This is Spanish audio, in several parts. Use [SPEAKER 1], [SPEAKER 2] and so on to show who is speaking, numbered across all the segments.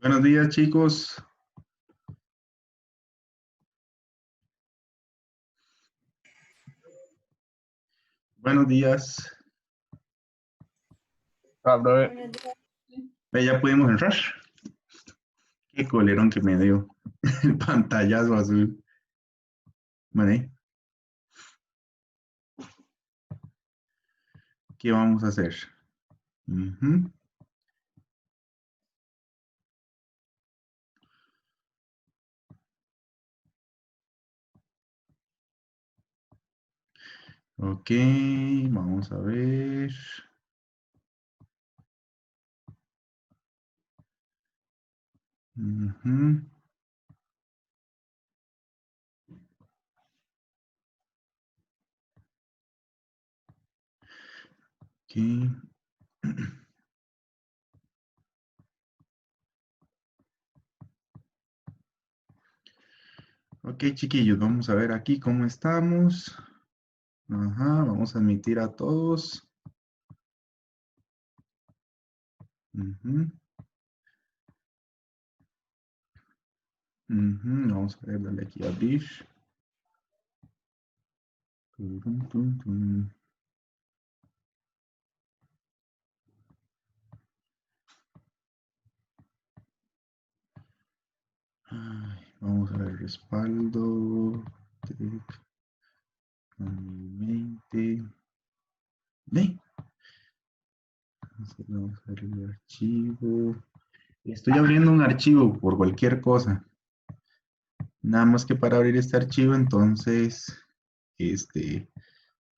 [SPEAKER 1] Buenos días, chicos. Buenos días.
[SPEAKER 2] Brother.
[SPEAKER 1] Ya pudimos entrar. Qué colerón que me dio. El pantallazo azul. Vale. ¿Qué vamos a hacer? Ujú. Ok, vamos a ver. Ujú. Ok. Ok, chiquillos, vamos a ver aquí cómo estamos. Ajá, vamos a admitir a todos. Ujú. Ujú. Vamos a ver, dale aquí a abrir. Turum, tum, tum. Ay, vamos a ver respaldo. 2020. Ve, vamos a ver el archivo. Estoy abriendo un archivo por cualquier cosa. Nada más que para abrir este archivo, entonces,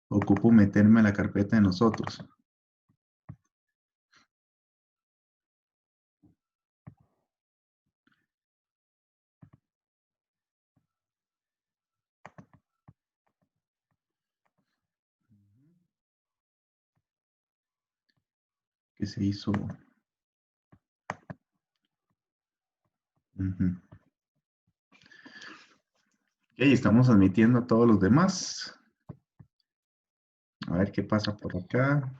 [SPEAKER 1] ocupo meterme a la carpeta de nosotros. Que se hizo. Ujú. Ok, estamos admitiendo a todos los demás. A ver qué pasa por acá.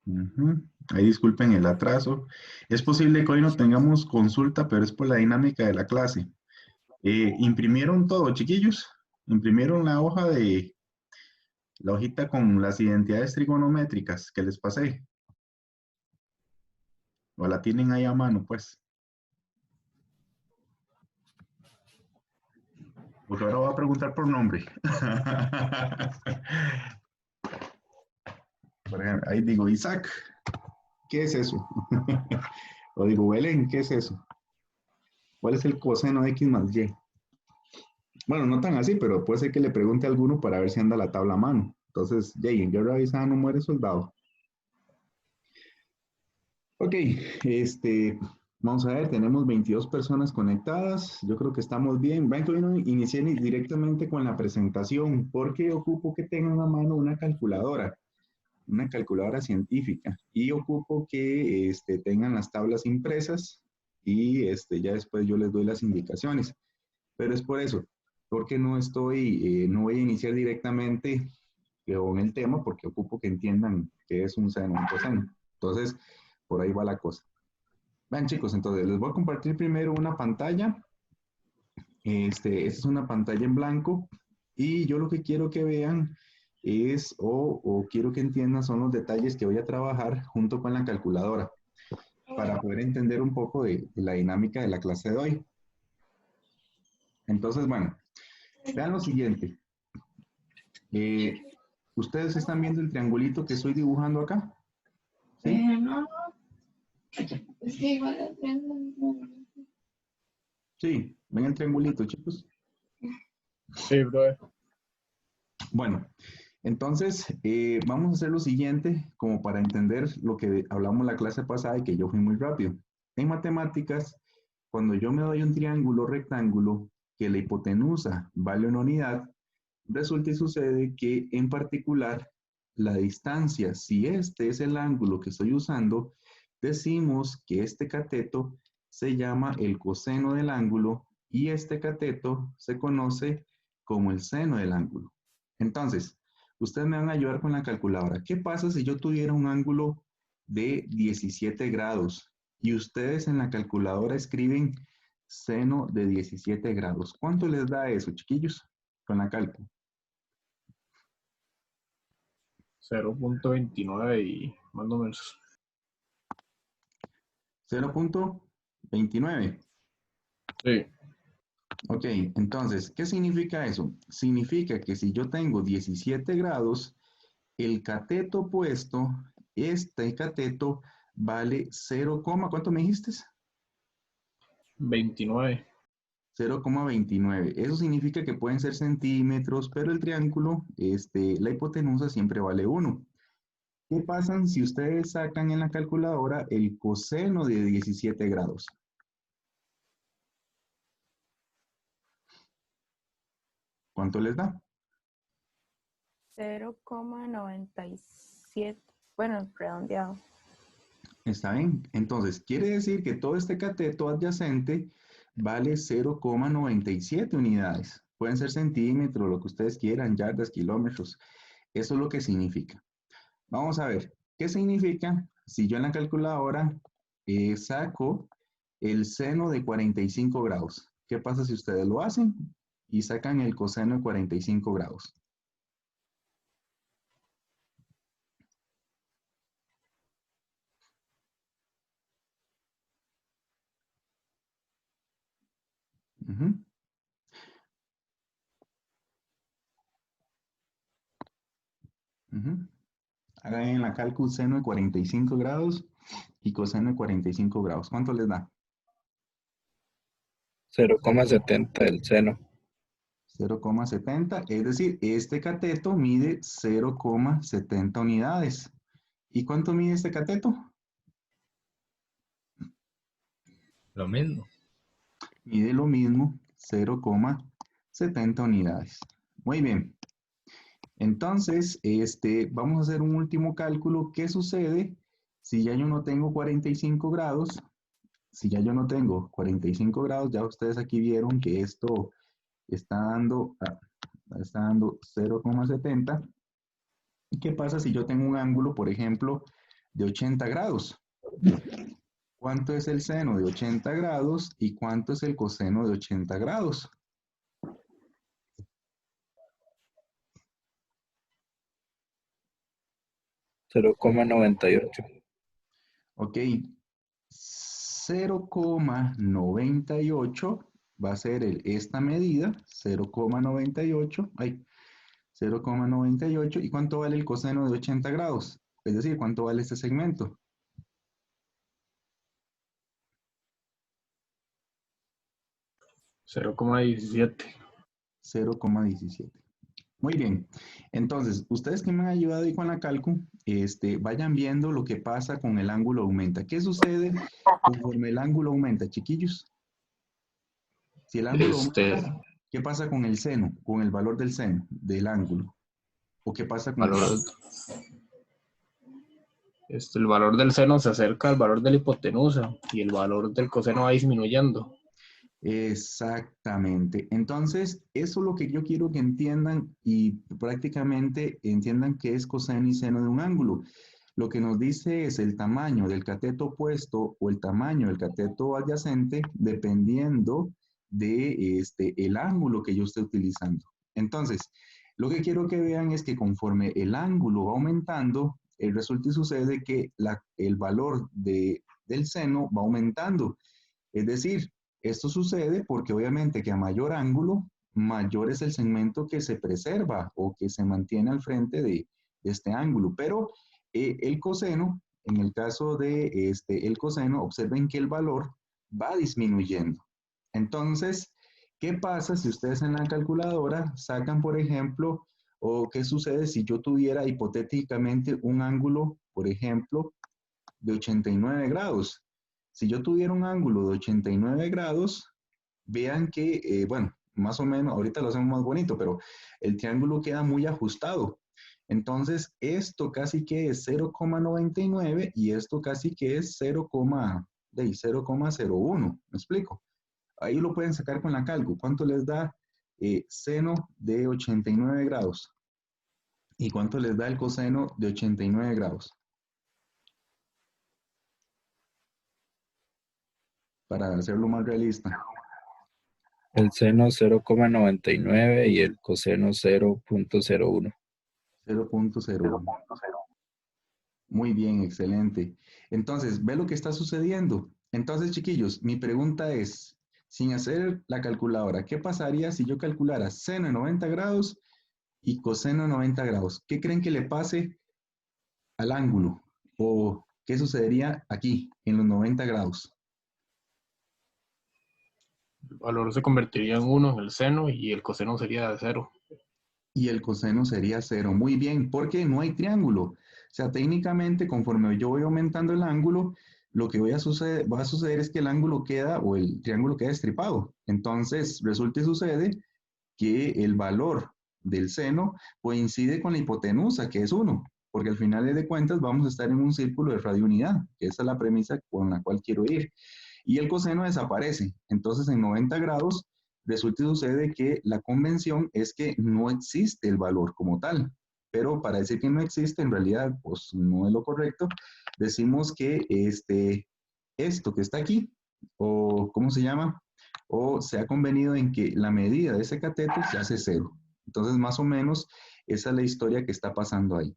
[SPEAKER 1] Ujú. Ahí disculpen el atraso. Es posible que hoy no tengamos consulta, pero es por la dinámica de la clase. ¿Imprimieron todo, chiquillos? ¿Imprimieron la hojita con las identidades trigonométricas que les pasé? ¿O la tienen ahí a mano, pues? Porque ahora voy a preguntar por nombre. Por ejemplo, ahí digo, Isaac, ¿qué es eso? O digo, Belén, ¿qué es eso? ¿Cuál es el coseno de X más Y? Bueno, no tan así, pero puede ser que le pregunte a alguno para ver si anda la tabla a mano. Entonces, Jay, en guerra avisada no muere soldado. Ok, vamos a ver, tenemos 22 personas conectadas. Yo creo que estamos bien. Ven que hoy no inicié directamente con la presentación porque ocupo que tengan a mano una calculadora científica, y ocupo que tengan las tablas impresas y ya después yo les doy las indicaciones. Pero es por eso, porque no voy a iniciar directamente con el tema porque ocupo que entiendan qué es un seno, un coseno. Entonces, por ahí va la cosa. Vean, chicos, entonces les voy a compartir primero una pantalla. Esta es una pantalla en blanco y yo lo que quiero que vean es, o quiero que entiendan, son los detalles que voy a trabajar junto con la calculadora para poder entender un poco de la dinámica de la clase de hoy. Entonces, bueno, vean lo siguiente. Eh, ¿Ustedes están viendo el triangulito que estoy dibujando acá? ¿Sí?
[SPEAKER 3] No, es que igual
[SPEAKER 1] Sí, ven el triangulito, chicos.
[SPEAKER 2] Sí, brother.
[SPEAKER 1] Bueno, entonces vamos a hacer lo siguiente como para entender lo que hablamos la clase pasada y que yo fui muy rápido. En matemáticas, cuando yo me doy un triángulo rectángulo que la hipotenusa vale una unidad, resulta y sucede que en particular la distancia, si este es el ángulo que estoy usando, decimos que este cateto se llama el coseno del ángulo y este cateto se conoce como el seno del ángulo. Entonces, ustedes me van a ayudar con la calculadora. ¿Qué pasa si yo tuviera un ángulo de 17 grados? y ustedes en la calculadora escriben seno de 17 grados. ¿Cuánto les da eso, chiquillos? Con la cálculo.
[SPEAKER 2] 0.29 y más o menos.
[SPEAKER 1] 0.29.
[SPEAKER 2] Sí.
[SPEAKER 1] Ok, entonces, ¿qué significa eso? Significa que si yo tengo 17 grados, el cateto opuesto, este cateto vale 0, ¿cuánto me dijiste?
[SPEAKER 2] 29.
[SPEAKER 1] 0,29. Eso significa que pueden ser centímetros, pero el triángulo, la hipotenusa siempre vale 1. ¿Qué pasa si ustedes sacan en la calculadora el coseno de 17 grados? ¿Cuánto les da?
[SPEAKER 4] 0,97. Bueno, redondeado.
[SPEAKER 1] ¿Está bien? Entonces, quiere decir que todo este cateto adyacente vale 0,97 unidades. Pueden ser centímetros, lo que ustedes quieran, yardas, kilómetros. Eso es lo que significa. Vamos a ver, ¿qué significa si yo en la calculadora saco el seno de 45 grados? ¿Qué pasa si ustedes lo hacen y sacan el coseno de 45 grados? Ujú, ujú. Hagan en la cálculo seno de 45 grados y coseno de 45 grados. ¿Cuánto les da?
[SPEAKER 5] 0,70 del seno.
[SPEAKER 1] 0,70, es decir, este cateto mide 0,70 unidades. ¿Y cuánto mide este cateto?
[SPEAKER 5] Lo mismo.
[SPEAKER 1] Mide lo mismo, 0,70 unidades. Muy bien. Entonces, vamos a hacer un último cálculo. ¿Qué sucede si ya yo no tengo 45 grados? Si ya yo no tengo 45 grados, ya ustedes aquí vieron que esto está dando 0,70. ¿Y qué pasa si yo tengo un ángulo, por ejemplo, de 80 grados? ¿Cuánto es el seno de 80 grados y cuánto es el coseno de 80 grados?
[SPEAKER 5] $0,98.
[SPEAKER 1] Ok, 0,98 va a ser esta medida, 0,98, ay, 0,98. ¿Y cuánto vale el coseno de 80 grados? Es decir, ¿cuánto vale este segmento?
[SPEAKER 2] 0,17.
[SPEAKER 1] 0,17. Muy bien. Entonces, ustedes que me han ayudado ahí con la calcu, vayan viendo lo que pasa con el ángulo aumenta. ¿Qué sucede conforme el ángulo aumenta, chiquillos? Si el ángulo aumenta, ¿qué pasa con el seno, con el valor del seno, del ángulo? ¿O qué pasa con el
[SPEAKER 2] Valor,
[SPEAKER 1] valor?
[SPEAKER 2] el valor del seno se acerca al valor de la hipotenusa y el valor del coseno va disminuyendo.
[SPEAKER 1] Exactamente. Entonces, eso es lo que yo quiero que entiendan y prácticamente entiendan qué es coseno y seno de un ángulo. Lo que nos dice es el tamaño del cateto opuesto o el tamaño del cateto adyacente dependiendo de el ángulo que yo esté utilizando. Entonces, lo que quiero que vean es que conforme el ángulo va aumentando, resulta y sucede que el valor del seno va aumentando. Es decir, esto sucede porque obviamente que a mayor ángulo, mayor es el segmento que se preserva o que se mantiene al frente de este ángulo. Pero el coseno, en el caso de el coseno, observen que el valor va disminuyendo. Entonces, ¿qué pasa si ustedes en la calculadora sacan, por ejemplo, o qué sucede si yo tuviera hipotéticamente un ángulo, por ejemplo, de 89 grados? Si yo tuviera un ángulo de 89 grados, vean que, bueno, más o menos, ahorita lo hacemos más bonito, pero el triángulo queda muy ajustado. Entonces, esto casi que es 0,99 y esto casi que es 0,01. ¿Me explico? Ahí lo pueden sacar con la calco. ¿Cuánto les da seno de 89 grados? ¿Y cuánto les da el coseno de 89 grados? para hacerlo más realista.
[SPEAKER 5] El seno 0,99 y el coseno 0,01.
[SPEAKER 1] 0.01. Muy bien, excelente. Entonces, ve lo que está sucediendo. Entonces, chiquillos, mi pregunta es, sin hacer la calculadora, ¿qué pasaría si yo calculara seno de 90 grados y coseno de 90 grados? ¿Qué creen que le pase al ángulo? ¿O qué sucedería aquí, en los 90 grados?
[SPEAKER 2] El valor se convertiría en 1 en el seno y el coseno sería de 0.
[SPEAKER 1] Y el coseno sería 0. Muy bien, porque no hay triángulo. O sea, técnicamente, conforme yo voy aumentando el ángulo, lo que va a suceder es que el ángulo queda, o el triángulo queda estripado. Entonces, resulta y sucede que el valor del seno coincide con la hipotenusa, que es 1, porque al final de cuentas vamos a estar en un círculo de radiounidad, que esa es la premisa con la cual quiero ir. Y el coseno desaparece. Entonces, en 90 grados, resulta y sucede que la convención es que no existe el valor como tal. Pero para decir que no existe, en realidad, pues no es lo correcto. Decimos que esto que está aquí, o ¿cómo se llama? O se ha convenido en que la medida de ese cateto se hace 0. Entonces, más o menos, esa es la historia que está pasando ahí.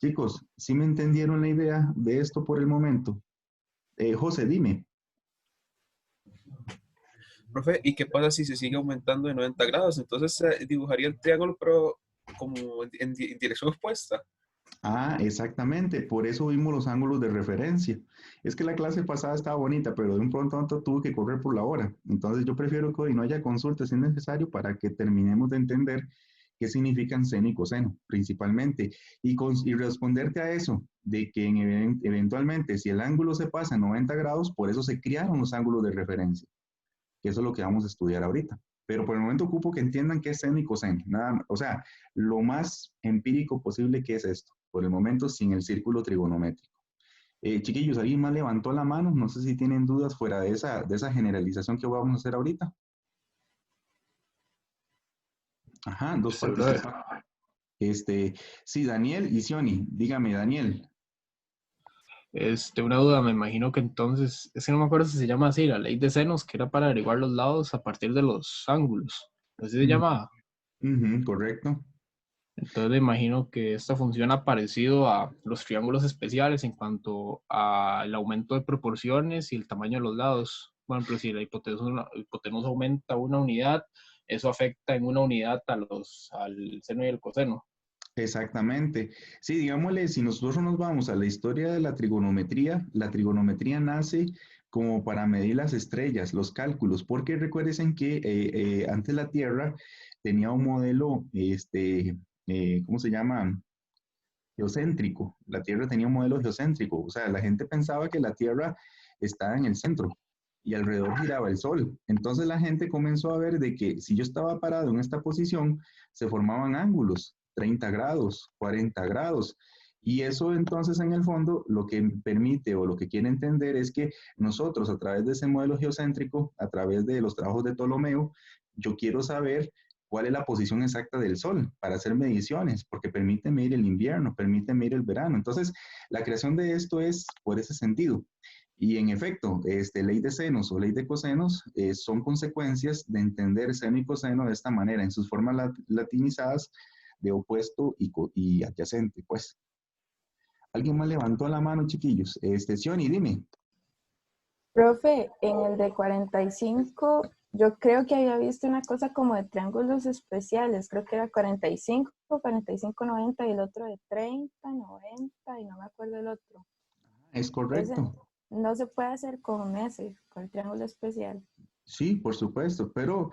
[SPEAKER 1] Chicos, ¿sí me entendieron la idea de esto por el momento? José, dime.
[SPEAKER 6] Profe, ¿y qué pasa si se sigue aumentando de 90 grados? Entonces se dibujaría el triángulo, pero como en dirección opuesta.
[SPEAKER 1] Ah, exactamente, por eso vimos los ángulos de referencia. Es que la clase pasada estaba bonita, pero de un pronto a otro tuve que correr por la hora. Entonces yo prefiero que hoy no haya consulta si es necesario para que terminemos de entender qué significan seno y coseno, principalmente. Y responderte a eso, de que eventualmente si el ángulo se pasa a 90 grados, por eso se crearon los ángulos de referencia, que eso es lo que vamos a estudiar ahorita. Pero por el momento ocupo que entiendan qué es seno y coseno. Nada, o sea, lo más empírico posible que es esto. Por el momento, sin el círculo trigonométrico. Chiquillos, ¿alguien más levantó la mano? No sé si tienen dudas fuera de esa generalización que vamos a hacer ahorita. Ajá, dos participantes. Sí, Daniel y Sioni. Dígame, Daniel.
[SPEAKER 2] Una duda, me imagino que entonces, es que no me acuerdo si se llama así, la ley de senos, que era para averiguar los lados a partir de los ángulos. Así se llama.
[SPEAKER 1] Correcto.
[SPEAKER 2] Entonces me imagino que esta funciona parecido a los triángulos especiales en cuanto al aumento de proporciones y el tamaño de los lados. Por ejemplo, si la hipotenusa aumenta una unidad, eso afecta en una unidad al seno y el coseno.
[SPEAKER 1] Exactamente. Sí, digámosle, si nosotros nos vamos a la historia de la trigonometría nace como para medir las estrellas, los cálculos, porque recuerden que antes la Tierra tenía un modelo, ¿cómo se llama? Geocéntrico. La Tierra tenía un modelo geocéntrico, o sea, la gente pensaba que la Tierra estaba en el centro y alrededor giraba el Sol. Entonces la gente comenzó a ver de que si yo estaba parado en esta posición, se formaban ángulos, 30 grados, 40 grados. Y eso entonces en el fondo lo que permite o lo que quiere entender es que nosotros a través de ese modelo geocéntrico, a través de los trabajos de Ptolomeo, yo quiero saber cuál es la posición exacta del Sol para hacer mediciones, porque permite medir el invierno, permite medir el verano. Entonces, la creación de esto es por ese sentido. Y en efecto, ley de senos o ley de cosenos son consecuencias de entender seno y coseno de esta manera, en sus formas latinizadas de opuesto y adyacente, pues. ¿Alguien más levantó la mano, chiquillos? Sioni, dime.
[SPEAKER 4] Profe, en el de 45, yo creo que había visto una cosa como de triángulos especiales. Creo que era 45, 45, 90 y el otro de 30, 90 y no me acuerdo el otro.
[SPEAKER 1] Es correcto.
[SPEAKER 4] Ese no se puede hacer con el triángulo especial.
[SPEAKER 1] Sí, por supuesto, pero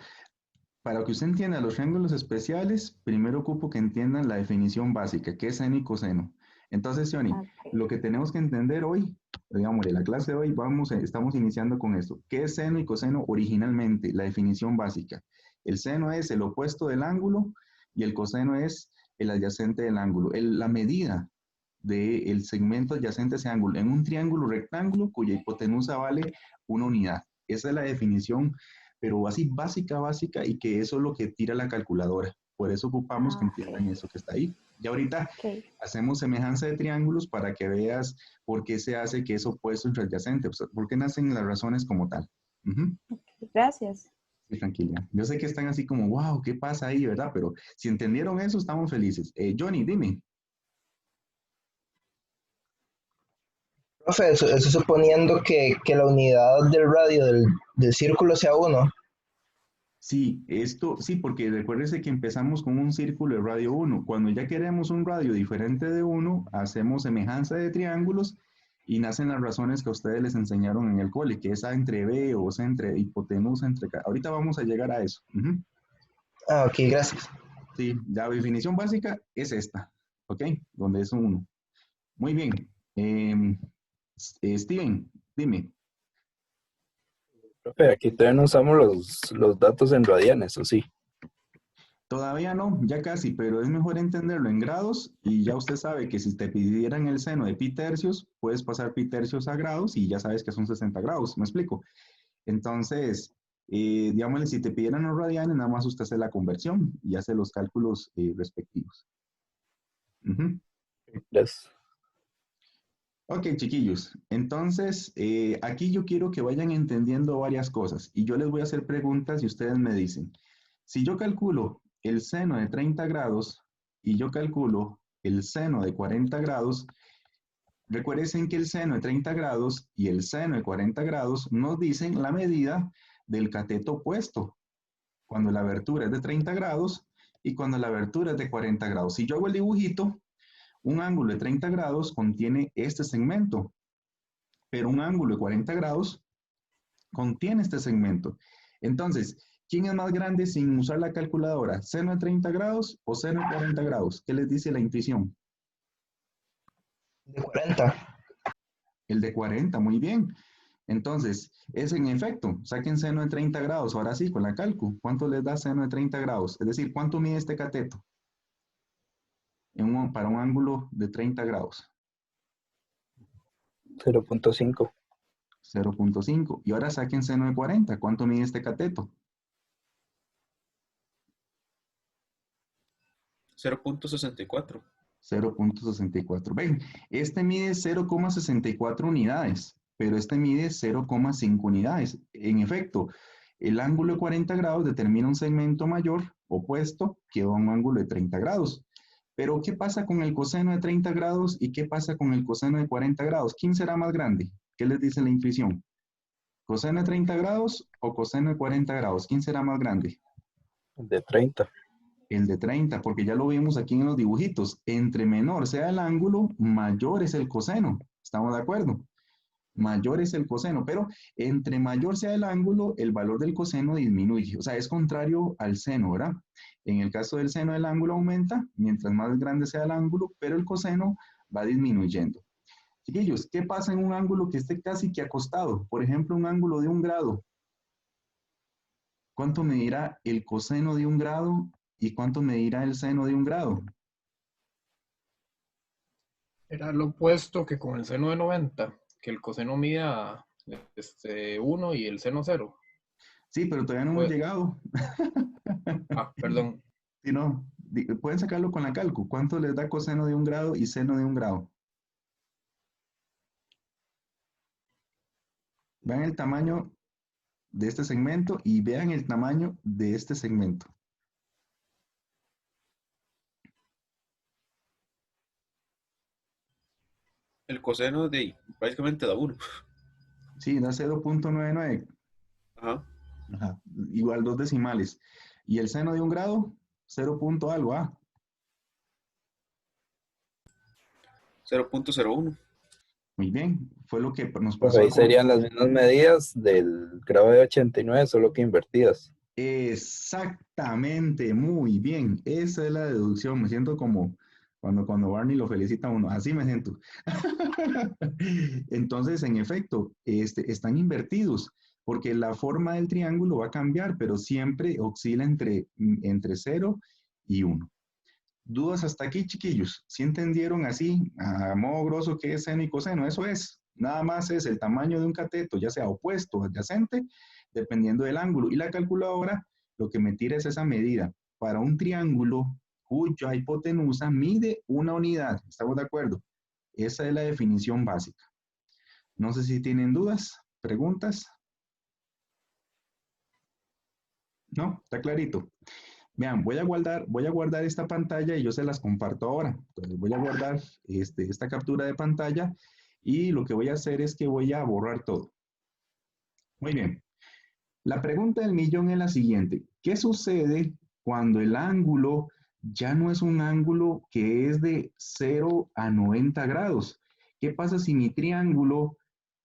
[SPEAKER 1] para que usted entienda los triángulos especiales, primero ocupo que entiendan la definición básica, que es seno y coseno. Entonces, Sioni,
[SPEAKER 4] Okay.
[SPEAKER 1] lo que tenemos que entender hoy, digamos, en la clase de hoy, estamos iniciando con esto. ¿Qué es seno y coseno originalmente? La definición básica. El seno es el opuesto del ángulo y el coseno es el adyacente del ángulo. La medida del segmento adyacente a ese ángulo en un triángulo rectángulo cuya hipotenusa vale una unidad. Esa es la definición, pero así básica, y que eso es lo que tira la calculadora. Por eso ocupamos que
[SPEAKER 4] Ah, ok.
[SPEAKER 1] entiendan eso que está ahí. Y ahorita
[SPEAKER 4] Ok,
[SPEAKER 1] hacemos semejanza de triángulos para que veas por qué se hace que es opuesto entre adyacente, o sea, por qué nacen las razones como tal. Ujú.
[SPEAKER 4] gracias.
[SPEAKER 1] Sí, tranquila. Yo sé que están así como, wow, ¿qué pasa ahí, verdad? Pero si entendieron eso, estamos felices. Johnny, dime.
[SPEAKER 7] Profe, eso suponiendo que la unidad del radio del círculo sea 1.
[SPEAKER 1] Sí, esto, sí, porque recuérdese que empezamos con un círculo de radio 1. Cuando ya queremos un radio diferente de 1, hacemos semejanza de triángulos y nacen las razones que a ustedes les enseñaron en el cole, que es A entre B o C entre hipotenusa entre K. Ahorita vamos a llegar a eso. Ujú.
[SPEAKER 7] Ah, ok, gracias.
[SPEAKER 1] Sí, la definición básica es esta, ¿ok? Donde es un 1. Muy bien. Steven, dime.
[SPEAKER 5] Profe, aquí todavía no usamos los datos en radianes, ¿o sí?
[SPEAKER 1] Todavía no, ya casi, pero es mejor entenderlo en grados y ya usted sabe que si te pidieran el seno de pi tercios, puedes pasar pi tercios a grados y ya sabes que son 60 grados, ¿me explico? Entonces, digámosle, si te pidieran los radianes, nada más usted hace la conversión y hace los cálculos respectivos. Ujú.
[SPEAKER 5] Gracias.
[SPEAKER 1] Ok, chiquillos, entonces aquí yo quiero que vayan entendiendo varias cosas y yo les voy a hacer preguntas y ustedes me dicen, si yo calculo el seno de 30 grados y yo calculo el seno de 40 grados, recuerden que el seno de 30 grados y el seno de 40 grados nos dicen la medida del cateto opuesto, cuando la abertura es de 30 grados y cuando la abertura es de 40 grados. Si yo hago el dibujito, un ángulo de 30 grados contiene este segmento, pero un ángulo de 40 grados contiene este segmento. Entonces, ¿quién es más grande sin usar la calculadora? ¿Seno de 30 grados o seno de 40 grados? ¿Qué les dice la intuición?
[SPEAKER 7] De 40.
[SPEAKER 1] El de 40, muy bien. Entonces, es en efecto, saquen seno de 30 grados, ahora sí, con la calcu. ¿Cuánto les da seno de 30 grados? Es decir, ¿cuánto mide este cateto? Para un ángulo de 30 grados.
[SPEAKER 5] 0.5.
[SPEAKER 1] 0.5. Y ahora saquen seno de 40. ¿Cuánto mide este cateto?
[SPEAKER 6] 0.64.
[SPEAKER 1] 0.64. Ven, este mide 0,64 unidades, pero este mide 0,5 unidades. En efecto, el ángulo de 40 grados determina un segmento mayor opuesto que un ángulo de 30 grados. Pero, ¿qué pasa con el coseno de 30 grados y qué pasa con el coseno de 40 grados? ¿Quién será más grande? ¿Qué les dice la intuición? ¿Coseno de 30 grados o coseno de 40 grados? ¿Quién será más grande?
[SPEAKER 5] De 30.
[SPEAKER 1] El de 30, porque ya lo vimos aquí en los dibujitos. Entre menor sea el ángulo, mayor es el coseno. ¿Estamos de acuerdo? Mayor es el coseno, pero entre mayor sea el ángulo, el valor del coseno disminuye. O sea, es contrario al seno, ¿verdad? En el caso del seno, el ángulo aumenta mientras más grande sea el ángulo, pero el coseno va disminuyendo. Chiquillos, ¿qué pasa en un ángulo que esté casi que acostado? Por ejemplo, un ángulo de 1 grado. ¿Cuánto medirá el coseno de 1 grado y cuánto medirá el seno de 1 grado?
[SPEAKER 2] Era lo opuesto que con el seno de 90, que el coseno mida 1 y el seno 0.
[SPEAKER 1] Sí, pero todavía no hemos
[SPEAKER 2] Pues,
[SPEAKER 1] llegado.
[SPEAKER 2] perdón,
[SPEAKER 1] Si no, pueden sacarlo con la calcu. ¿Cuánto les da coseno de 1 grado y seno de 1 grado? Vean el tamaño de este segmento y vean el tamaño de este segmento.
[SPEAKER 6] El coseno de prácticamente da 1.
[SPEAKER 1] Sí, da 0.99.
[SPEAKER 6] Ajá.
[SPEAKER 1] Ajá, igual 2 decimales. Y el seno de 1 grado, 0 punto algo, ¿ah?
[SPEAKER 6] 0.01.
[SPEAKER 1] Muy bien, fue lo que nos
[SPEAKER 5] Pues
[SPEAKER 1] pasó
[SPEAKER 5] ahí
[SPEAKER 1] al
[SPEAKER 5] serían las mismas medidas del grado de 89, solo que invertidas.
[SPEAKER 1] Exactamente, muy bien. Esa es la deducción. Me siento como cuando Barney lo felicita a uno. Así me siento. Entonces, en efecto, están invertidos, porque la forma del triángulo va a cambiar, pero siempre oscila entre 0 y 1. ¿Dudas hasta aquí, chiquillos? ¿Sí entendieron así, a modo grosso, qué es seno y coseno? Eso es. Nada más es el tamaño de un cateto, ya sea opuesto o adyacente, dependiendo del ángulo. Y la calculadora lo que me tira es esa medida para un triángulo cuya hipotenusa mide una unidad. ¿Estamos de acuerdo? Esa es la definición básica. No sé si tienen dudas, preguntas. ¿No? ¿Está clarito? Vean, voy a guardar esta pantalla y yo se las comparto ahora. Entonces voy a guardar esta captura de pantalla y lo que voy a hacer es que voy a borrar todo. Muy bien. La pregunta del millón es la siguiente. ¿Qué sucede cuando el ángulo ya no es un ángulo que es de 0 a 90 grados? ¿Qué pasa si mi triángulo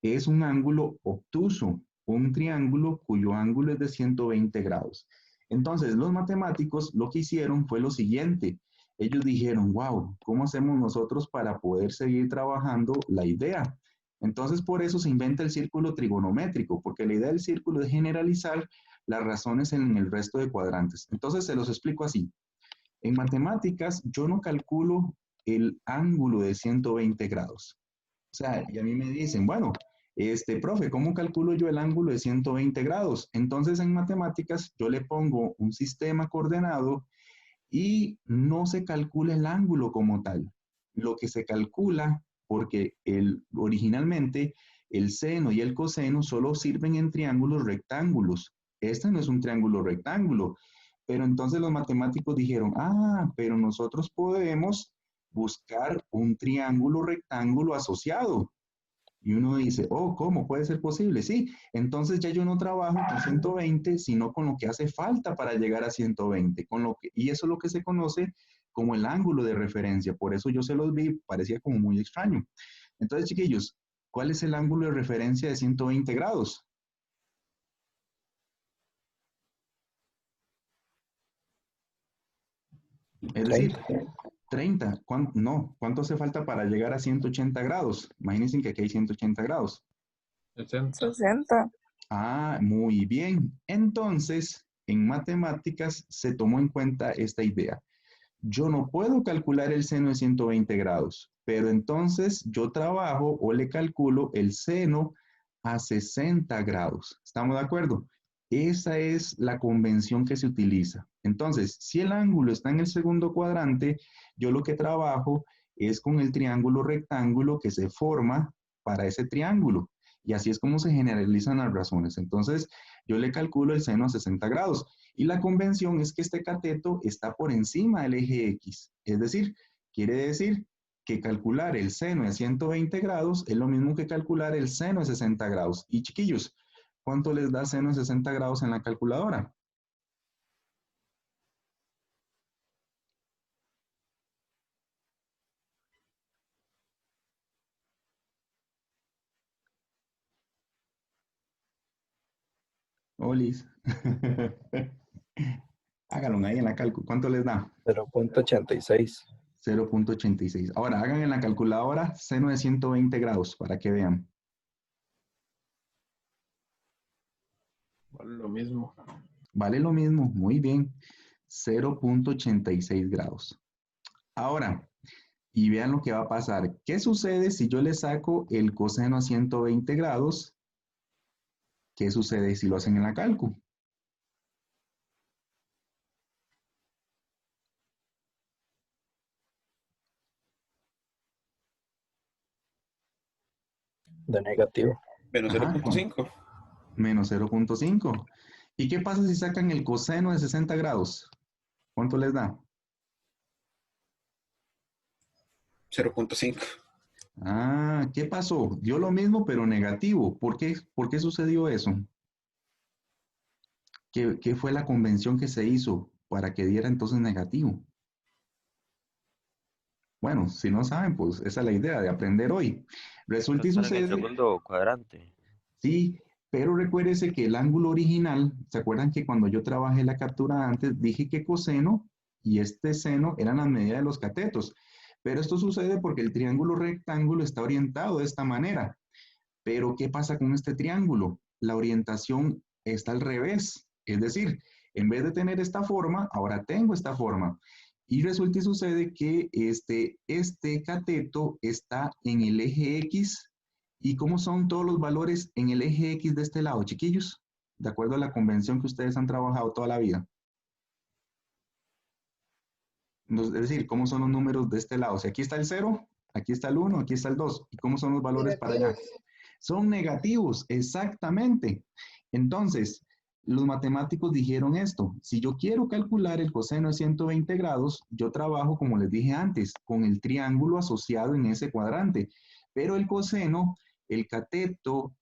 [SPEAKER 1] es un ángulo obtuso? Un triángulo cuyo ángulo es de 120 grados. Entonces, los matemáticos lo que hicieron fue lo siguiente. Ellos dijeron, wow, ¿cómo hacemos nosotros para poder seguir trabajando la idea? Entonces, por eso se inventa el círculo trigonométrico, porque la idea del círculo es generalizar las razones en el resto de cuadrantes. Entonces, se los explico así. En matemáticas, yo no calculo el ángulo de 120 grados. O sea, y a mí me dicen, bueno, profe, ¿cómo calculo yo el ángulo de 120 grados? Entonces, en matemáticas, yo le pongo un sistema coordenado y no se calcula el ángulo como tal. Lo que se calcula, porque originalmente el seno y el coseno solo sirven en triángulos rectángulos. Este no es un triángulo rectángulo. Pero entonces los matemáticos dijeron, pero nosotros podemos buscar un triángulo rectángulo asociado. Y uno dice, oh, ¿cómo puede ser posible? Sí, entonces ya yo no trabajo con 120, sino con lo que hace falta para llegar a 120, y eso es lo que se conoce como el ángulo de referencia. Por eso yo se los vi, parecía como muy extraño. Entonces, chiquillos, ¿cuál es el ángulo de referencia de 120 grados? Es decir, 30. ¿Cuánto hace falta para llegar a 180 grados? Imagínense que aquí hay 180 grados.
[SPEAKER 4] 60.
[SPEAKER 1] Muy bien. Entonces, en matemáticas se tomó en cuenta esta idea. Yo no puedo calcular el seno de 120 grados, pero entonces yo trabajo o le calculo el seno a 60 grados. ¿Estamos de acuerdo? Esa es la convención que se utiliza. Entonces, si el ángulo está en el segundo cuadrante, yo lo que trabajo es con el triángulo rectángulo que se forma para ese triángulo. Y así es como se generalizan las razones. Entonces, yo le calculo el seno a 60 grados. Y la convención es que este cateto está por encima del eje X. Es decir, quiere decir que calcular el seno de 120 grados es lo mismo que calcular el seno de 60 grados. Y chiquillos, ¿cuánto les da seno de 60 grados en la calculadora? Olis. Háganlo ahí en la calcu. ¿Cuánto les da?
[SPEAKER 5] 0.86.
[SPEAKER 1] 0.86. Ahora, hagan en la calculadora seno de 120 grados para que vean.
[SPEAKER 2] Vale lo mismo.
[SPEAKER 1] Vale lo mismo, muy bien. 0.86 grados. Ahora, y vean lo que va a pasar. ¿Qué sucede si yo le saco el coseno a 120 grados? ¿Qué sucede si lo hacen en la calcu?
[SPEAKER 5] De negativo.
[SPEAKER 6] Menos
[SPEAKER 1] Ajá,
[SPEAKER 6] 0.5.
[SPEAKER 1] menos 0.5. ¿Y qué pasa si sacan el coseno de 60 grados? ¿Cuánto les da?
[SPEAKER 6] 0.5.
[SPEAKER 1] ¿Qué pasó? Dio lo mismo, pero negativo. ¿Por qué sucedió eso? ¿Qué fue la convención que se hizo para que diera entonces negativo? Bueno, si no saben, pues esa es la idea de aprender hoy. Resulta y
[SPEAKER 8] Están en el
[SPEAKER 1] sucede,
[SPEAKER 8] segundo cuadrante.
[SPEAKER 1] sí, pero recuérdese que el ángulo original, ¿se acuerdan que cuando yo trabajé la captura antes, dije que coseno y este seno eran las medidas de los catetos? Pero esto sucede porque el triángulo rectángulo está orientado de esta manera. Pero ¿qué pasa con este triángulo? La orientación está al revés. Es decir, en vez de tener esta forma, ahora tengo esta forma. Y resulta y sucede que este cateto está en el eje X. ¿Y cómo son todos los valores en el eje X de este lado, chiquillos? De acuerdo a la convención que ustedes han trabajado toda la vida. Es decir, ¿cómo son los números de este lado? Si aquí está el 0, aquí está el 1, aquí está el 2. ¿Y cómo son los valores para allá?
[SPEAKER 3] Negativos.
[SPEAKER 1] Son negativos, exactamente. Entonces, los matemáticos dijeron esto. Si yo quiero calcular el coseno de 120 grados, yo trabajo, como les dije antes, con el triángulo asociado en ese cuadrante. Pero el coseno, el cateto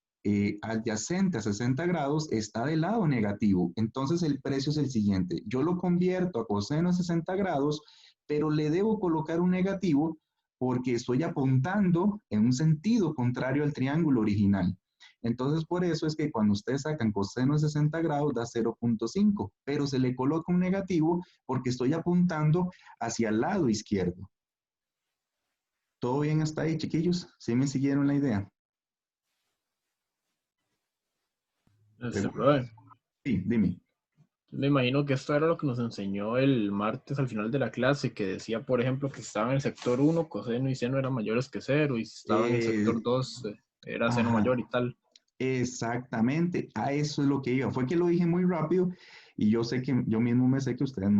[SPEAKER 1] adyacente a 60 grados, está del lado negativo. Entonces, el precio es el siguiente. Yo lo convierto a coseno de 60 grados, pero le debo colocar un negativo porque estoy apuntando en un sentido contrario al triángulo original. Entonces, por eso es que cuando ustedes sacan coseno de 60 grados da 0.5, pero se le coloca un negativo porque estoy apuntando hacia el lado izquierdo. ¿Todo bien hasta ahí, chiquillos? ¿Sí me siguieron la idea?
[SPEAKER 2] Profe,
[SPEAKER 1] Sí, dime.
[SPEAKER 2] me imagino que esto era lo que nos enseñó el martes al final de la clase, que decía, por ejemplo, que si estaba en el sector 1, coseno y seno eran mayores que 0, y si estaba en el sector 2, era seno
[SPEAKER 1] Ajá.
[SPEAKER 2] mayor y tal.
[SPEAKER 1] Exactamente, a eso es lo que iba. Fue que lo dije muy rápido y yo sé que yo mismo me sé que ustedes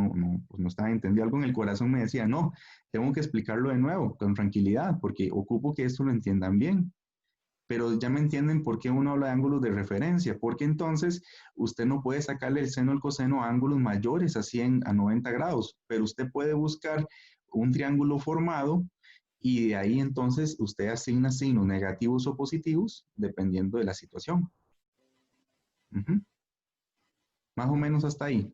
[SPEAKER 1] pues no estaban entendiendo. Algo en el corazón me decía, no, tengo que explicarlo de nuevo, con tranquilidad, porque ocupo que esto lo entiendan bien. Pero ya me entienden por qué uno habla de ángulos de referencia, porque entonces usted no puede sacarle el seno al coseno a ángulos mayores a 100, a 90 grados, pero usted puede buscar un triángulo formado y de ahí entonces usted asigna signos negativos o positivos dependiendo de la situación. Ujú. Más o menos hasta ahí.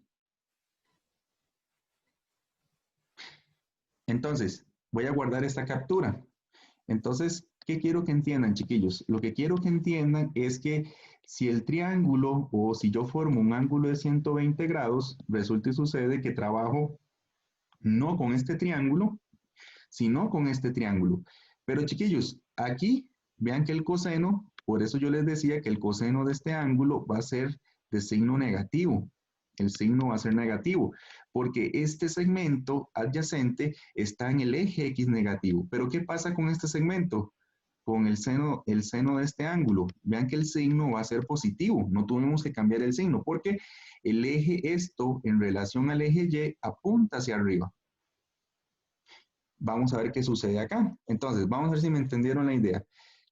[SPEAKER 1] Entonces, voy a guardar esta captura. Entonces, ¿qué quiero que entiendan, chiquillos? Lo que quiero que entiendan es que si el triángulo o si yo formo un ángulo de 120 grados, resulta y sucede que trabajo no con este triángulo, sino con este triángulo. Pero chiquillos, aquí vean que el coseno, por eso yo les decía que el coseno de este ángulo va a ser de signo negativo. El signo va a ser negativo, porque este segmento adyacente está en el eje X negativo. Pero ¿qué pasa con este segmento? Con el seno de este ángulo. Vean que el signo va a ser positivo. No tuvimos que cambiar el signo, porque el eje esto en relación al eje Y apunta hacia arriba. Vamos a ver qué sucede acá. Entonces, vamos a ver si me entendieron la idea.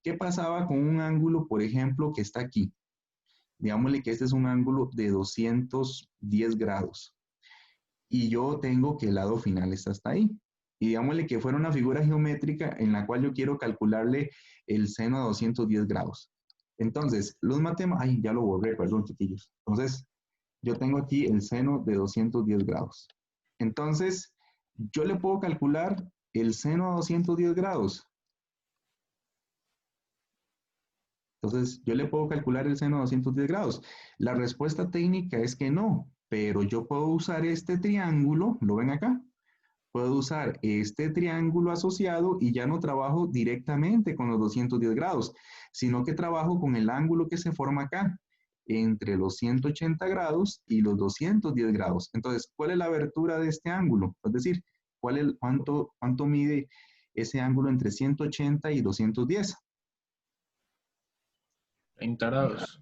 [SPEAKER 1] ¿Qué pasaba con un ángulo, por ejemplo, que está aquí? Digámosle que este es un ángulo de 210 grados. Y yo tengo que el lado final está hasta ahí. Y digámosle que fuera una figura geométrica en la cual yo quiero calcularle el seno a 210 grados. Entonces, los matemáticos... Ay, ya lo borré, perdón, chiquillos. Entonces, yo tengo aquí el seno de 210 grados. Entonces, yo le puedo calcular el seno a 210 grados. Entonces, yo le puedo calcular el seno a 210 grados. La respuesta técnica es que no, pero yo puedo usar este triángulo, ¿lo ven acá? Puedo usar este triángulo asociado y ya no trabajo directamente con los 210 grados, sino que trabajo con el ángulo que se forma acá, entre los 180 grados y los 210 grados. Entonces, ¿cuál es la abertura de este ángulo? Es decir, ¿cuánto mide ese ángulo entre 180 y 210?
[SPEAKER 2] 30 grados.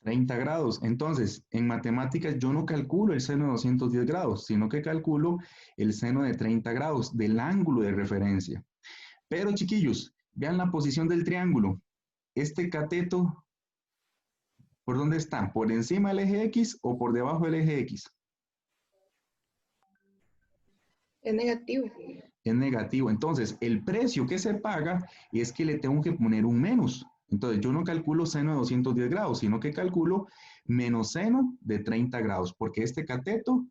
[SPEAKER 1] 30 grados. Entonces, en matemáticas yo no calculo el seno de 210 grados, sino que calculo el seno de 30 grados del ángulo de referencia. Pero chiquillos, vean la posición del triángulo. Este cateto, ¿por dónde está? ¿Por encima del eje X o por debajo del eje X?
[SPEAKER 3] Es negativo.
[SPEAKER 1] Es negativo. Entonces, el precio que se paga es que le tengo que poner un menos. Entonces, yo no calculo seno de 210 grados, sino que calculo menos seno de 30 grados, porque este cateto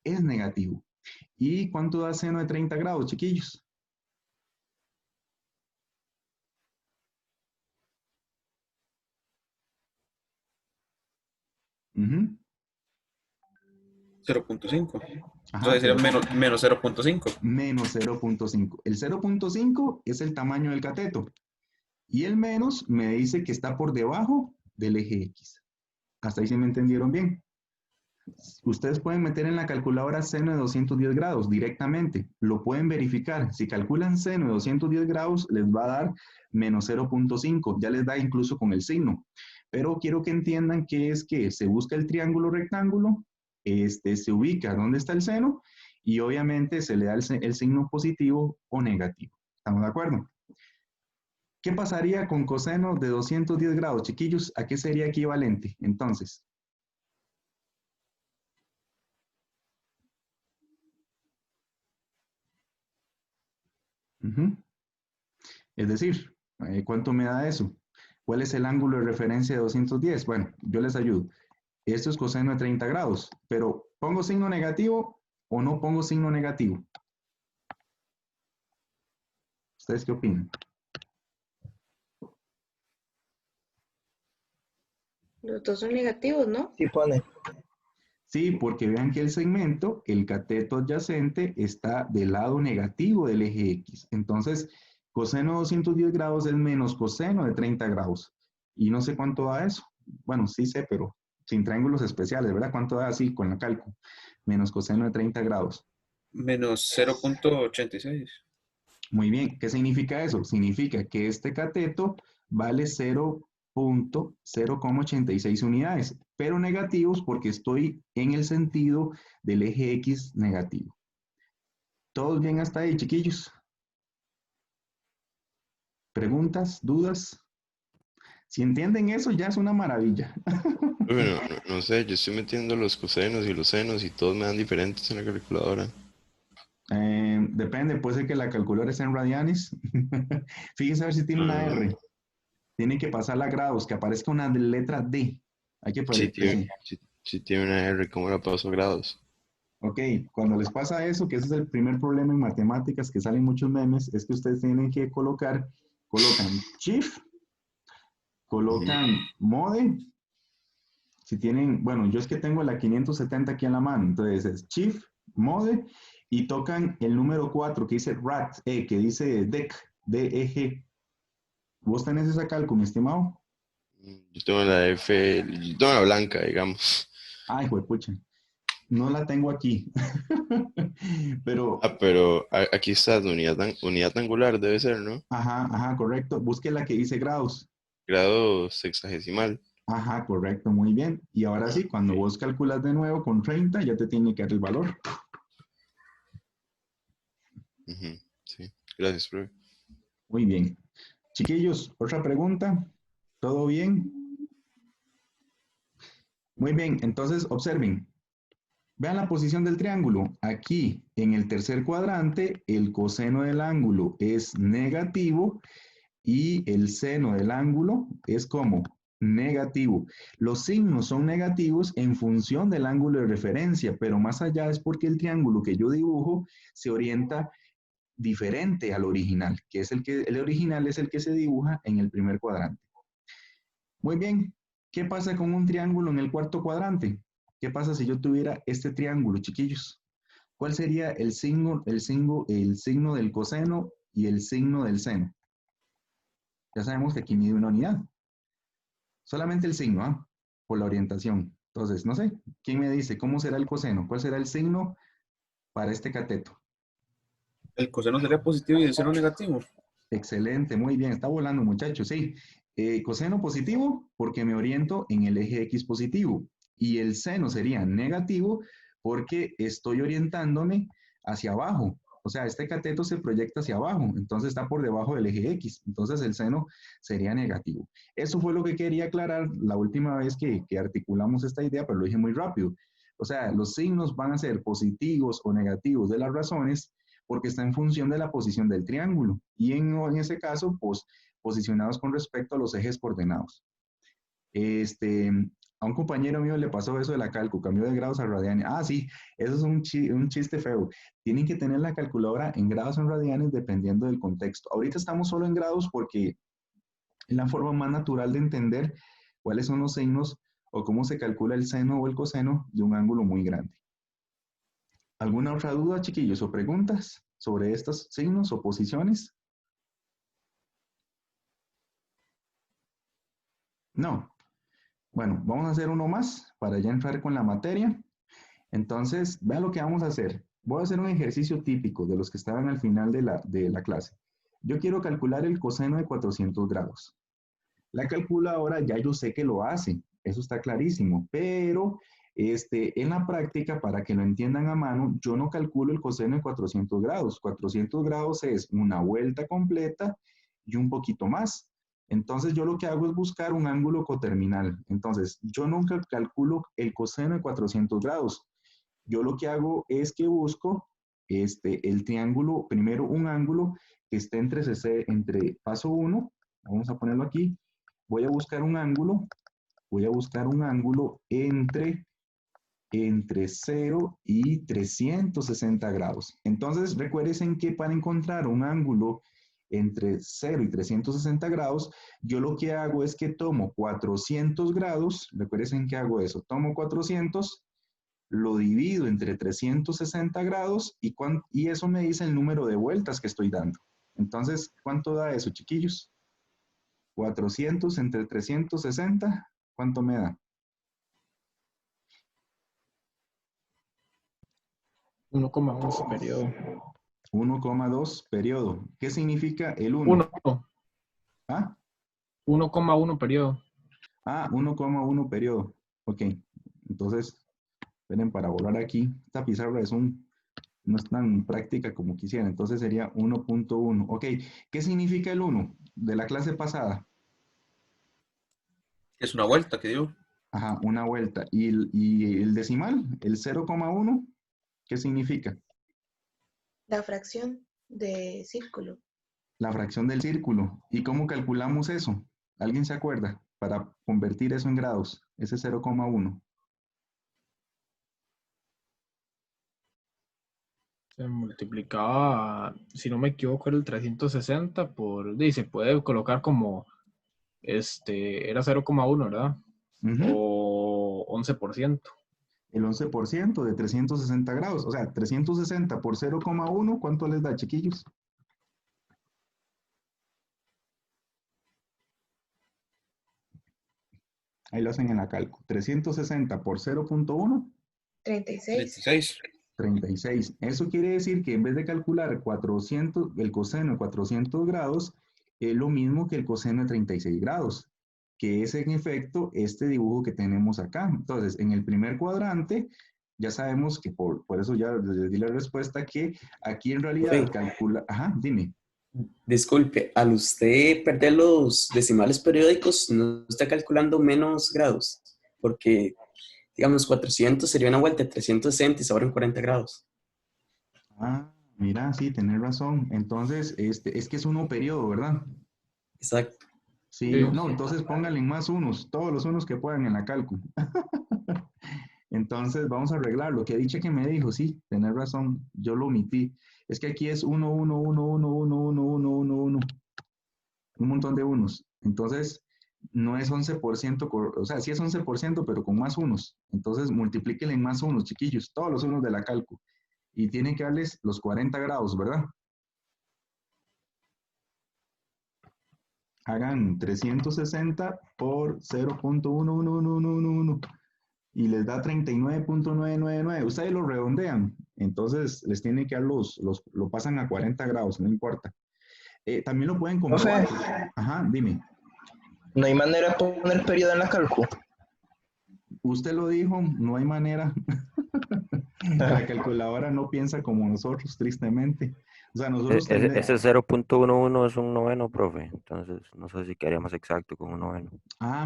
[SPEAKER 1] es negativo. ¿Y cuánto da seno de 30 grados, chiquillos? Uh-huh.
[SPEAKER 6] 0.5.
[SPEAKER 1] Ajá,
[SPEAKER 6] Entonces sería menos 0.5.
[SPEAKER 1] menos 0.5. El 0.5 es el tamaño del cateto. Y el menos me dice que está por debajo del eje X. Hasta ahí se me entendieron bien. Ustedes pueden meter en la calculadora seno de 210 grados directamente. Lo pueden verificar. Si calculan seno de 210 grados, les va a dar menos 0.5. Ya les da incluso con el signo. Pero quiero que entiendan que es que se busca el triángulo rectángulo, se ubica dónde está el seno Y obviamente se le da el signo positivo o negativo. ¿Estamos de acuerdo? ¿Qué pasaría con coseno de 210 grados, chiquillos? ¿A qué sería equivalente? Entonces, es decir, ¿cuánto me da eso? ¿Cuál es el ángulo de referencia de 210? Bueno, yo les ayudo. Esto es coseno de 30 grados, pero ¿pongo signo negativo o no pongo signo negativo? ¿Ustedes qué opinan?
[SPEAKER 3] Los dos son negativos, ¿no?
[SPEAKER 7] Sí pone.
[SPEAKER 1] Sí, porque vean que el segmento, el cateto adyacente, está del lado negativo del eje X. Entonces, coseno de 210 grados es menos coseno de 30 grados. Y no sé cuánto da eso. Bueno, sí sé, pero sin triángulos especiales, ¿verdad? ¿Cuánto da así con la cálculo? Menos coseno de 30 grados.
[SPEAKER 6] Menos 0.86.
[SPEAKER 1] Muy bien, ¿qué significa eso? Significa que este cateto vale 0.086 unidades, pero negativos porque estoy en el sentido del eje X negativo. ¿Todos bien hasta ahí, chiquillos? ¿Preguntas? ¿Dudas? Si entienden eso, ya es una maravilla.
[SPEAKER 8] Bueno, no sé, yo estoy metiendo los cosenos y los senos y todos me dan diferentes en la calculadora.
[SPEAKER 1] Depende, puede ser que la calculadora esté en radianes. Fíjense a ver si tiene una
[SPEAKER 8] Ah,
[SPEAKER 1] R. Tiene que pasarla a grados, que aparezca una letra D. Hay que
[SPEAKER 8] sí
[SPEAKER 1] poner,
[SPEAKER 8] sí tiene una R, ¿cómo la paso a grados?
[SPEAKER 1] Ok, cuando les pasa eso, que ese es el primer problema en matemáticas que salen muchos memes, es que ustedes tienen que colocan shift, colocan mode, si tienen, bueno, yo es que tengo la 570 aquí en la mano, entonces es shift, mode, y tocan el número 4 que dice rat, que dice dec, DEG. ¿Vos tenés esa cálculo, mi estimado?
[SPEAKER 8] Yo tengo la F, yo tengo la blanca, digamos.
[SPEAKER 1] Ay, juepucha, no la tengo aquí. Pero,
[SPEAKER 8] Ah, pero aquí está, unidad angular debe ser, ¿no?
[SPEAKER 1] ajá, correcto. Busque la que dice grados.
[SPEAKER 8] Grado sexagesimal.
[SPEAKER 1] Ajá, correcto, muy bien. Y ahora sí, cuando
[SPEAKER 8] Ok.
[SPEAKER 1] vos calculas de nuevo con 30, ya te tiene que dar el valor.
[SPEAKER 8] Ujú, sí, gracias, profe.
[SPEAKER 1] Muy bien. Chiquillos, otra pregunta. ¿Todo bien? Muy bien, entonces observen. Vean la posición del triángulo. Aquí, en el tercer cuadrante, el coseno del ángulo es negativo y el seno del ángulo es como negativo. Los signos son negativos en función del ángulo de referencia, pero más allá es porque el triángulo que yo dibujo se orienta diferente al original, que es el original es el que se dibuja en el primer cuadrante. Muy bien, ¿qué pasa con un triángulo en el cuarto cuadrante? ¿Qué pasa si yo tuviera este triángulo, chiquillos? ¿Cuál sería el signo del coseno y el signo del seno? Ya sabemos que aquí mide una unidad. Solamente el signo, ¿ah? Por la orientación. Entonces, no sé, ¿quién me dice cómo será el coseno? ¿Cuál será el signo para este cateto?
[SPEAKER 6] El coseno sería positivo y el seno negativo.
[SPEAKER 1] Excelente, muy bien, está volando, muchachos, sí. Coseno positivo porque me oriento en el eje X positivo y el seno sería negativo porque estoy orientándome hacia abajo. O sea, este cateto se proyecta hacia abajo, entonces está por debajo del eje X, entonces el seno sería negativo. Eso fue lo que quería aclarar la última vez que articulamos esta idea, pero lo dije muy rápido. O sea, los signos van a ser positivos o negativos de las razones porque está en función de la posición del triángulo y en ese caso, pues, posicionados con respecto a los ejes coordenados. A un compañero mío le pasó eso de la calco, cambió de grados a radianes. Ah, sí, eso es un chiste feo. Tienen que tener la calculadora en grados o en radianes dependiendo del contexto. Ahorita estamos solo en grados porque es la forma más natural de entender cuáles son los signos o cómo se calcula el seno o el coseno de un ángulo muy grande. ¿Alguna otra duda, chiquillos, o preguntas sobre estos signos o posiciones? No. Bueno, vamos a hacer uno más para ya entrar con la materia. Entonces, vean lo que vamos a hacer. Voy a hacer un ejercicio típico de los que estaban al final de la clase. Yo quiero calcular el coseno de 400 grados. La calculadora ya yo sé que lo hace, eso está clarísimo, pero En la práctica, para que lo entiendan a mano, yo no calculo el coseno de 400 grados. 400 grados es una vuelta completa y un poquito más. Entonces, yo lo que hago es buscar un ángulo coterminal. Entonces, yo nunca calculo el coseno de 400 grados. Yo lo que hago es que busco el triángulo, primero un ángulo que esté entre paso 1, vamos a ponerlo aquí, voy a buscar un ángulo entre 0 y 360 grados. Entonces, recuerden que para encontrar un ángulo entre 0 y 360 grados, yo lo que hago es que tomo 400 grados, recuerden que hago eso, tomo 400, lo divido entre 360 grados y eso me dice el número de vueltas que estoy dando. Entonces, ¿cuánto da eso, chiquillos? 400 entre 360, ¿cuánto me da?
[SPEAKER 2] 1,2 periodo.
[SPEAKER 1] 1,2 periodo. ¿Qué significa el 1?
[SPEAKER 2] 1.
[SPEAKER 1] ¿Ah?
[SPEAKER 2] 1,1 periodo.
[SPEAKER 1] 1,1 periodo. Ok. Entonces, esperen para borrar aquí. Esta pizarra no es tan práctica como quisiera. Entonces sería 1,1. Ok. ¿Qué significa el 1 de la clase pasada?
[SPEAKER 6] Es una vuelta que dio.
[SPEAKER 1] Ajá, una vuelta. ¿Y el decimal? ¿El 0,1? ¿Qué significa?
[SPEAKER 3] La fracción de círculo.
[SPEAKER 1] La fracción del círculo. ¿Y cómo calculamos eso? ¿Alguien se acuerda? Para convertir eso en grados, ese 0,1.
[SPEAKER 2] Se multiplicaba, si no me equivoco, era el 360 y se puede colocar como, era 0,1, ¿verdad? O 11%.
[SPEAKER 1] El 11% de 360 grados. O sea, 360 por 0,1, ¿cuánto les da, chiquillos? Ahí lo hacen en la cálculo. 360 por 0,1.
[SPEAKER 3] 36.
[SPEAKER 1] 36. Eso quiere decir que en vez de calcular 400, el coseno de 400 grados, es lo mismo que el coseno de 36 grados, que es en efecto este dibujo que tenemos acá. Entonces, en el primer cuadrante, ya sabemos que por eso ya les di la respuesta, que aquí en realidad
[SPEAKER 9] Sí.
[SPEAKER 1] calcula... Ajá, dime.
[SPEAKER 9] Disculpe, al usted perder los decimales periódicos, no está calculando menos grados, porque, digamos, 400 sería una vuelta de 360 y se abren 40 grados.
[SPEAKER 1] Mira, sí, tenés razón. Entonces, es que es 1 periodo, ¿verdad?
[SPEAKER 9] Exacto.
[SPEAKER 1] Sí,
[SPEAKER 2] Sí.
[SPEAKER 1] no, entonces pónganle más unos, todos los unos que puedan en la cálculo. Entonces, vamos a arreglar lo que dicho que me dijo, sí, tenés razón, yo lo omití. Es que aquí es 1, 1, 1, 1, 1, 1, 1, 1, 1. Un montón de unos. Entonces, no es 11%, o sea, sí es 11%, pero con más unos. Entonces, multiplíquenle en más unos, chiquillos, todos los unos de la cálculo. Y tienen que darles los 40 grados, ¿verdad? Hagan 360 por 0.11111 y les da 39.999. Ustedes lo redondean, entonces les tienen que dar lo pasan a 40 grados, no importa. También lo pueden comprobar. Ajá, dime.
[SPEAKER 7] ¿No hay manera de poner periodo en la cálculo?
[SPEAKER 1] Usted lo dijo, no hay manera. La calculadora no piensa como nosotros, tristemente. O sea, nosotros
[SPEAKER 10] Ese 0.11 es un noveno, profe. Entonces, no sé si quedaría más exacto con un noveno.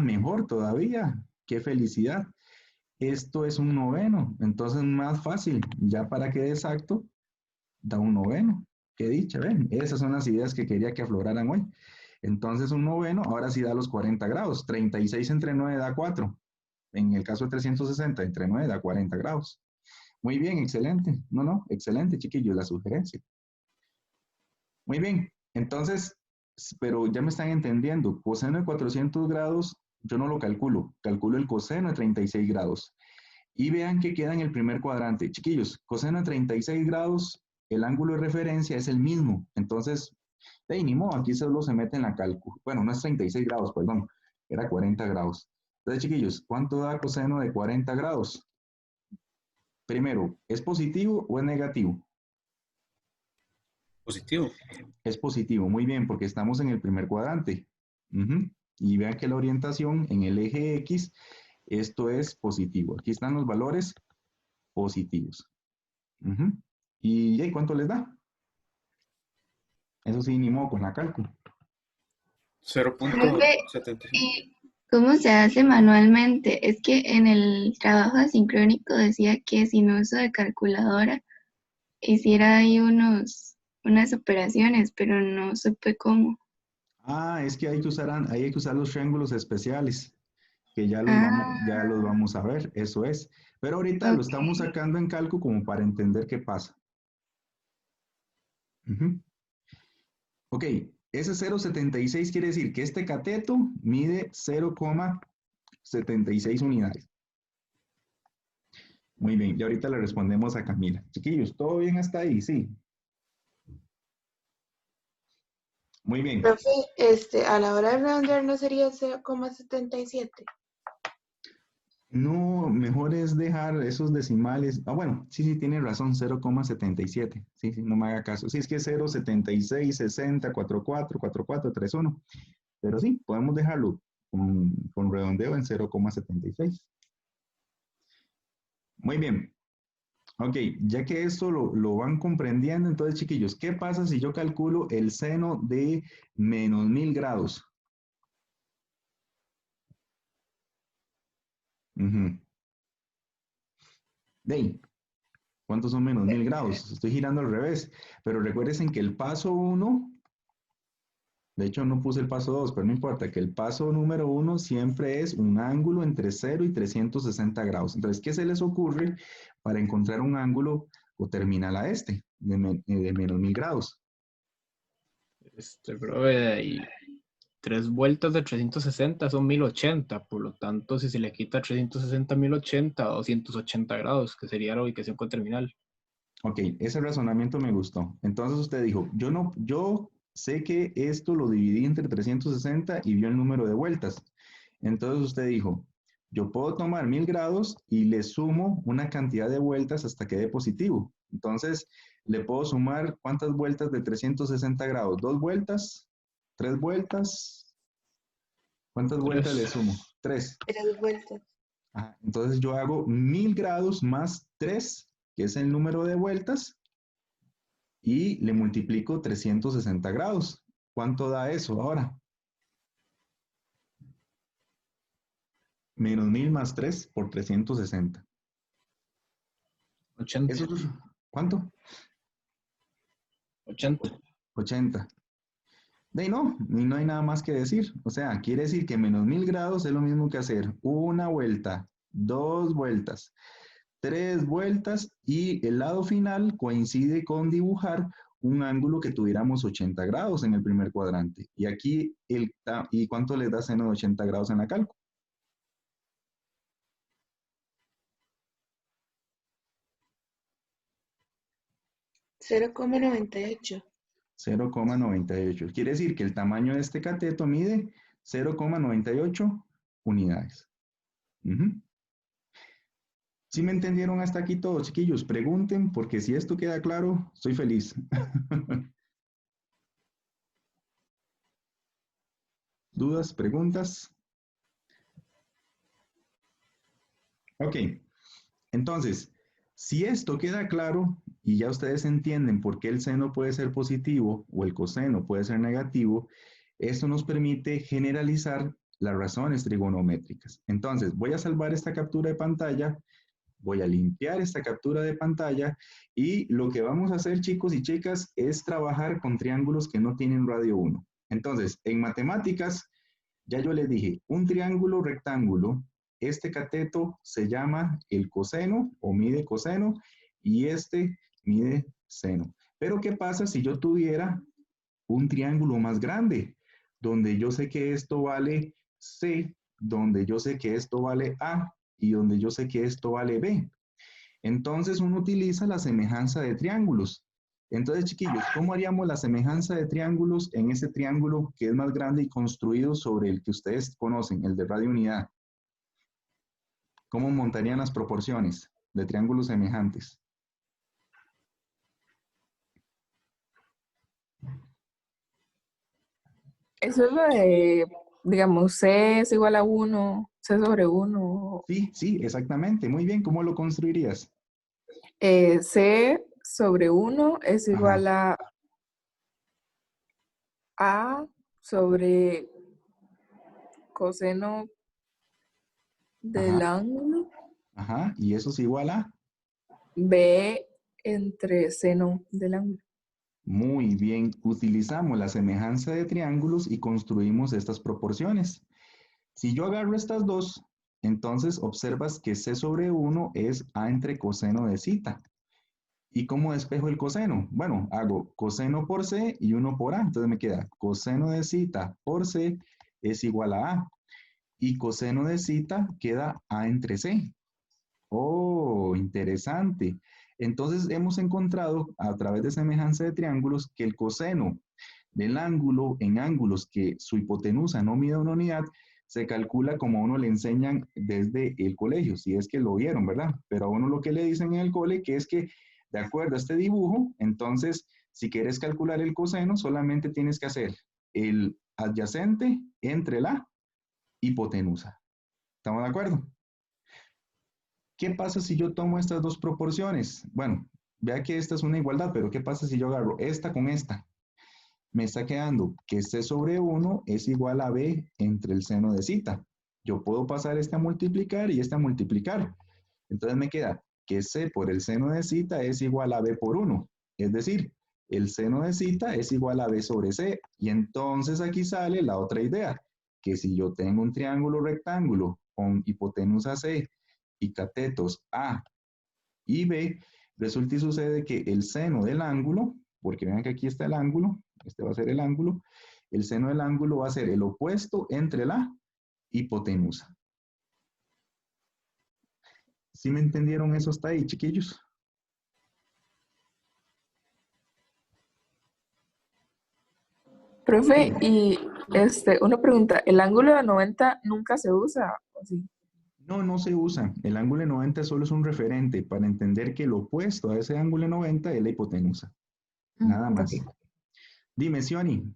[SPEAKER 1] Mejor todavía. Qué felicidad. Esto es un noveno. Entonces, más fácil. Ya para que dé exacto, da un noveno. Qué dicha, ven. Esas son las ideas que quería que afloraran hoy. Entonces, un noveno, ahora sí da los 40 grados. 36 entre 9 da 4. En el caso de 360, entre 9 da 40 grados. Muy bien, excelente. No, excelente, chiquillos, la sugerencia. Muy bien, entonces, pero ya me están entendiendo. Coseno de 400 grados, yo no lo calculo. Calculo el coseno de 36 grados. Y vean que queda en el primer cuadrante. Chiquillos, coseno de 36 grados, el ángulo de referencia es el mismo. Entonces, ni modo, aquí solo se mete en la cálculo. Bueno, no es 36 grados, perdón. Era 40 grados. Entonces, chiquillos, ¿cuánto da coseno de 40 grados? Primero, ¿es positivo o es negativo?
[SPEAKER 6] Positivo.
[SPEAKER 1] Es positivo, muy bien, porque estamos en el primer cuadrante. Y vean que la orientación en el eje X Esto es positivo. Aquí están los valores positivos. Ujú. ¿Y cuánto les da? Eso sí, ni modo con la cálculo.
[SPEAKER 3] Profe,
[SPEAKER 6] 0.75.
[SPEAKER 3] ¿y cómo se hace manualmente? Es que en el trabajo asincrónico decía que sin uso de calculadora hiciera ahí unas operaciones, pero no supe cómo.
[SPEAKER 1] Ah, es que hay que usar los triángulos especiales, que ya los
[SPEAKER 3] Ah,
[SPEAKER 1] vamos a ver, eso es. Pero ahorita lo
[SPEAKER 3] ok.
[SPEAKER 1] estamos sacando en cálculo como para entender qué pasa. Ujú. Ok, ese 0,76 quiere decir que este cateto mide 0,76 unidades. Muy bien, y ahorita le respondemos a Camila. Chiquillos, ¿todo bien hasta ahí? Sí. Muy bien.
[SPEAKER 3] Profe, a la hora de redondear no sería 0,77.
[SPEAKER 1] No, mejor es dejar esos decimales. Ah, bueno, sí, tiene razón, 0,77. Sí, no me haga caso. Sí, es que es 0,76, 60, 44, 44, 31. Pero sí, podemos dejarlo con redondeo en 0,76. Muy bien. Ok, ya que esto lo van comprendiendo, entonces, chiquillos, ¿qué pasa si yo calculo el seno de menos 1000 grados? Ujú. De ahí, ¿cuántos son menos 1000 grados? Estoy girando al revés, pero recuerden que el paso 1, de hecho no puse el paso 2, pero no importa, que el paso número 1 siempre es un ángulo entre 0 y 360 grados. Entonces, ¿qué se les ocurre para encontrar un ángulo o terminal a este de menos 1000 grados?
[SPEAKER 2] Profe, y 3 vueltas de 360 son 1080, por lo tanto, si se le quita 360 1080, 280 grados, que sería la ubicación terminal.
[SPEAKER 1] Ok, ese razonamiento me gustó. Entonces usted dijo, yo sé que esto lo dividí entre 360 y vio el número de vueltas. Entonces usted dijo, yo puedo tomar 1000 grados y le sumo una cantidad de vueltas hasta que dé positivo. Entonces, le puedo sumar ¿cuántas vueltas de 360 grados? ¿2 vueltas? ¿3 vueltas? ¿Cuántas vueltas le
[SPEAKER 2] 3.
[SPEAKER 1] sumo? 3.
[SPEAKER 3] 3 vueltas.
[SPEAKER 1] Entonces yo hago 1000 grados más 3, que es el número de vueltas, y le multiplico 360 grados. ¿Cuánto da eso ahora? Menos 1000 más 3 por 360.
[SPEAKER 2] 80.
[SPEAKER 1] ¿Eso es cuánto?
[SPEAKER 2] 80.
[SPEAKER 1] 80. De ahí no, y no hay nada más que decir. O sea, quiere decir que menos 1000 grados es lo mismo que hacer una vuelta, 2 vueltas, 3 vueltas, y el lado final coincide con dibujar un ángulo que tuviéramos 80 grados en el primer cuadrante. Y aquí, ¿y cuánto le da seno de 80 grados en la cálculo?
[SPEAKER 3] 0,98.
[SPEAKER 1] 0,98. Quiere decir que el tamaño de este cateto mide 0,98 unidades. Ujú. ¿Sí me entendieron hasta aquí todos, chiquillos? Pregunten, porque si esto queda claro, soy feliz. ¿Dudas, preguntas? Ok, entonces, si esto queda claro y ya ustedes entienden por qué el seno puede ser positivo o el coseno puede ser negativo, esto nos permite generalizar las razones trigonométricas. Entonces, voy a salvar esta captura de pantalla, voy a limpiar esta captura de pantalla, y lo que vamos a hacer, chicos y chicas, es trabajar con triángulos que no tienen radio 1. Entonces, en matemáticas, ya yo les dije, un triángulo rectángulo, este cateto se llama el coseno o mide coseno, y este mide seno. Pero ¿qué pasa si yo tuviera un triángulo más grande, donde yo sé que esto vale C, donde yo sé que esto vale A y donde yo sé que esto vale B? Entonces uno utiliza la semejanza de triángulos. Entonces, chiquillos, ¿cómo haríamos la semejanza de triángulos en ese triángulo que es más grande y construido sobre el que ustedes conocen, el de radio unidad? ¿Cómo montarían las proporciones de triángulos semejantes?
[SPEAKER 11] Eso es lo de, digamos, C es igual a 1 C sobre 1.
[SPEAKER 1] Sí, sí, exactamente. Muy bien. ¿Cómo lo construirías?
[SPEAKER 11] C sobre 1 es igual
[SPEAKER 1] Ajá.
[SPEAKER 11] a sobre coseno del
[SPEAKER 1] Ajá.
[SPEAKER 11] ángulo
[SPEAKER 1] Ajá. ¿Y eso es igual a?
[SPEAKER 11] B entre seno del ángulo.
[SPEAKER 1] Muy bien. Utilizamos la semejanza de triángulos y construimos estas proporciones. Si yo agarro estas dos, entonces observas que C sobre 1 es A entre coseno de zeta. ¿Y cómo despejo el coseno? Bueno, hago coseno por C y 1 por A. Entonces me queda coseno de zeta por C es igual a A. Y coseno de zeta queda A entre C. Oh, interesante. Entonces hemos encontrado a través de semejanza de triángulos que el coseno del ángulo en ángulos que su hipotenusa no mide una unidad se calcula como a uno le enseñan desde el colegio, si es que lo vieron, ¿verdad? Pero a uno lo que le dicen en el cole que es que de acuerdo a este dibujo, entonces si quieres calcular el coseno solamente tienes que hacer el adyacente entre la hipotenusa. ¿Estamos de acuerdo? ¿Qué pasa si yo tomo estas dos proporciones? Bueno, vea que esta es una igualdad, pero ¿qué pasa si yo agarro esta con esta? Me está quedando que C sobre 1 es igual a B entre el seno de zeta. Yo puedo pasar este a multiplicar y este a multiplicar. Entonces me queda que C por el seno de zeta es igual a B por 1. Es decir, el seno de zeta es igual a B sobre C. Y entonces aquí sale la otra idea, que si yo tengo un triángulo rectángulo con hipotenusa C y catetos A y B, resulta y sucede que el seno del ángulo, porque vean que aquí está el ángulo, este va a ser el ángulo, el seno del ángulo va a ser el opuesto entre la hipotenusa. ¿Sí me entendieron eso hasta ahí, chiquillos?
[SPEAKER 11] Profe, y una pregunta, ¿el ángulo de 90 nunca se usa? ¿O sí?
[SPEAKER 1] No, no se usa. El ángulo de 90 solo es un referente para entender que el opuesto a ese ángulo de 90 es la hipotenusa. Nada más.
[SPEAKER 11] Ok.
[SPEAKER 1] Dime, Sioni.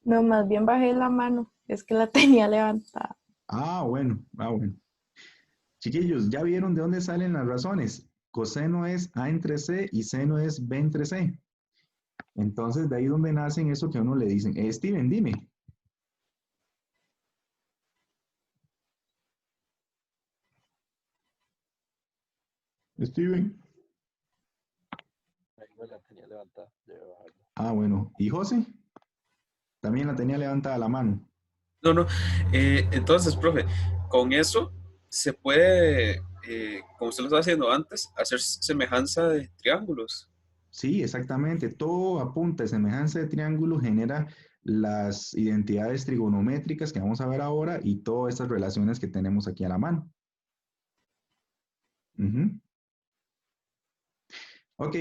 [SPEAKER 4] No, más bien bajé la mano, es que la tenía levantada.
[SPEAKER 1] Ah, bueno, bueno. Chiquillos, ¿ya vieron de dónde salen las razones? Coseno es A entre C y seno es B entre C. Entonces, de ahí donde nacen eso que a uno le dicen. Steven, dime. Steven.
[SPEAKER 5] Ahí me la tenía levantada.
[SPEAKER 1] Ah, bueno. ¿Y José? También la tenía levantada la mano.
[SPEAKER 6] No. Entonces, profe, con eso se puede, como usted lo estaba haciendo antes, hacer semejanza de triángulos.
[SPEAKER 1] Sí, exactamente. Todo apunta a semejanza de triángulo, genera las identidades trigonométricas que vamos a ver ahora y todas estas relaciones que tenemos aquí a la mano. Ok,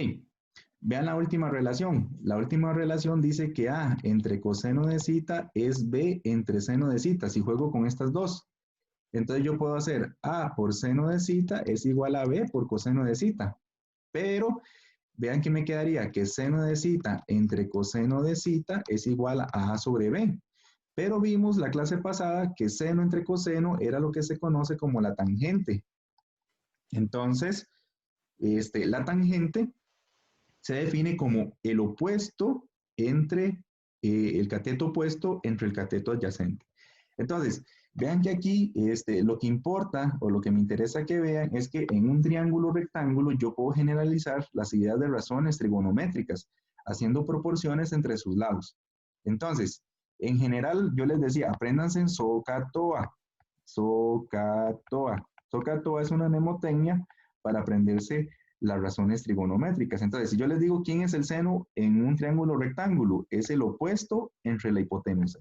[SPEAKER 1] vean la última relación. La última relación dice que A entre coseno de zeta es B entre seno de zeta. Si juego con estas dos, entonces yo puedo hacer A por seno de zeta es igual a B por coseno de zeta. Pero vean que me quedaría que seno de zeta entre coseno de zeta es igual a A sobre B. Pero vimos la clase pasada que seno entre coseno era lo que se conoce como la tangente. Entonces, la tangente se define como el opuesto entre el cateto opuesto entre el cateto adyacente. Entonces, vean que aquí lo que importa o lo que me interesa que vean es que en un triángulo rectángulo yo puedo generalizar las ideas de razones trigonométricas haciendo proporciones entre sus lados. Entonces, en general yo les decía, apréndanse en SOHCAHTOA. SOHCAHTOA. SOHCAHTOA es una mnemotecnia para aprenderse las razones trigonométricas. Entonces, si yo les digo quién es el seno en un triángulo rectángulo, es el opuesto entre la hipotenusa.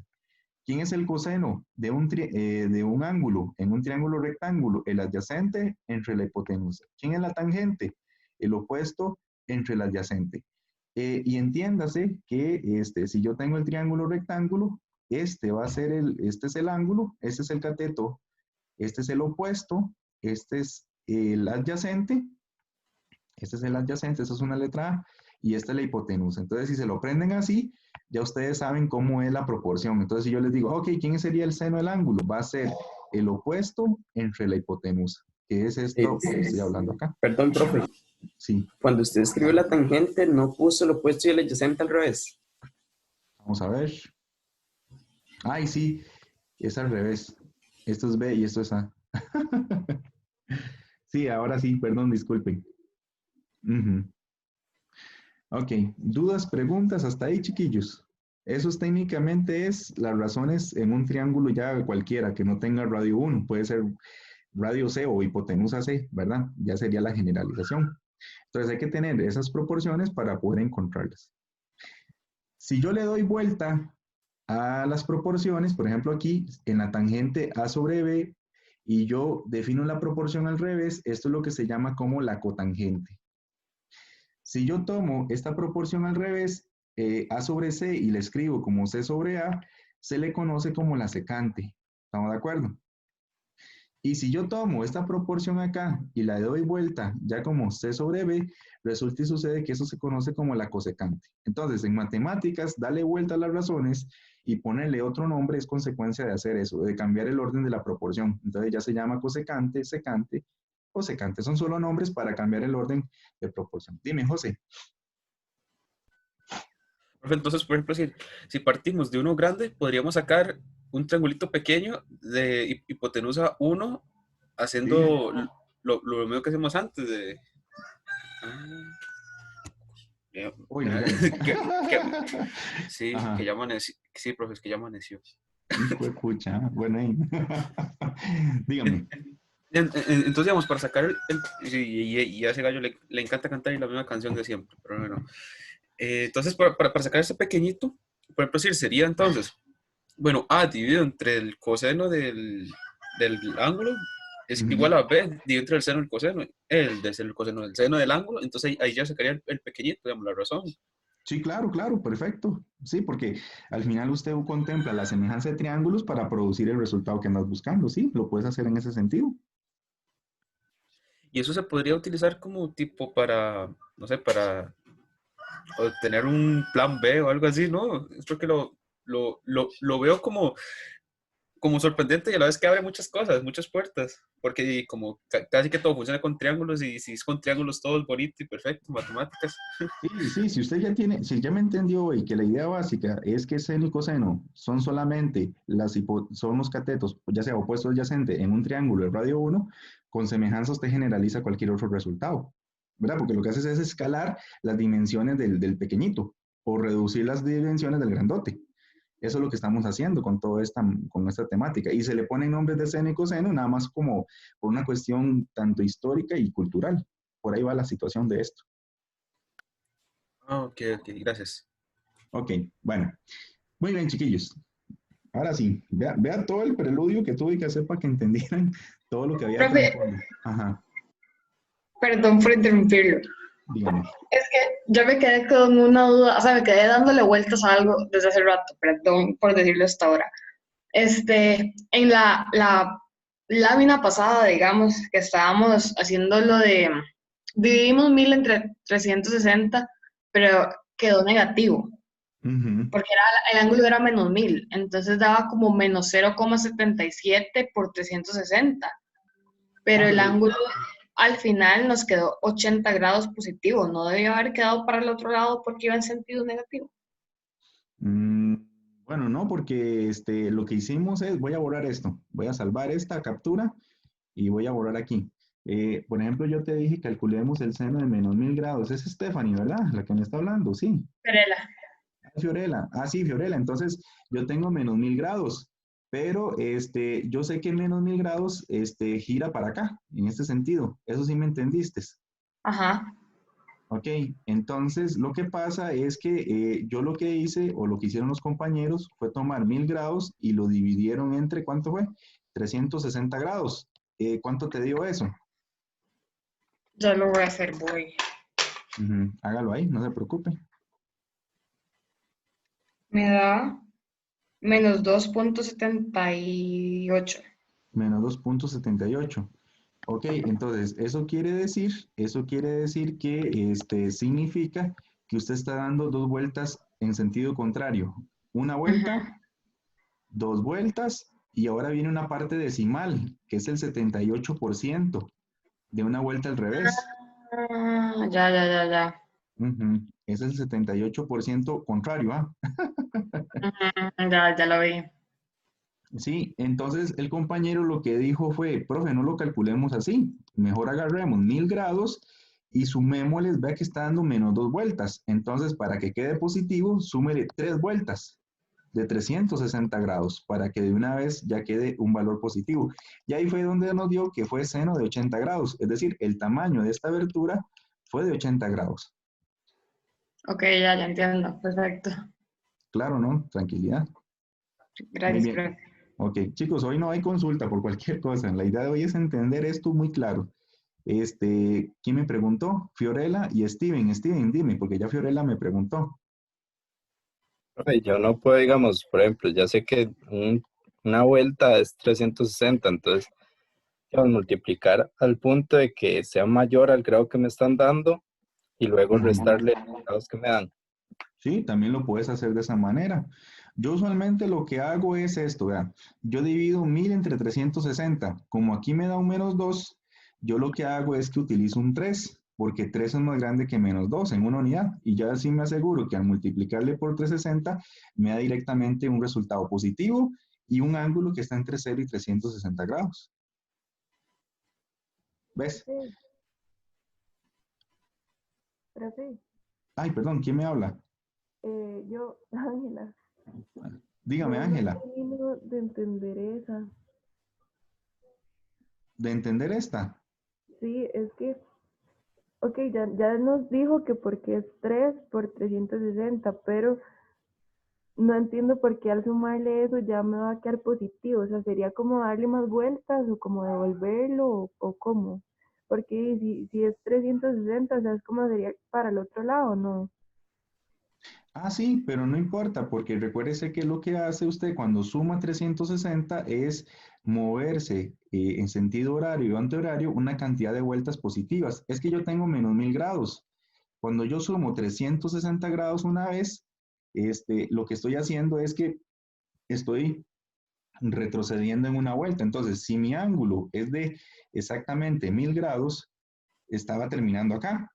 [SPEAKER 1] ¿Quién es el coseno de un ángulo en un triángulo rectángulo? El adyacente entre la hipotenusa. ¿Quién es la tangente? El opuesto entre la adyacente. Y entiéndase que si yo tengo el triángulo rectángulo, va a ser este es el ángulo, este es el cateto, este es el opuesto, este es el adyacente, esta es una letra A, y esta es la hipotenusa. Entonces, si se lo prenden así, ya ustedes saben cómo es la proporción. Entonces, si yo les digo, ok, ¿quién sería el seno del ángulo? Va a ser el opuesto entre la hipotenusa, que es esto que estoy hablando acá.
[SPEAKER 9] Perdón, profe.
[SPEAKER 1] Sí.
[SPEAKER 9] Cuando usted escribió la tangente, no puso el opuesto y el adyacente al revés.
[SPEAKER 1] Vamos a ver. Ay, sí, es al revés. Esto es B y esto es A. Sí, ahora sí, perdón, disculpen. Ok, dudas, preguntas, hasta ahí, chiquillos. Eso técnicamente es las razones en un triángulo ya cualquiera que no tenga radio 1. Puede ser radio C o hipotenusa C, ¿verdad? Ya sería la generalización. Entonces hay que tener esas proporciones para poder encontrarlas. Si yo le doy vuelta a las proporciones, por ejemplo aquí en la tangente A sobre B, y yo defino la proporción al revés, esto es lo que se llama como la cotangente. Si yo tomo esta proporción al revés, A sobre C, y la escribo como C sobre A, se le conoce como la secante. ¿Estamos de acuerdo? Y si yo tomo esta proporción acá y la doy vuelta ya como C sobre B, resulta y sucede que eso se conoce como la cosecante. Entonces, en matemáticas, darle vuelta a las razones y ponerle otro nombre es consecuencia de hacer eso, de cambiar el orden de la proporción. Entonces ya se llama cosecante, secante o secante. Son solo nombres para cambiar el orden de proporción. Dime, José.
[SPEAKER 6] Entonces, por ejemplo, si partimos de uno grande, podríamos sacar un triangulito pequeño de hipotenusa 1, haciendo lo mismo que hacemos antes de... Sí,
[SPEAKER 1] Ajá.
[SPEAKER 6] que ya amaneció. Sí, profe, es que ya amaneció.
[SPEAKER 1] Hijo de pucha, bueno ahí. Dígame.
[SPEAKER 6] Entonces, digamos, para sacar y a ese gallo le encanta cantar y la misma canción de siempre, pero bueno. Entonces, para sacar ese pequeñito, por ejemplo, sería entonces, bueno, A dividido entre el coseno del ángulo es igual a B dividido entre el seno del coseno, el coseno del seno del ángulo, entonces ahí ya sacaría el pequeñito, digamos, la razón.
[SPEAKER 1] Sí, claro, claro, perfecto. Sí, porque al final usted contempla la semejanza de triángulos para producir el resultado que andas buscando, sí, lo puedes hacer en ese sentido.
[SPEAKER 6] Y eso se podría utilizar como tipo para, no sé, para tener un plan B o algo así, ¿no? Es porque lo veo como sorprendente y a la vez que abre muchas cosas, muchas puertas, porque como casi que todo funciona con triángulos y si es con triángulos todo es bonito y perfecto, matemáticas.
[SPEAKER 1] Sí, sí, si usted ya tiene, si ya me entendió y que la idea básica es que seno y coseno son solamente son los catetos, ya sea opuesto o adyacente en un triángulo de radio 1, con semejanza usted generaliza cualquier otro resultado, ¿verdad? Porque lo que hace es escalar las dimensiones del pequeñito o reducir las dimensiones del grandote. Eso es lo que estamos haciendo con con esta temática. Y se le ponen nombres de seno y coseno nada más como por una cuestión tanto histórica y cultural. Por ahí va la situación de esto.
[SPEAKER 6] Ok, gracias.
[SPEAKER 1] Ok, bueno. Muy bien, chiquillos. Ahora sí, vea todo el preludio que tuve que hacer para que entendieran todo lo que había
[SPEAKER 12] Profe,
[SPEAKER 1] trasfondo. Ajá,
[SPEAKER 12] perdón por interrumpirlo.
[SPEAKER 1] dígame.
[SPEAKER 12] Es que yo me quedé con una duda, o sea, me quedé dándole vueltas a algo desde hace rato, perdón por decirlo hasta ahora. En la lámina pasada, digamos, que estábamos haciendo lo de, dividimos 1000 entre 360, pero quedó negativo, porque el ángulo era menos 1000, entonces daba como menos 0,77 por 360, pero el ángulo al final nos quedó 80 grados positivo, no debió haber quedado para el otro lado porque iba en sentido negativo.
[SPEAKER 1] Bueno, no, porque lo que hicimos es, voy a borrar esto, voy a salvar esta captura y voy a borrar aquí. Por ejemplo, yo te dije, calculemos el seno de menos 1000 grados. Es Stephanie, ¿verdad? La que me está hablando, sí.
[SPEAKER 12] Fiorella.
[SPEAKER 1] Fiorella. Ah, sí, Fiorella. Entonces, yo tengo menos 1000 grados, pero yo sé que menos 1000 grados gira para acá, en este sentido. Eso sí me entendiste.
[SPEAKER 12] Ajá.
[SPEAKER 1] Ok, entonces lo que pasa es que yo lo que hice, o lo que hicieron los compañeros, fue tomar 1000 grados y lo dividieron entre, ¿cuánto fue? 360 grados. ¿Cuánto te dio eso?
[SPEAKER 12] Ya lo voy a hacer, voy.
[SPEAKER 1] Hágalo ahí, no se preocupe.
[SPEAKER 12] Me da menos 2,78.
[SPEAKER 1] Menos 2,78. Ok, entonces eso quiere decir que significa que usted está dando dos vueltas en sentido contrario. Una vuelta, dos vueltas, y ahora viene una parte decimal, que es el 78% de una vuelta al revés.
[SPEAKER 12] Ah, ya.
[SPEAKER 1] Es el 78% contrario, ¿ah?
[SPEAKER 12] Ya lo vi.
[SPEAKER 1] Sí, entonces el compañero lo que dijo fue, profe, no lo calculemos así, mejor agarremos 1000 grados y sumémosles, vea que está dando menos dos vueltas. Entonces, para que quede positivo, súmele 3 vueltas de 360 grados para que de una vez ya quede un valor positivo. Y ahí fue donde nos dio que fue seno de 80 grados, es decir, el tamaño de esta abertura fue de 80 grados.
[SPEAKER 12] Ok, ya entiendo. Perfecto.
[SPEAKER 1] Claro, ¿no? Tranquilidad. Muy
[SPEAKER 12] Gracias,
[SPEAKER 1] bien.
[SPEAKER 12] profe.
[SPEAKER 1] Ok, chicos, hoy no hay consulta por cualquier cosa. La idea de hoy es entender esto muy claro. ¿Quién me preguntó? Fiorella y Steven. Steven, dime, porque ya Fiorella me preguntó.
[SPEAKER 5] Profe, yo no puedo, digamos, por ejemplo, ya sé que una vuelta es 360, entonces, digamos, multiplicar al punto de que sea mayor al grado que me están dando y luego restarle los grados que me dan.
[SPEAKER 1] Sí, también lo puedes hacer de esa manera. Yo usualmente lo que hago es esto, vean. Yo divido 1000 entre 360. Como aquí me da un menos 2, yo lo que hago es que utilizo un 3, porque 3 es más grande que menos 2 en una unidad. Y ya así me aseguro que al multiplicarle por 360 me da directamente un resultado positivo y un ángulo que está entre 0 y 360 grados. ¿Ves?
[SPEAKER 4] Sí. Profe,
[SPEAKER 1] Ay, perdón, ¿quién me habla?
[SPEAKER 4] yo, Ángela,
[SPEAKER 1] Dígame,
[SPEAKER 4] no
[SPEAKER 1] Ángela,
[SPEAKER 4] termino de entender esa.
[SPEAKER 1] ¿de entender esta?
[SPEAKER 4] Sí, es que, ok, ya nos dijo que porque es 3 por 360, pero no entiendo por qué al sumarle eso ya me va a quedar positivo. O sea, sería como darle más vueltas o como devolverlo o cómo. Porque si es 360, o sea, es como sería para el otro lado, ¿no?
[SPEAKER 1] Ah, sí, pero no importa, porque recuérdese que lo que hace usted cuando suma 360 es moverse en sentido horario y antihorario una cantidad de vueltas positivas. Es que yo tengo menos 1000 grados. Cuando yo sumo 360 grados una vez, lo que estoy haciendo es que estoy retrocediendo en una vuelta. Entonces, si mi ángulo es de exactamente 1000 grados, estaba terminando acá.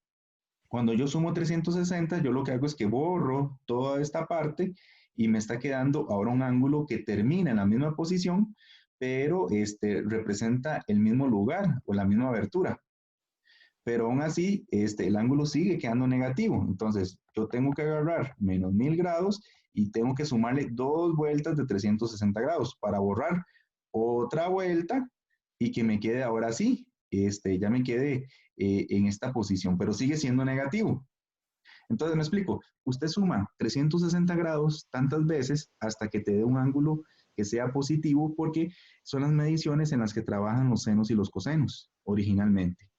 [SPEAKER 1] Cuando yo sumo 360, yo lo que hago es que borro toda esta parte y me está quedando ahora un ángulo que termina en la misma posición, pero representa el mismo lugar o la misma abertura. Pero aún así, el ángulo sigue quedando negativo. Entonces, yo tengo que agarrar menos 1000 grados y tengo que sumarle dos vueltas de 360 grados para borrar otra vuelta y que me quede ahora sí, ya me quede en esta posición, pero sigue siendo negativo. Entonces, me explico, usted suma 360 grados tantas veces hasta que te dé un ángulo que sea positivo porque son las mediciones en las que trabajan los senos y los cosenos originalmente.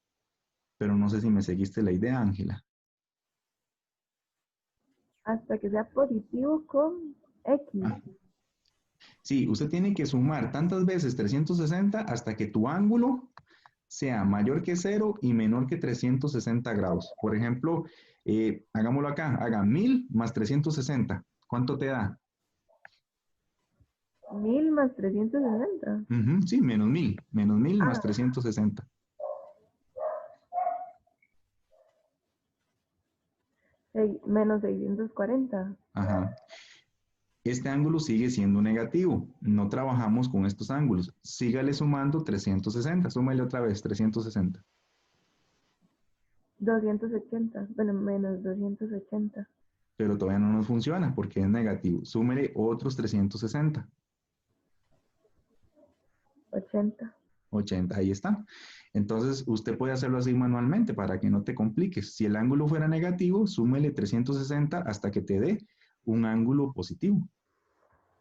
[SPEAKER 1] Pero no sé si me seguiste la idea, Ángela.
[SPEAKER 4] Hasta que sea positivo con X.
[SPEAKER 1] Ah, sí, usted tiene que sumar tantas veces 360 hasta que tu ángulo sea mayor que 0 y menor que 360 grados. Por ejemplo, hagámoslo acá, haga 1000 más 360. ¿Cuánto te da?
[SPEAKER 4] 1000 más 360.
[SPEAKER 1] Sí, menos 1000 más
[SPEAKER 4] Ah,
[SPEAKER 1] 360.
[SPEAKER 4] menos 640.
[SPEAKER 1] Ajá. Este ángulo sigue siendo negativo. No trabajamos con estos ángulos. Sígale sumando 360. Súmale otra vez 360.
[SPEAKER 4] 280. Bueno, menos 280.
[SPEAKER 1] Pero todavía no nos funciona porque es negativo. Súmele otros 360.
[SPEAKER 4] 80.
[SPEAKER 1] 80, ahí está. Entonces, usted puede hacerlo así manualmente para que no te compliques. Si el ángulo fuera negativo, súmele 360 hasta que te dé un ángulo positivo.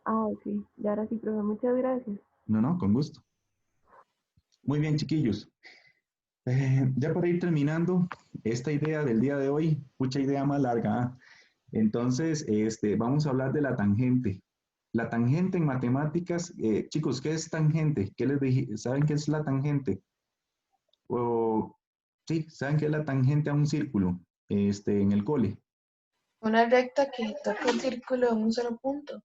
[SPEAKER 4] Ah, sí. Y ahora sí, profe, muchas gracias.
[SPEAKER 1] No, con gusto. Muy bien, chiquillos. Ya para ir terminando, esta idea del día de hoy, mucha idea más larga. ¿Ah? Entonces, vamos a hablar de la tangente. La tangente en matemáticas, chicos, ¿qué es tangente? ¿Qué les dije? ¿Saben qué es la tangente? O, sí, ¿saben qué es la tangente a un círculo? En el cole.
[SPEAKER 12] Una recta que toca el círculo en un solo punto.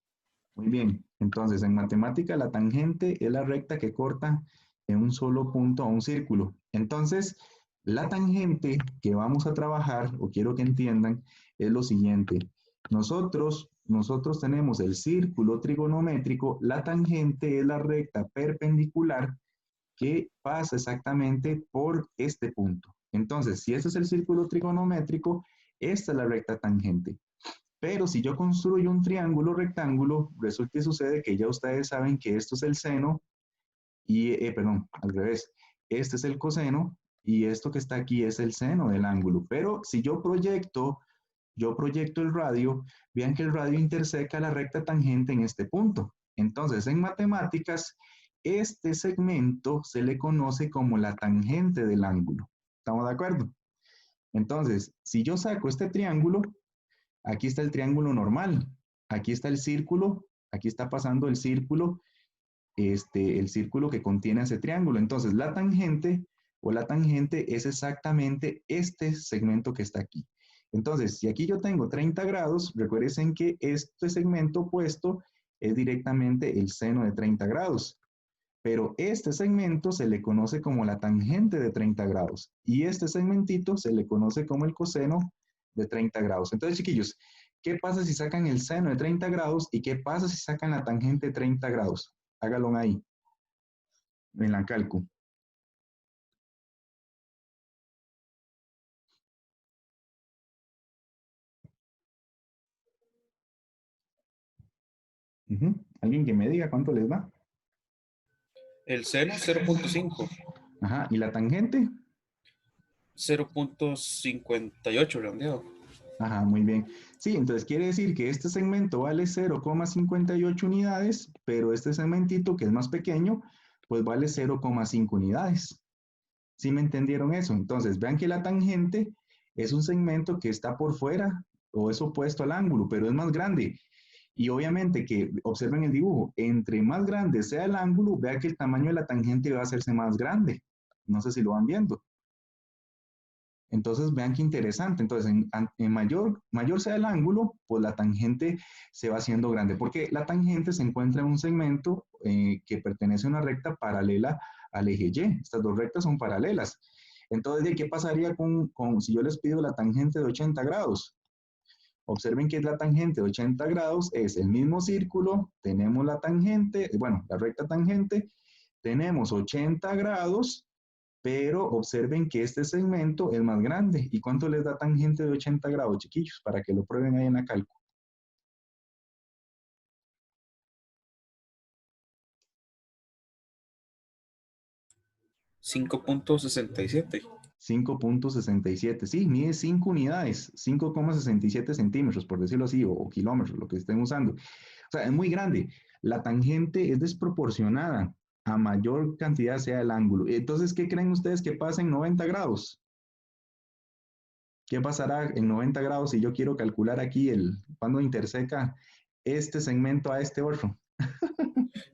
[SPEAKER 1] Muy bien. Entonces, en matemática, la tangente es la recta que corta en un solo punto a un círculo. Entonces, la tangente que vamos a trabajar, o quiero que entiendan, es lo siguiente. Nosotros tenemos el círculo trigonométrico, la tangente es la recta perpendicular que pasa exactamente por este punto. Entonces, si este es el círculo trigonométrico, esta es la recta tangente. Pero si yo construyo un triángulo rectángulo, resulta y sucede que ya ustedes saben que esto es el seno y, perdón, al revés. Este es el coseno y esto que está aquí es el seno del ángulo. Pero si yo proyecto el radio, vean que el radio interseca la recta tangente en este punto. Entonces, en matemáticas, este segmento se le conoce como la tangente del ángulo. ¿Estamos de acuerdo? Entonces, si yo saco este triángulo, aquí está el triángulo normal, aquí está el círculo, aquí está pasando el círculo que contiene ese triángulo. Entonces, la tangente es exactamente este segmento que está aquí. Entonces, si aquí yo tengo 30 grados, recuerden que este segmento opuesto es directamente el seno de 30 grados. Pero este segmento se le conoce como la tangente de 30 grados. Y este segmentito se le conoce como el coseno de 30 grados. Entonces, chiquillos, ¿qué pasa si sacan el seno de 30 grados y qué pasa si sacan la tangente de 30 grados? Hágalo ahí, en la calco. ¿Alguien que me diga cuánto les da?
[SPEAKER 6] El seno 0.5.
[SPEAKER 1] Ajá, ¿y la tangente?
[SPEAKER 6] 0.58 redondeado.
[SPEAKER 1] Ajá, muy bien. Sí, entonces quiere decir que este segmento vale 0,58 unidades, pero este segmentito que es más pequeño, pues vale 0,5 unidades. ¿Sí me entendieron eso? Entonces, vean que la tangente es un segmento que está por fuera o es opuesto al ángulo, pero es más grande. Y obviamente que, observen el dibujo, entre más grande sea el ángulo, vea que el tamaño de la tangente va a hacerse más grande. No sé si lo van viendo. Entonces, vean qué interesante. Entonces, en mayor sea el ángulo, pues la tangente se va haciendo grande, porque la tangente se encuentra en un segmento que pertenece a una recta paralela al eje Y. Estas dos rectas son paralelas. Entonces, ¿qué pasaría si yo les pido la tangente de 80 grados? Observen que la tangente de 80 grados es el mismo círculo, tenemos la tangente, bueno, la recta tangente, tenemos 80 grados, pero observen que este segmento es más grande. ¿Y cuánto les da tangente de 80 grados, chiquillos? Para que lo prueben ahí en la cálculo.
[SPEAKER 6] $5.67.
[SPEAKER 1] 5.67, sí, mide 5 unidades, 5,67 centímetros, por decirlo así, o kilómetros, lo que estén usando. O sea, es muy grande. La tangente es desproporcionada a mayor cantidad sea el ángulo. Entonces, ¿qué creen ustedes que pasa en 90 grados? ¿Qué pasará en 90 grados si yo quiero calcular aquí cuando interseca este segmento a este otro?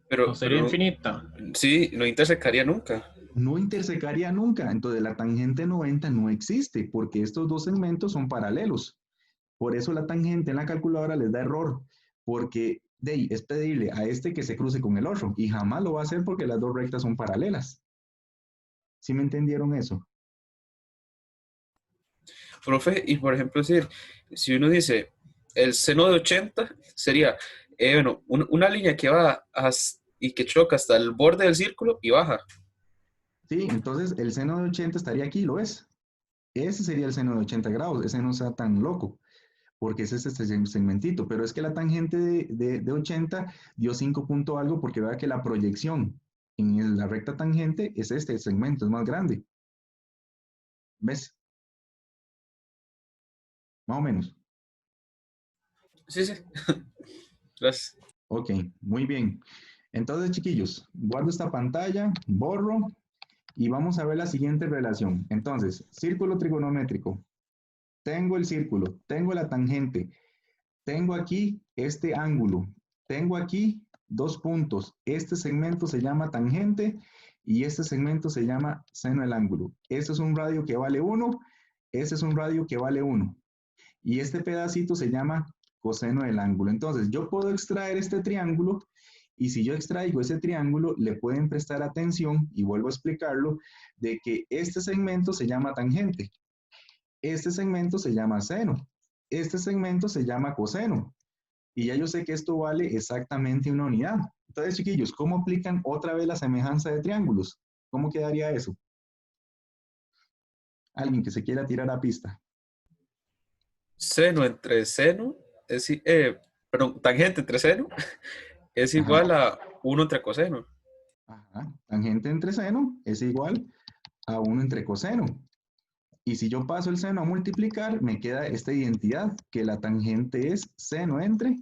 [SPEAKER 2] Pero sería infinita.
[SPEAKER 6] Sí, no intersecaría nunca.
[SPEAKER 1] No intersecaría nunca. Entonces, la tangente 90 no existe porque estos dos segmentos son paralelos. Por eso la tangente en la calculadora les da error, porque es pedirle a este que se cruce con el otro y jamás lo va a hacer porque las dos rectas son paralelas. ¿Sí me entendieron eso?
[SPEAKER 6] Profe, y por ejemplo, si uno dice el seno de 80 sería, bueno, una línea que va y que choca hasta el borde del círculo y baja.
[SPEAKER 1] Sí, entonces el seno de 80 estaría aquí, ¿lo ves? Ese sería el seno de 80 grados, ese no está tan loco, porque ese es este segmentito, pero es que la tangente de 80 dio 5 punto algo porque vea que la proyección en la recta tangente es este segmento, es más grande. ¿Ves? Más o menos.
[SPEAKER 6] Sí. Gracias.
[SPEAKER 1] Ok, muy bien. Entonces, chiquillos, guardo esta pantalla, borro y vamos a ver la siguiente relación. Entonces, círculo trigonométrico. Tengo el círculo, tengo la tangente, tengo aquí este ángulo, tengo aquí dos puntos. Este segmento se llama tangente y este segmento se llama seno del ángulo. Este es un radio que vale 1, este es un radio que vale 1. Y este pedacito se llama coseno del ángulo. Entonces, yo puedo extraer este triángulo y si yo extraigo ese triángulo, le pueden prestar atención, y vuelvo a explicarlo, de que este segmento se llama tangente, este segmento se llama seno, este segmento se llama coseno. Y ya yo sé que esto vale exactamente una unidad. Entonces, chiquillos, ¿cómo aplican otra vez la semejanza de triángulos? ¿Cómo quedaría eso? Alguien que se quiera tirar a pista.
[SPEAKER 6] Seno entre seno, perdón, tangente entre seno es igual a 1 entre coseno.
[SPEAKER 1] Ajá. Tangente entre seno es igual a 1 entre coseno. Y si yo paso el seno a multiplicar, me queda esta identidad, que la tangente es seno entre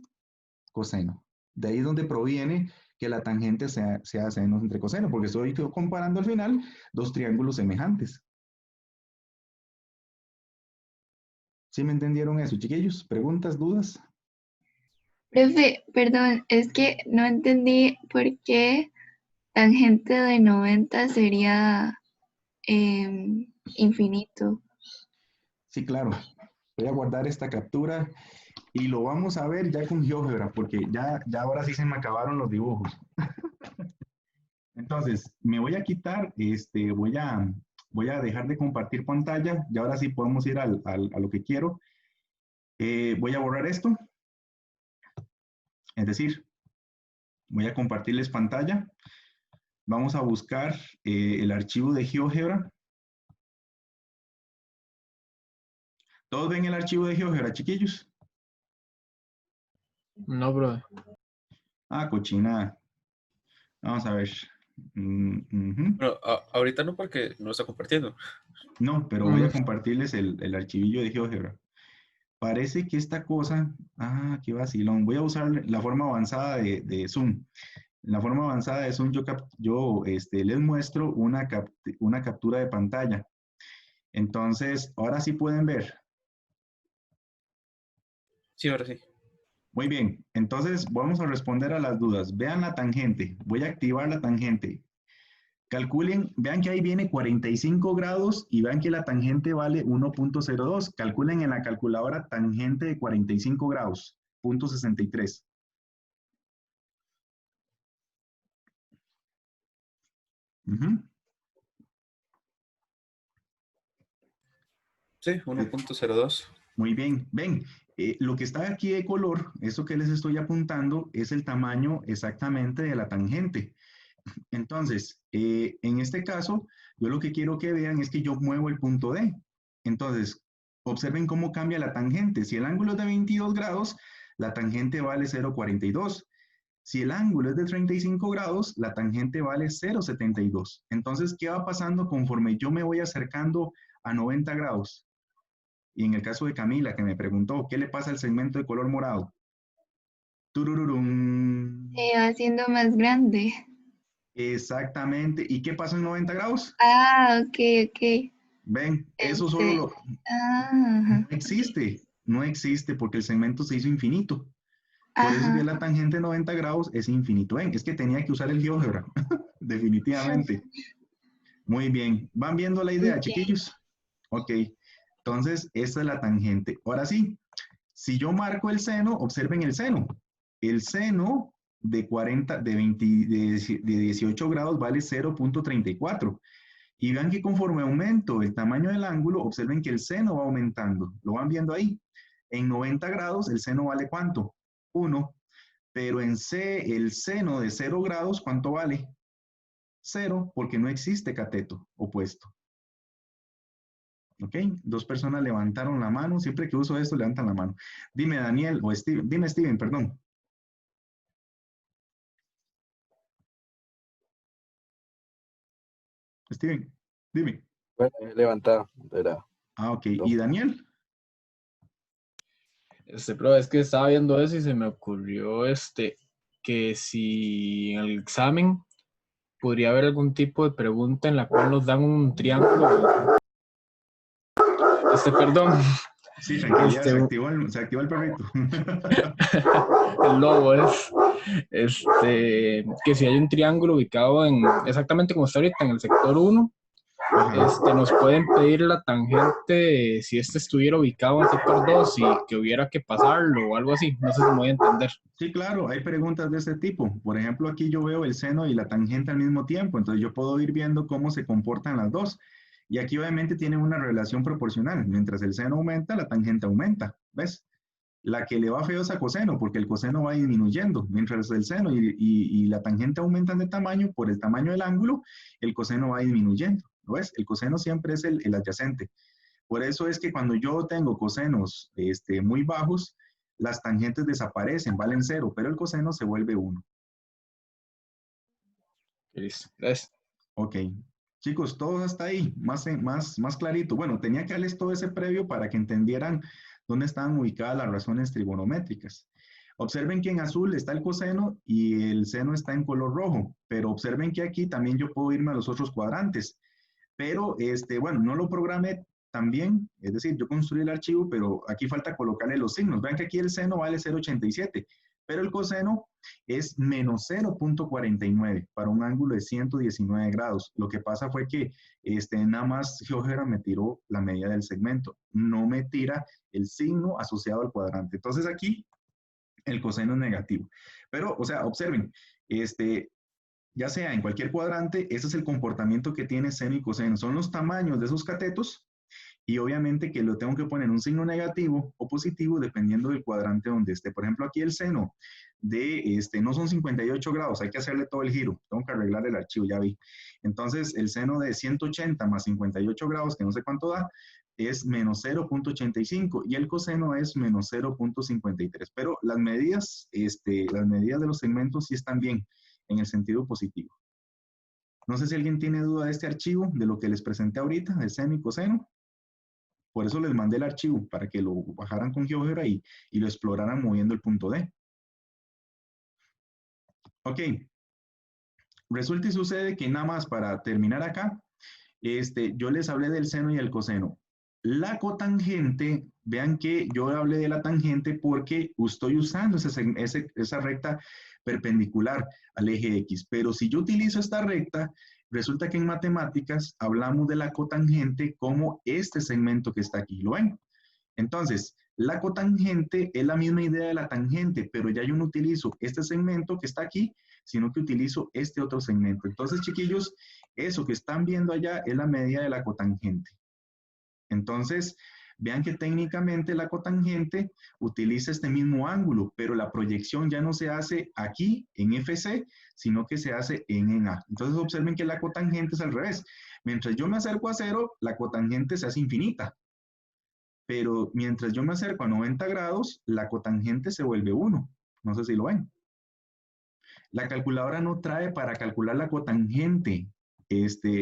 [SPEAKER 1] coseno. De ahí es donde proviene que la tangente sea seno entre coseno, porque estoy comparando al final dos triángulos semejantes. ¿Sí me entendieron eso, chiquillos? ¿Preguntas, dudas?
[SPEAKER 3] Profe, perdón, es que no entendí por qué tangente de 90 sería infinito.
[SPEAKER 1] Sí, claro. Voy a guardar esta captura y lo vamos a ver ya con GeoGebra, porque ya ahora sí se me acabaron los dibujos. Entonces, me voy a quitar, voy a dejar de compartir pantalla, y ahora sí podemos ir a lo que quiero. Voy a borrar esto. Es decir, voy a compartirles pantalla. Vamos a buscar el archivo de GeoGebra. ¿Todos ven el archivo de GeoGebra, chiquillos?
[SPEAKER 2] No, bro.
[SPEAKER 1] Ah, cochinada. Vamos a ver.
[SPEAKER 6] Bueno, ahorita no, porque no está compartiendo.
[SPEAKER 1] No, pero voy a compartirles el archivillo de GeoGebra. Parece que esta cosa... Ah, qué vacilón. Voy a usar la forma avanzada de Zoom. En la forma avanzada de Zoom yo les muestro una captura de pantalla. Entonces, ahora sí pueden ver.
[SPEAKER 6] Sí, ahora sí.
[SPEAKER 1] Muy bien, entonces vamos a responder a las dudas. Vean la tangente, voy a activar la tangente. Calculen, vean que ahí viene 45 grados y vean que la tangente vale 1.02. Calculen en la calculadora tangente de 45 grados, 0.63.
[SPEAKER 6] Sí, 1.02.
[SPEAKER 1] Muy bien, ven, lo que está aquí de color, eso que les estoy apuntando, es el tamaño exactamente de la tangente. Entonces, en este caso, yo lo que quiero que vean es que yo muevo el punto D. Entonces, observen cómo cambia la tangente. Si el ángulo es de 22 grados, la tangente vale 0.42. Si el ángulo es de 35 grados, la tangente vale 0.72. Entonces, ¿qué va pasando conforme yo me voy acercando a 90 grados? Y en el caso de Camila, que me preguntó, ¿qué le pasa al segmento de color morado? ¡Turururum!
[SPEAKER 3] Se va haciendo más grande.
[SPEAKER 1] Exactamente. ¿Y qué pasa en 90 grados?
[SPEAKER 3] Ah, ok.
[SPEAKER 1] Ven, eso solo no existe. No existe porque el segmento se hizo infinito. Por eso que la tangente de 90 grados es infinito. Ven, es que tenía que usar el GeoGebra. Definitivamente. Muy bien. ¿Van viendo la idea, chiquillos? Ok. Entonces, esta es la tangente. Ahora sí, si yo marco el seno, observen el seno. El seno de 18 grados vale 0.34. Y vean que conforme aumento el tamaño del ángulo, observen que el seno va aumentando. ¿Lo van viendo ahí? En 90 grados, el seno vale ¿cuánto? 1. Pero en el seno de 0 grados, ¿cuánto vale? 0, porque no existe cateto opuesto. ¿Ok? Dos personas levantaron la mano. Siempre que uso esto, levantan la mano. Dime, Daniel, o Steven. Dime, Steven, perdón. Steven, dime.
[SPEAKER 5] Bueno, he levantado, verá.
[SPEAKER 1] Ah, ok. ¿Y Daniel?
[SPEAKER 2] Pero es que estaba viendo eso y se me ocurrió que si en el examen podría haber algún tipo de pregunta en la cual nos dan un triángulo. Perdón.
[SPEAKER 1] Sí, tranquilidad, se activó el perrito.
[SPEAKER 2] El lobo que si hay un triángulo ubicado exactamente como está ahorita en el sector 1, nos pueden pedir la tangente si este estuviera ubicado en sector 2 y que hubiera que pasarlo o algo así. No sé si me voy a entender.
[SPEAKER 1] Sí, claro, hay preguntas de este tipo. Por ejemplo, aquí yo veo el seno y la tangente al mismo tiempo, entonces yo puedo ir viendo cómo se comportan las dos. Y aquí obviamente tienen una relación proporcional. Mientras el seno aumenta, la tangente aumenta, ¿ves? La que le va feo es a coseno, porque el coseno va disminuyendo. Mientras el seno y la tangente aumentan de tamaño por el tamaño del ángulo, el coseno va disminuyendo. ¿Lo ves? El coseno siempre es el adyacente. Por eso es que cuando yo tengo cosenos muy bajos, las tangentes desaparecen, valen 0, pero el coseno se vuelve 1.
[SPEAKER 2] Listo. Gracias.
[SPEAKER 1] Ok. Chicos, todos hasta ahí, más clarito. Bueno, tenía que darles todo ese previo para que entendieran dónde estaban ubicadas las razones trigonométricas. Observen que en azul está el coseno y el seno está en color rojo, pero observen que aquí también yo puedo irme a los otros cuadrantes. Pero, bueno, no lo programé también, es decir, yo construí el archivo, pero aquí falta colocarle los signos. Vean que aquí el seno vale 0,87, pero el coseno es menos 0,49 para un ángulo de 119 grados. Lo que pasa fue que nada más GeoGebra me tiró la medida del segmento, no me tira el signo asociado al cuadrante. Entonces aquí el coseno es negativo. Pero, o sea, observen, ya sea en cualquier cuadrante, ese es el comportamiento que tiene seno y coseno. Son los tamaños de esos catetos y obviamente que lo tengo que poner un signo negativo o positivo dependiendo del cuadrante donde esté. Por ejemplo, aquí el seno de, no son 58 grados, hay que hacerle todo el giro. Tengo que arreglar el archivo, ya vi. Entonces, el seno de 180 más 58 grados, que no sé cuánto da, es menos 0,85 y el coseno es menos 0,53. Pero las medidas de los segmentos sí están bien en el sentido positivo. No sé si alguien tiene duda de este archivo, de lo que les presenté ahorita, de seno y coseno. Por eso les mandé el archivo, para que lo bajaran con GeoGebra y lo exploraran moviendo el punto D. Ok. Resulta y sucede que nada más para terminar acá, yo les hablé del seno y el coseno. La cotangente, vean que yo hablé de la tangente porque estoy usando esa recta perpendicular al eje X. Pero si yo utilizo esta recta, resulta que en matemáticas hablamos de la cotangente como este segmento que está aquí. ¿Lo ven? Entonces, la cotangente es la misma idea de la tangente, pero ya yo no utilizo este segmento que está aquí, sino que utilizo este otro segmento. Entonces, chiquillos, eso que están viendo allá es la medida de la cotangente. Entonces, vean que técnicamente la cotangente utiliza este mismo ángulo, pero la proyección ya no se hace aquí en FC, sino que se hace en A. Entonces, observen que la cotangente es al revés. Mientras yo me acerco a 0, la cotangente se hace infinita. Pero mientras yo me acerco a 90 grados, la cotangente se vuelve 1. No sé si lo ven. La calculadora no trae para calcular la cotangente,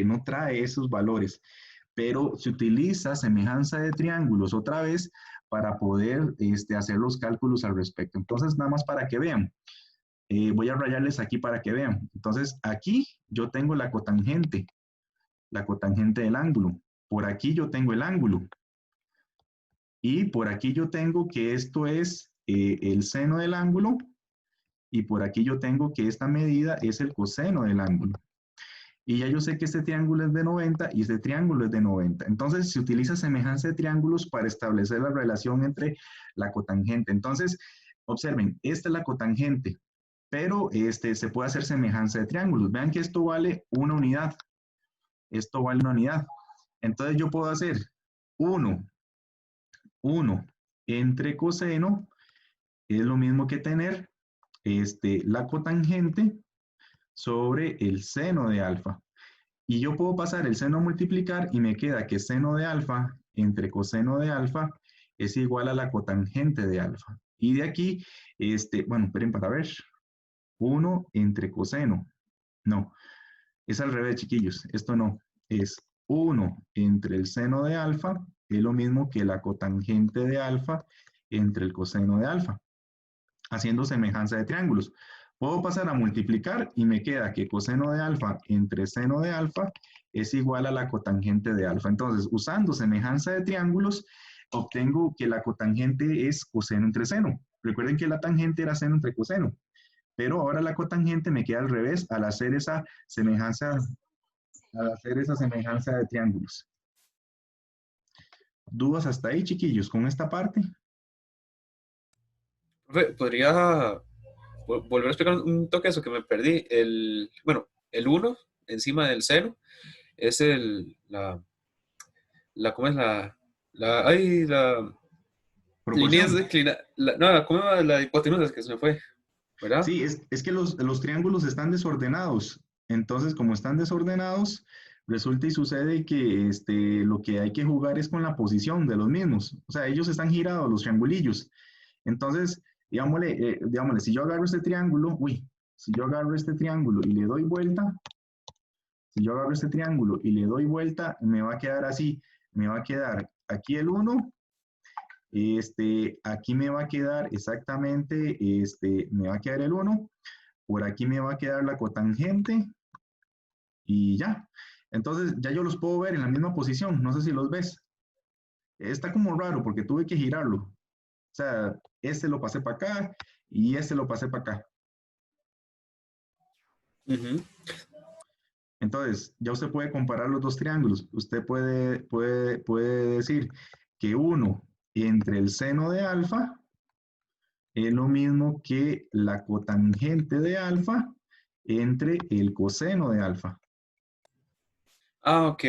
[SPEAKER 1] no trae esos valores, pero se utiliza semejanza de triángulos otra vez para poder hacer los cálculos al respecto. Entonces, nada más para que vean. Voy a rayarles aquí para que vean. Entonces, aquí yo tengo la cotangente del ángulo. Por aquí yo tengo el ángulo. Y por aquí yo tengo que esto es el seno del ángulo. Y por aquí yo tengo que esta medida es el coseno del ángulo. Y ya yo sé que este triángulo es de 90 y este triángulo es de 90. Entonces, se utiliza semejanza de triángulos para establecer la relación entre la cotangente. Entonces, observen, esta es la cotangente, pero se puede hacer semejanza de triángulos. Vean que esto vale una unidad. Esto vale una unidad. Entonces, yo puedo hacer 1 entre coseno, es lo mismo que tener la cotangente sobre el seno de alfa. Y yo puedo pasar el seno a multiplicar y me queda que seno de alfa entre coseno de alfa es igual a la cotangente de alfa. Y de aquí, bueno, esperen para ver. 1 entre coseno. No, es al revés, chiquillos. Esto no. Es 1 entre el seno de alfa, es lo mismo que la cotangente de alfa entre el coseno de alfa. Haciendo semejanza de triángulos. Puedo pasar a multiplicar y me queda que coseno de alfa entre seno de alfa es igual a la cotangente de alfa. Entonces, usando semejanza de triángulos, obtengo que la cotangente es coseno entre seno. Recuerden que la tangente era seno entre coseno, pero ahora la cotangente me queda al revés al hacer esa semejanza. al hacer esa semejanza de triángulos. ¿Dudas hasta ahí, chiquillos, con esta parte?
[SPEAKER 6] Profe, ¿podría volver a explicar un toque eso que me perdí? Bueno, el 1 encima del seno es ¿cómo es la línea
[SPEAKER 1] Proporción.
[SPEAKER 6] declinada? No, ¿cómo es la hipotenusa que se me fue? ¿Verdad?
[SPEAKER 1] Sí, es que los triángulos están desordenados. Entonces, como están desordenados, resulta y sucede que lo que hay que jugar es con la posición de los mismos. O sea, ellos están girados, los triangulillos. Entonces, digámosle, si yo agarro este triángulo, si yo agarro este triángulo y le doy vuelta, si yo agarro este triángulo y le doy vuelta, me va a quedar así. Me va a quedar aquí el 1. Aquí me va a quedar exactamente, me va a quedar el 1. Por aquí me va a quedar la cotangente. Y ya. Entonces, ya yo los puedo ver en la misma posición. No sé si los ves. Está como raro porque tuve que girarlo. O sea, este lo pasé para acá y este lo pasé para acá. Entonces, ya usted puede comparar los dos triángulos. Usted puede decir que uno entre el seno de alfa es lo mismo que la cotangente de alfa entre el coseno de alfa.
[SPEAKER 6] Ah, ok,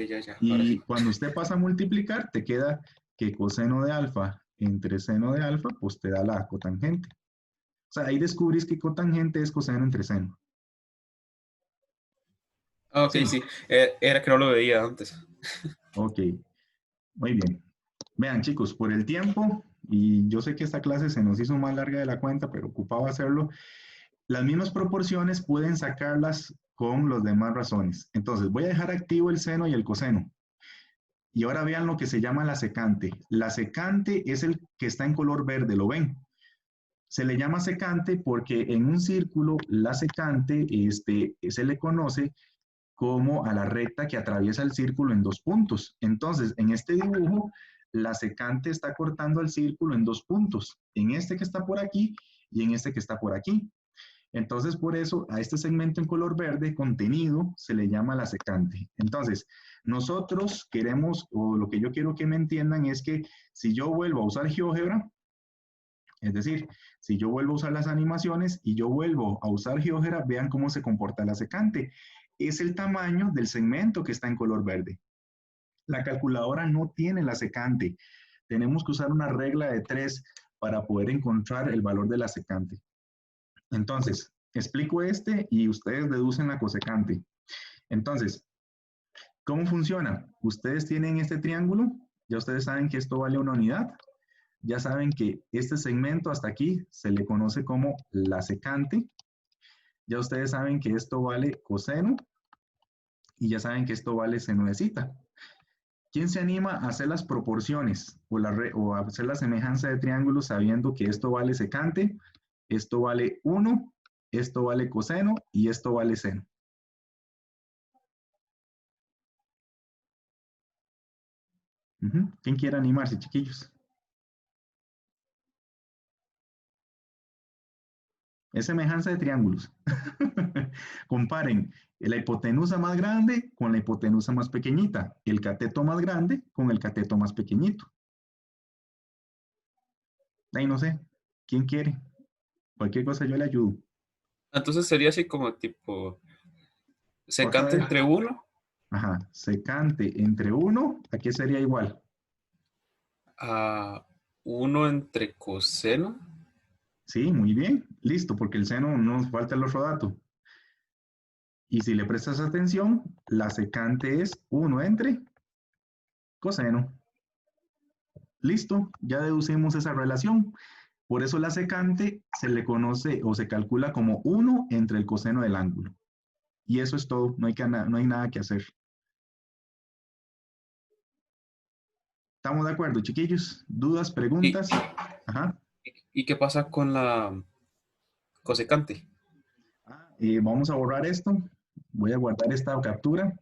[SPEAKER 6] ya.
[SPEAKER 1] Y cuando usted pasa a multiplicar, te queda que coseno de alfa entre seno de alfa, pues te da la cotangente. O sea, ahí descubrís que cotangente es coseno entre seno.
[SPEAKER 6] Ah, ok, sí. Era que no lo veía antes.
[SPEAKER 1] Ok, muy bien. Vean, chicos, por el tiempo, y yo sé que esta clase se nos hizo más larga de la cuenta, pero ocupaba hacerlo, las mismas proporciones pueden sacarlas con las demás razones. Entonces, voy a dejar activo el seno y el coseno. Y ahora vean lo que se llama la secante. La secante es el que está en color verde, ¿lo ven? Se le llama secante porque en un círculo la secante se le conoce como a la recta que atraviesa el círculo en dos puntos. Entonces, en este dibujo, la secante está cortando el círculo en dos puntos, en este que está por aquí y en este que está por aquí. Entonces, por eso, a este segmento en color verde contenido se le llama la secante. Entonces, nosotros queremos, o lo que yo quiero que me entiendan es que si yo vuelvo a usar GeoGebra, es decir, si yo vuelvo a usar las animaciones y yo vuelvo a usar GeoGebra, vean cómo se comporta la secante. Es el tamaño del segmento que está en color verde. La calculadora no tiene la secante. Tenemos que usar una regla de 3 para poder encontrar el valor de la secante. Entonces, explico y ustedes deducen la cosecante. Entonces, ¿cómo funciona? Ustedes tienen este triángulo, ya ustedes saben que esto vale una unidad, ya saben que este segmento hasta aquí se le conoce como la secante, ya ustedes saben que esto vale coseno, y ya saben que esto vale seno de cita. ¿Quién se anima a hacer las proporciones o a hacer la semejanza de triángulos sabiendo que esto vale secante, esto vale 1, esto vale coseno y esto vale seno? ¿Quién quiere animarse, chiquillos? Es semejanza de triángulos. Comparen la hipotenusa más grande con la hipotenusa más pequeñita, el cateto más grande con el cateto más pequeñito. Ahí no sé, ¿quién quiere? Cualquier cosa yo le ayudo.
[SPEAKER 6] Entonces sería así como tipo secante entre 1.
[SPEAKER 1] Ajá, secante entre 1, ¿a qué sería igual?
[SPEAKER 6] A 1 entre coseno.
[SPEAKER 1] Sí, muy bien, listo, porque el seno no nos falta el otro dato. Y si le prestas atención, la secante es 1 entre coseno. Listo, ya deducimos esa relación. Por eso la secante se le conoce o se calcula como 1 entre el coseno del ángulo. Y eso es todo, no hay nada que hacer. ¿Estamos de acuerdo, chiquillos? ¿Dudas, preguntas? Ajá.
[SPEAKER 6] ¿Y qué pasa con la cosecante?
[SPEAKER 1] Vamos a borrar esto. Voy a guardar esta captura.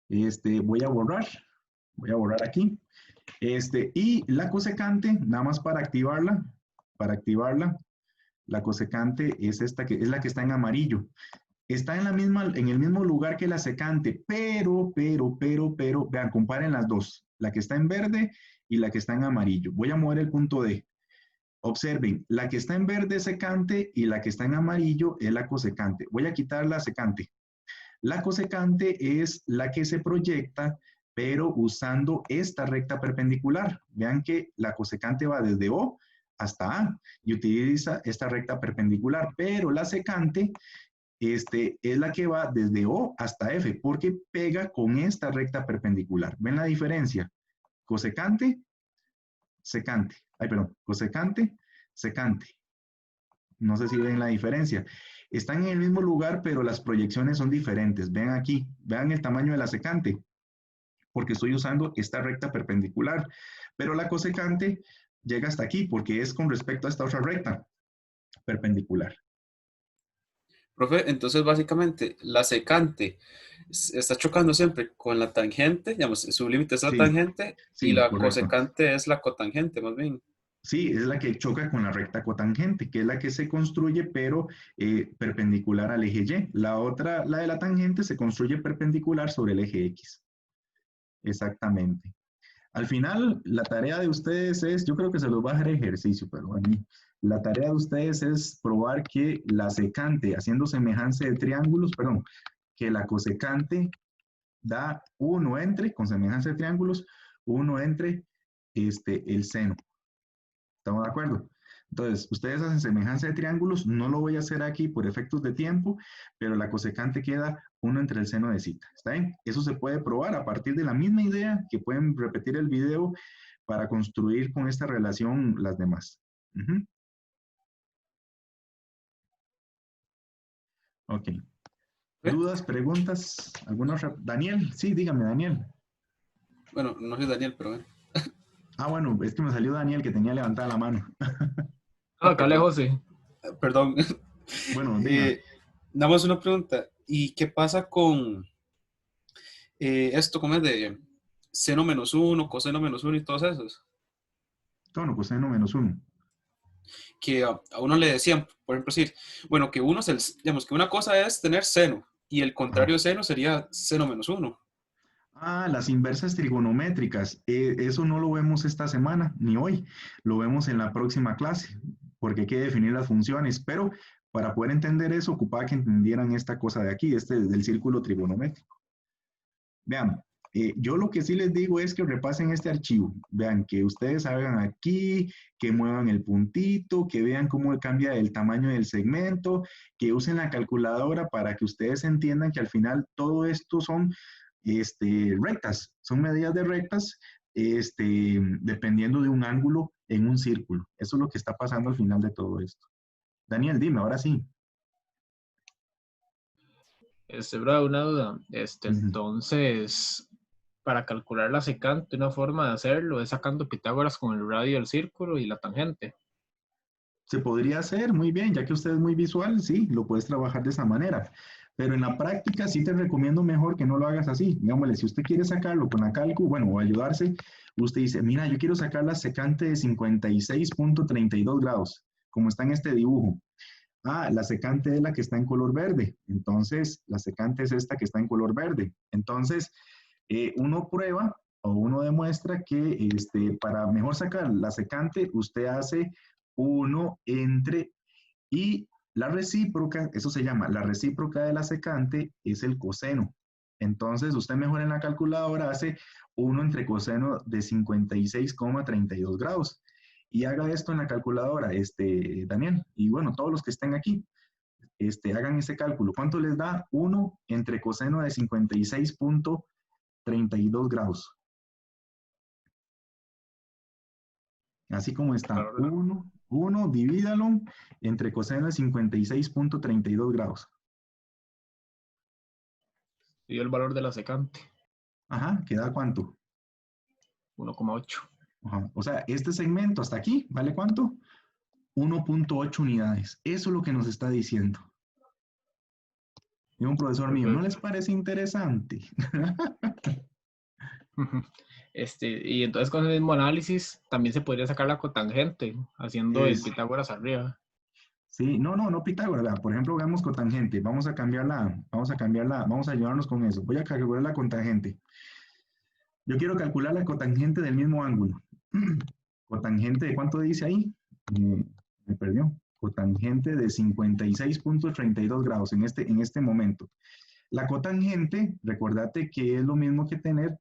[SPEAKER 1] Voy a borrar aquí. Y la cosecante, nada más para activarla, la cosecante es esta que es la que está en amarillo. está en el mismo lugar que la secante, pero, vean, comparen las dos, la que está en verde y la que está en amarillo. Voy a mover el punto D. Observen, la que está en verde es secante y la que está en amarillo es la cosecante. Voy a quitar la secante. La cosecante es la que se proyecta, pero usando esta recta perpendicular. Vean que la cosecante va desde O hasta A y utiliza esta recta perpendicular, pero la secante es la que va desde O hasta F, porque pega con esta recta perpendicular. ¿Ven la diferencia? Cosecante, secante. Ay, perdón, cosecante, secante. No sé si ven la diferencia. Están en el mismo lugar, pero las proyecciones son diferentes. Vean aquí, vean el tamaño de la secante, porque estoy usando esta recta perpendicular. Pero la cosecante llega hasta aquí, porque es con respecto a esta otra recta perpendicular.
[SPEAKER 6] Profe, entonces básicamente la secante está chocando siempre con la tangente, digamos, su límite es la
[SPEAKER 1] Sí,
[SPEAKER 6] tangente y
[SPEAKER 1] sí,
[SPEAKER 6] la
[SPEAKER 1] correcto.
[SPEAKER 6] cosecante es la cotangente, más bien.
[SPEAKER 1] Sí, es la que choca con la recta cotangente, que es la que se construye, pero perpendicular al eje Y. La otra, la de la tangente, se construye perpendicular sobre el eje X. Exactamente. Al final, la tarea de ustedes es, yo creo que se los va a dejar ejercicio, pero bueno, la tarea de ustedes es probar que la secante, haciendo semejanza de triángulos, perdón, que la cosecante da 1 entre, con semejanza de triángulos, 1 entre el seno. ¿Estamos de acuerdo? Entonces, ustedes hacen semejanza de triángulos, no lo voy a hacer aquí por efectos de tiempo, pero la cosecante queda 1 entre el seno de cita. ¿Está bien? Eso se puede probar a partir de la misma idea, que pueden repetir el video para construir con esta relación las demás. Ok. ¿Dudas, preguntas? ¿Alguna otra? Daniel, sí, dígame, Daniel.
[SPEAKER 6] Bueno, no soy Daniel, pero bueno.
[SPEAKER 1] Ah, bueno, es que me salió Daniel que tenía levantada la mano.
[SPEAKER 2] Acá lejos, sí.
[SPEAKER 6] Perdón.
[SPEAKER 1] Bueno, diga.
[SPEAKER 6] Nada más una pregunta. ¿Y qué pasa con esto, cómo es de seno menos 1, coseno menos 1 y todos esos?
[SPEAKER 1] Bueno, coseno menos 1.
[SPEAKER 6] Que a uno le decían, por ejemplo, decir, bueno, que uno, digamos, que una cosa es tener seno y el contrario de seno sería seno menos 1.
[SPEAKER 1] Ah, las inversas trigonométricas. Eso no lo vemos esta semana, ni hoy. Lo vemos en la próxima clase, porque hay que definir las funciones. Pero para poder entender eso, ocupaba que entendieran esta cosa de aquí, del círculo trigonométrico. Vean, yo lo que sí les digo es que repasen este archivo. Vean, que ustedes hagan aquí, que muevan el puntito, que vean cómo cambia el tamaño del segmento, que usen la calculadora para que ustedes entiendan que al final todo esto son rectas, son medidas de rectas dependiendo de un ángulo en un círculo. Eso es lo que está pasando al final de todo esto. Daniel, dime, ahora sí.
[SPEAKER 2] Bro, una duda. Entonces, para calcular la secante, una forma de hacerlo es sacando Pitágoras con el radio del círculo y la tangente.
[SPEAKER 1] Se podría hacer muy bien, ya que usted es muy visual, sí, lo puedes trabajar de esa manera. Pero en la práctica sí te recomiendo mejor que no lo hagas así. Digámosle, si usted quiere sacarlo con la cálculo, bueno, o ayudarse, usted dice, mira, yo quiero sacar la secante de 56.32 grados, como está en este dibujo. Ah, la secante es la que está en color verde. Entonces, la secante es esta que está en color verde. Entonces, uno prueba o uno demuestra que para mejor sacar la secante, usted hace 1 entre, y la recíproca, eso se llama, la recíproca de la secante es el coseno. Entonces, usted mejor en la calculadora hace 1 entre coseno de 56,32 grados. Y haga esto en la calculadora, Daniel. Y bueno, todos los que estén aquí, hagan ese cálculo. ¿Cuánto les da 1 entre coseno de 56.32 grados? Así como está, 1 divídalo entre coseno de 56.32 grados.
[SPEAKER 2] Y el valor de la secante.
[SPEAKER 1] Ajá, ¿queda cuánto?
[SPEAKER 2] 1,8.
[SPEAKER 1] Ajá. O sea, este segmento hasta aquí, ¿vale cuánto? 1.8 unidades. Eso es lo que nos está diciendo. Y un profesor mío, ¿no les parece interesante?
[SPEAKER 2] Y entonces con el mismo análisis también se podría sacar la cotangente, haciendo el Pitágoras arriba.
[SPEAKER 1] Sí, no Pitágoras. Vea, por ejemplo, veamos cotangente. Vamos a ayudarnos con eso. Voy a calcular la cotangente. Yo quiero calcular la cotangente del mismo ángulo. Cotangente de cuánto dice ahí? Me perdió. Cotangente de 56.32 grados en este momento. La cotangente, recordate que es lo mismo que tener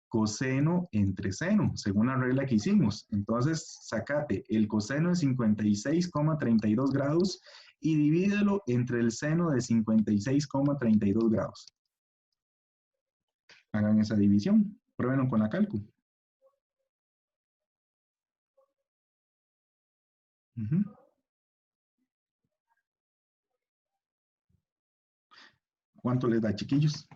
[SPEAKER 1] coseno entre seno, según la regla que hicimos. Entonces, sacate el coseno de 56,32 grados y divídelo entre el seno de 56,32 grados. Hagan esa división. Pruébenlo con la cálculo. ¿Cuánto les da, chiquillos?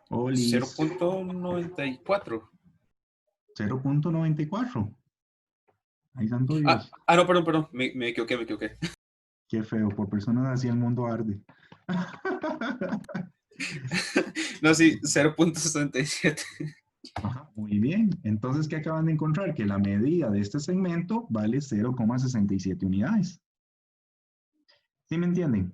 [SPEAKER 1] Olis.
[SPEAKER 6] 0.94.
[SPEAKER 1] 0.94. Ahí santo Dios.
[SPEAKER 6] No, perdón. Me equivoqué.
[SPEAKER 1] Qué feo, por personas así el mundo arde.
[SPEAKER 6] No, sí, 0.67.
[SPEAKER 1] Ajá, muy bien. Entonces, ¿qué acaban de encontrar? Que la medida de este segmento vale 0,67 unidades. ¿Sí me entienden?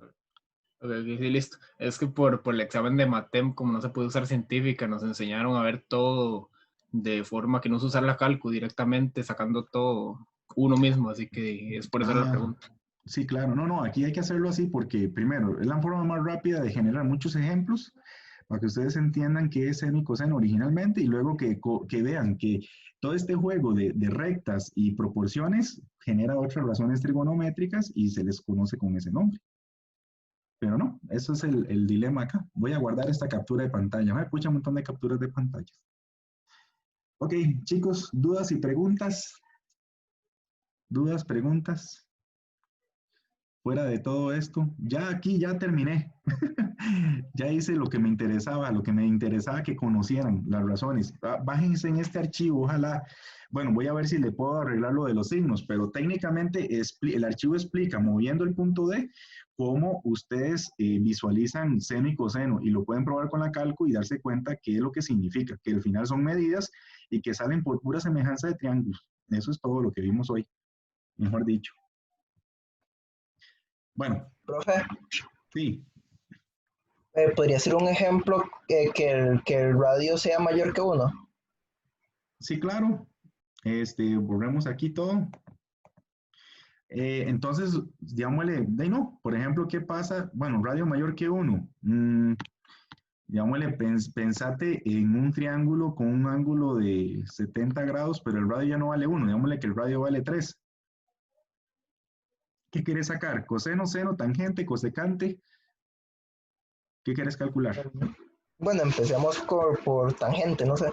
[SPEAKER 2] Okay, sí, listo. Es que por el examen de Matem, como no se puede usar científica, nos enseñaron a ver todo de forma que no se usar la cálculo directamente, sacando todo uno mismo, así que es por eso la pregunta.
[SPEAKER 1] Sí, claro. No, aquí hay que hacerlo así porque, primero, es la forma más rápida de generar muchos ejemplos para que ustedes entiendan qué es seno y coseno originalmente y luego que vean que todo este juego de rectas y proporciones genera otras razones trigonométricas y se les conoce con ese nombre. Pero no, eso es el dilema acá. Voy a guardar esta captura de pantalla. Me pucha un montón de capturas de pantallas. Ok, chicos, ¿dudas y preguntas? ¿Dudas, preguntas? Fuera de todo esto, ya aquí ya terminé. Ya hice lo que me interesaba que conocieran las razones. Bájense en este archivo, ojalá. Bueno, voy a ver si le puedo arreglar lo de los signos, pero técnicamente el archivo explica, moviendo el punto D, cómo ustedes visualizan seno y coseno, y lo pueden probar con la cálculo y darse cuenta qué es lo que significa, que al final son medidas y que salen por pura semejanza de triángulos. Eso es todo lo que vimos hoy, mejor dicho. Bueno.
[SPEAKER 7] Profe.
[SPEAKER 1] Sí.
[SPEAKER 7] ¿Podría ser un ejemplo que el radio sea mayor que 1?
[SPEAKER 1] Sí, claro. Borremos aquí todo. Entonces, digámosle, por ejemplo, ¿qué pasa? Bueno, radio mayor que 1. Digámosle, pensate en un triángulo con un ángulo de 70 grados, pero el radio ya no vale 1. Digámosle que el radio vale 3. ¿Qué quieres sacar? Coseno, seno, tangente, cosecante. ¿Qué quieres calcular?
[SPEAKER 7] Bueno, empecemos por tangente, no sé.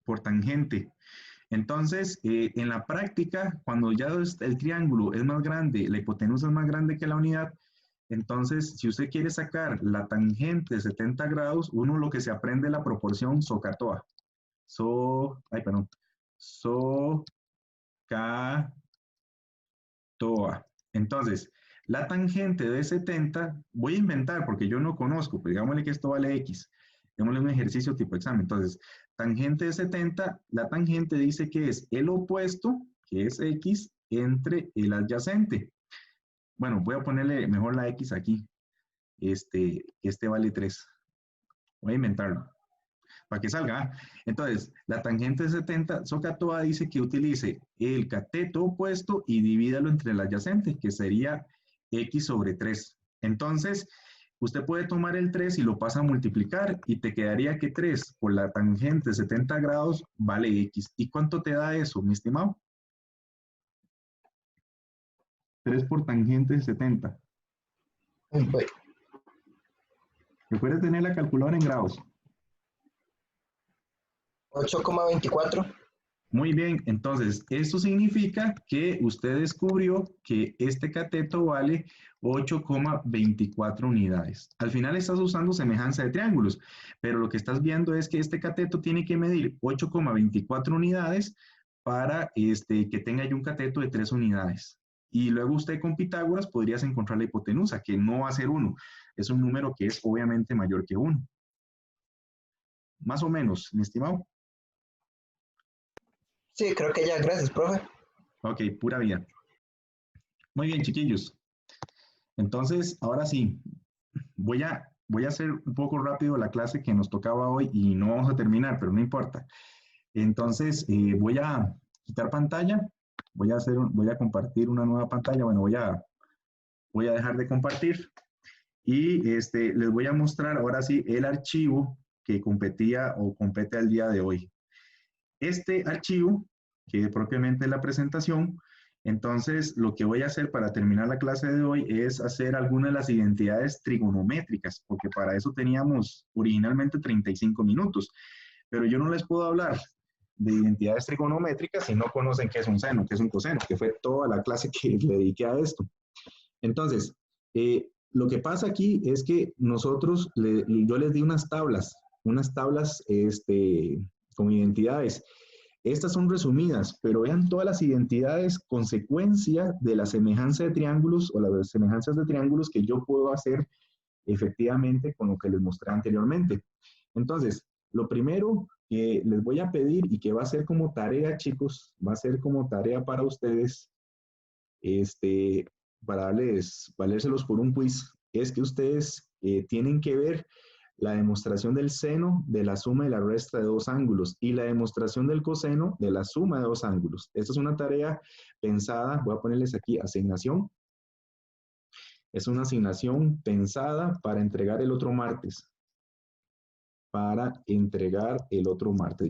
[SPEAKER 1] Por tangente. Entonces, en la práctica, cuando ya el triángulo es más grande, la hipotenusa es más grande que la unidad, entonces, si usted quiere sacar la tangente de 70 grados, uno lo que se aprende es la proporción SOHCAHTOA. SOHCAHTOA. Entonces, la tangente de 70, voy a inventar porque yo no conozco, pero digámosle que esto vale X. Démosle un ejercicio tipo examen. Entonces, tangente de 70, la tangente dice que es el opuesto, que es X, entre el adyacente. Bueno, voy a ponerle mejor la X aquí. Este vale 3. Voy a inventarlo para que salga. Entonces, la tangente de 70, SOHCAHTOA dice que utilice el cateto opuesto y divídalo entre el adyacente, que sería X sobre 3. Entonces, usted puede tomar el 3 y lo pasa a multiplicar y te quedaría que 3 por la tangente de 70 grados vale X. ¿Y cuánto te da eso, mi estimado? 3 por tangente de 70. Recuerda tener la calculadora en grados.
[SPEAKER 7] 8,24.
[SPEAKER 1] Muy bien, entonces, esto significa que usted descubrió que este cateto vale 8,24 unidades. Al final estás usando semejanza de triángulos, pero lo que estás viendo es que este cateto tiene que medir 8,24 unidades para que tenga ya un cateto de 3 unidades. Y luego usted con Pitágoras podrías encontrar la hipotenusa, que no va a ser 1. Es un número que es obviamente mayor que 1. Más o menos, mi estimado.
[SPEAKER 7] Sí, creo que ya, gracias, profe.
[SPEAKER 1] Ok, pura vida. Muy bien, chiquillos. Entonces, ahora sí, voy a hacer un poco rápido la clase que nos tocaba hoy y no vamos a terminar, pero no importa. Entonces, voy a quitar pantalla, voy a compartir una nueva pantalla. Bueno, voy a dejar de compartir y les voy a mostrar ahora sí el archivo que competía o compete al día de hoy. Este archivo, que propiamente es la presentación, entonces lo que voy a hacer para terminar la clase de hoy es hacer algunas de las identidades trigonométricas, porque para eso teníamos originalmente 35 minutos, pero yo no les puedo hablar de identidades trigonométricas si no conocen qué es un seno, qué es un coseno, que fue toda la clase que le dediqué a esto. Entonces, lo que pasa aquí es que nosotros, yo les di unas tablas con identidades. Estas son resumidas, pero vean todas las identidades consecuencia de la semejanza de triángulos o las semejanzas de triángulos que yo puedo hacer efectivamente con lo que les mostré anteriormente. Entonces, lo primero que les voy a pedir y que va a ser como tarea, chicos, va a ser como tarea para ustedes, para valérselos por un quiz, es que ustedes tienen que ver la demostración del seno de la suma y la resta de dos ángulos y la demostración del coseno de la suma de dos ángulos. Esta es una tarea pensada, voy a ponerles aquí asignación. Es una asignación pensada para entregar el otro martes.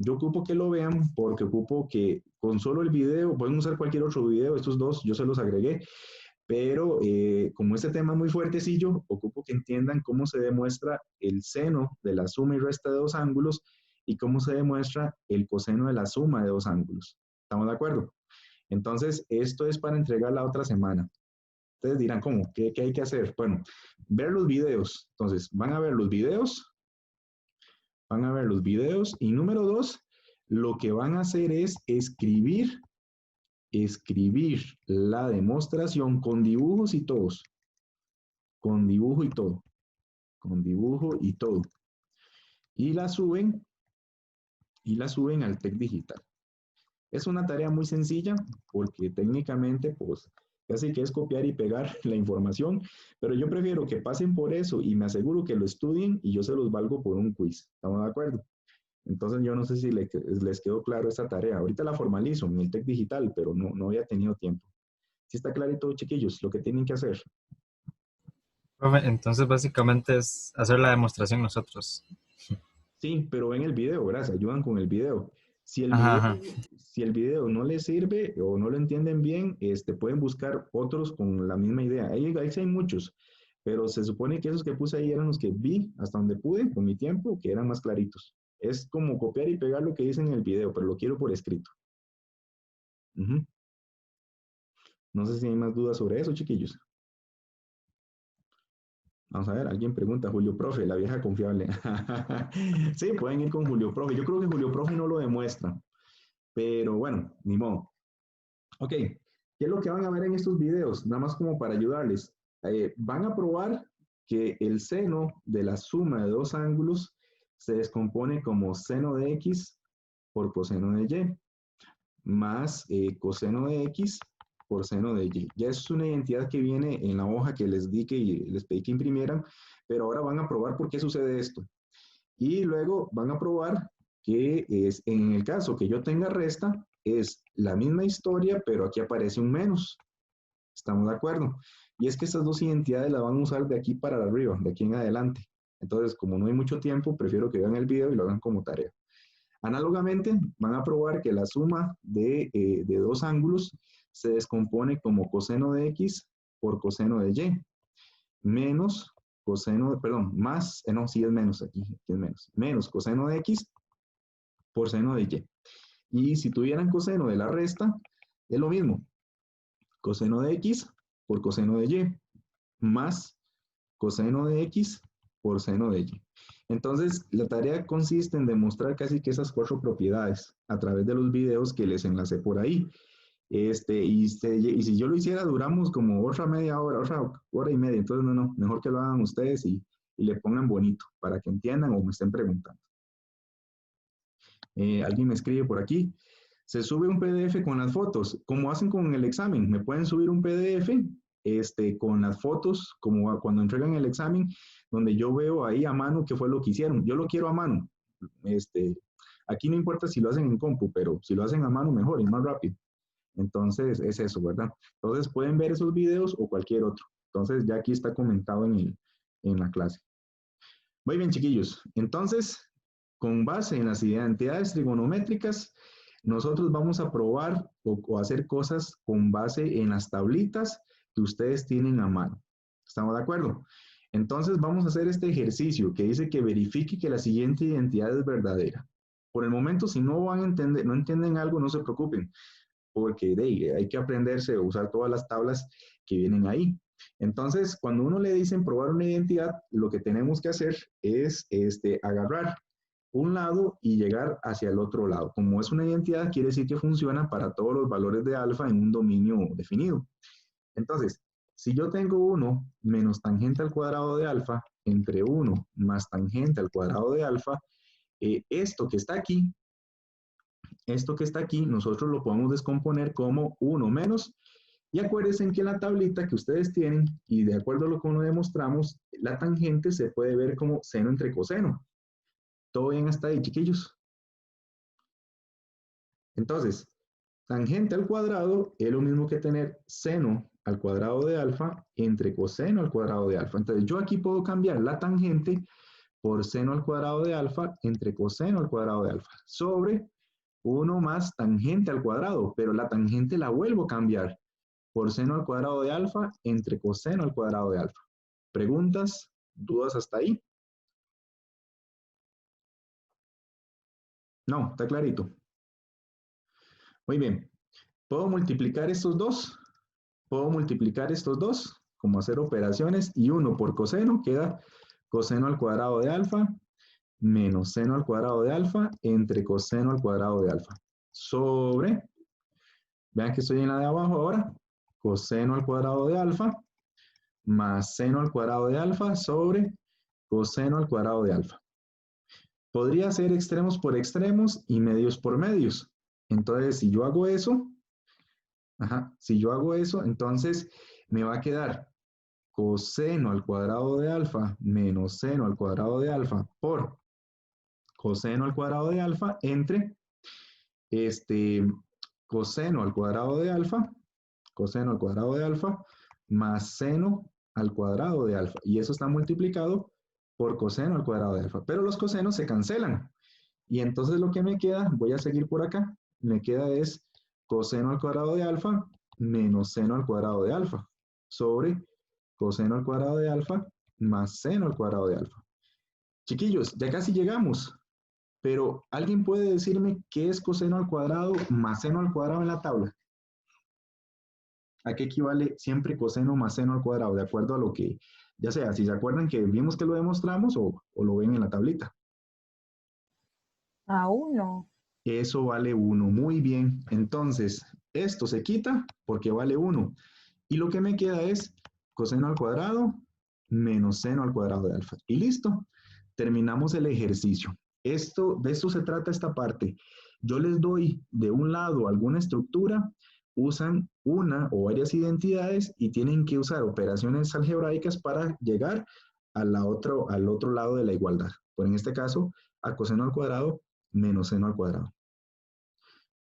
[SPEAKER 1] Yo ocupo que lo vean porque ocupo que con solo el video, pueden usar cualquier otro video, estos dos yo se los agregué, pero como este tema es muy fuertecillo, ocupo que entiendan cómo se demuestra el seno de la suma y resta de dos ángulos y cómo se demuestra el coseno de la suma de dos ángulos. ¿Estamos de acuerdo? Entonces, esto es para entregar la otra semana. Ustedes dirán, ¿cómo? ¿Qué hay que hacer? Bueno, ver los videos. Entonces, van a ver los videos y número 2, lo que van a hacer es escribir la demostración con dibujos y todos. Con dibujo y todo. Y la suben al TEC Digital. Es una tarea muy sencilla porque técnicamente, pues, casi que es copiar y pegar la información, pero yo prefiero que pasen por eso y me aseguro que lo estudien y yo se los valgo por un quiz. ¿Estamos de acuerdo? Entonces yo no sé si les quedó claro esta tarea. Ahorita la formalizo en el TEC Digital, pero no había tenido tiempo. ¿Sí está clarito, chiquillos, lo que tienen que hacer?
[SPEAKER 13] Profe, entonces básicamente es hacer la demostración nosotros.
[SPEAKER 1] Sí, pero ven el video, ¿verdad? Se ayudan con el video. Si el video no les sirve o no lo entienden bien, pueden buscar otros con la misma idea. Ahí sí hay muchos, pero se supone que esos que puse ahí eran los que vi hasta donde pude con mi tiempo, que eran más claritos. Es como copiar y pegar lo que dicen en el video, pero lo quiero por escrito. No sé si hay más dudas sobre eso, chiquillos. Vamos a ver, alguien pregunta, Julio Profe, la vieja confiable. Sí, pueden ir con Julio Profe. Yo creo que Julio Profe no lo demuestra, pero bueno, ni modo. Ok, ¿qué es lo que van a ver en estos videos? Nada más como para ayudarles. Van a probar que el seno de la suma de dos ángulos se descompone como seno de X por coseno de Y, más coseno de X por seno de Y. Ya es una identidad que viene en la hoja que les di y les pedí que imprimieran, pero ahora van a probar por qué sucede esto. Y luego van a probar que en el caso que yo tenga resta, es la misma historia, pero aquí aparece un menos. ¿Estamos de acuerdo? Y es que estas dos identidades las van a usar de aquí para arriba, de aquí en adelante. Entonces, como no hay mucho tiempo, prefiero que vean el video y lo hagan como tarea. Análogamente, van a probar que la suma de dos ángulos se descompone como coseno de X por coseno de Y, menos coseno de, perdón, más, no, sí es menos aquí es menos coseno de X por seno de Y. Y si tuvieran coseno de la resta, es lo mismo, coseno de X por coseno de Y, más coseno de X por seno de Y. Entonces, la tarea consiste en demostrar casi que esas cuatro propiedades a través de los videos que les enlacé por ahí. y si yo lo hiciera, duramos como otra media hora, otra hora y media. Entonces, no, mejor que lo hagan ustedes y le pongan bonito para que entiendan o me estén preguntando. Alguien me escribe por aquí. Se sube un PDF con las fotos, como hacen con el examen. Me pueden subir un PDF con las fotos, como cuando entregan el examen, donde yo veo ahí a mano qué fue lo que hicieron. Yo lo quiero a mano. Aquí no importa si lo hacen en compu, pero si lo hacen a mano, mejor y más rápido. Entonces, es eso, ¿verdad? Entonces, pueden ver esos videos o cualquier otro. Entonces, ya aquí está comentado en la clase. Muy bien, chiquillos. Entonces, con base en las identidades trigonométricas, nosotros vamos a probar o hacer cosas con base en las tablitas que ustedes tienen a mano. ¿Estamos de acuerdo? Entonces, vamos a hacer este ejercicio que dice que verifique que la siguiente identidad es verdadera. Por el momento, si no van a entender, no entienden algo, no se preocupen, porque hay que aprenderse a usar todas las tablas que vienen ahí. Entonces, cuando uno le dicen probar una identidad, lo que tenemos que hacer es agarrar un lado y llegar hacia el otro lado. Como es una identidad, quiere decir que funciona para todos los valores de alfa en un dominio definido. Entonces, si yo tengo 1 menos tangente al cuadrado de alfa entre 1 más tangente al cuadrado de alfa, esto que está aquí, nosotros lo podemos descomponer como 1 menos. Y acuérdense que en la tablita que ustedes tienen, y de acuerdo a lo que lo demostramos, la tangente se puede ver como seno entre coseno. ¿Todo bien hasta ahí, chiquillos? Entonces, tangente al cuadrado es lo mismo que tener seno al cuadrado de alfa entre coseno al cuadrado de alfa. Entonces, yo aquí puedo cambiar la tangente por seno al cuadrado de alfa entre coseno al cuadrado de alfa sobre 1 más tangente al cuadrado, pero la tangente la vuelvo a cambiar por seno al cuadrado de alfa entre coseno al cuadrado de alfa. ¿Preguntas? ¿Dudas hasta ahí? No, está clarito. Muy bien. ¿Puedo multiplicar estos dos? Puedo multiplicar estos dos, como hacer operaciones, y 1 por coseno queda coseno al cuadrado de alfa menos seno al cuadrado de alfa entre coseno al cuadrado de alfa. Sobre, vean que estoy en la de abajo ahora, coseno al cuadrado de alfa más seno al cuadrado de alfa sobre coseno al cuadrado de alfa. Podría ser extremos por extremos y medios por medios. Entonces, si yo hago eso, entonces me va a quedar coseno al cuadrado de alfa menos seno al cuadrado de alfa por coseno al cuadrado de alfa entre coseno al cuadrado de alfa más seno al cuadrado de alfa. Y eso está multiplicado por coseno al cuadrado de alfa. Pero los cosenos se cancelan. Y entonces lo que me queda, voy a seguir por acá, me queda es coseno al cuadrado de alfa menos seno al cuadrado de alfa sobre coseno al cuadrado de alfa más seno al cuadrado de alfa. Chiquillos, ya casi llegamos. Pero, ¿alguien puede decirme qué es coseno al cuadrado más seno al cuadrado en la tabla? ¿A qué equivale siempre coseno más seno al cuadrado? De acuerdo a lo que, ya sea, si se acuerdan que vimos que lo demostramos o lo ven en la tablita.
[SPEAKER 4] A 1.
[SPEAKER 1] Eso vale 1. Muy bien. Entonces, esto se quita porque vale 1. Y lo que me queda es coseno al cuadrado menos seno al cuadrado de alfa. Y listo. Terminamos el ejercicio. De esto se trata esta parte. Yo les doy de un lado alguna estructura, usan una o varias identidades y tienen que usar operaciones algebraicas para llegar al otro lado de la igualdad. Por en este caso, a coseno al cuadrado menos seno al cuadrado.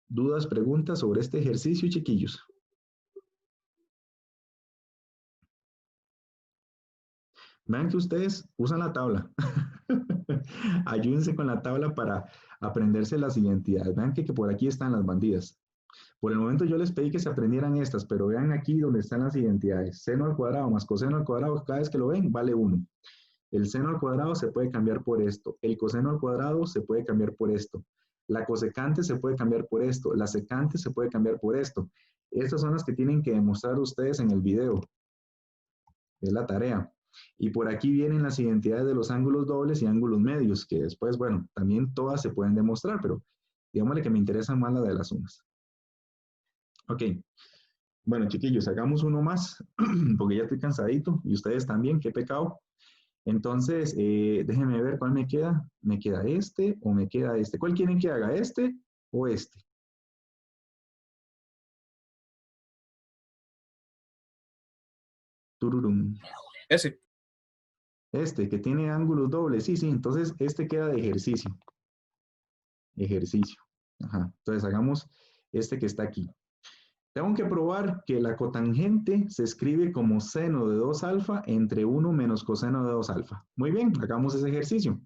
[SPEAKER 1] ¿Dudas, preguntas sobre este ejercicio, chiquillos? Vean que ustedes usan la tabla. Ayúdense con la tabla para aprenderse las identidades. Vean que por aquí están las bandidas. Por el momento yo les pedí que se aprendieran estas, pero vean aquí donde están las identidades. Seno al cuadrado más coseno al cuadrado, cada vez que lo ven, vale 1. El seno al cuadrado se puede cambiar por esto. El coseno al cuadrado se puede cambiar por esto. La cosecante se puede cambiar por esto. La secante se puede cambiar por esto. Estas son las que tienen que demostrar ustedes en el video. Es la tarea. Y por aquí vienen las identidades de los ángulos dobles y ángulos medios, que después, bueno, también todas se pueden demostrar, pero digámosle que me interesan más las de las sumas. Ok. Bueno, chiquillos, hagamos uno más, porque ya estoy cansadito, y ustedes también, qué pecado. Entonces, déjenme ver cuál me queda. ¿Me queda este o me queda este? ¿Cuál quieren que haga, este o este? Tururum.
[SPEAKER 6] Ese.
[SPEAKER 1] Este, que tiene ángulos dobles. Sí, sí, entonces este queda de ejercicio. Ejercicio. Ajá. Entonces, hagamos este que está aquí. Tengo que probar que la cotangente se escribe como seno de 2 alfa entre 1 menos coseno de 2 alfa. Muy bien, hagamos ese ejercicio.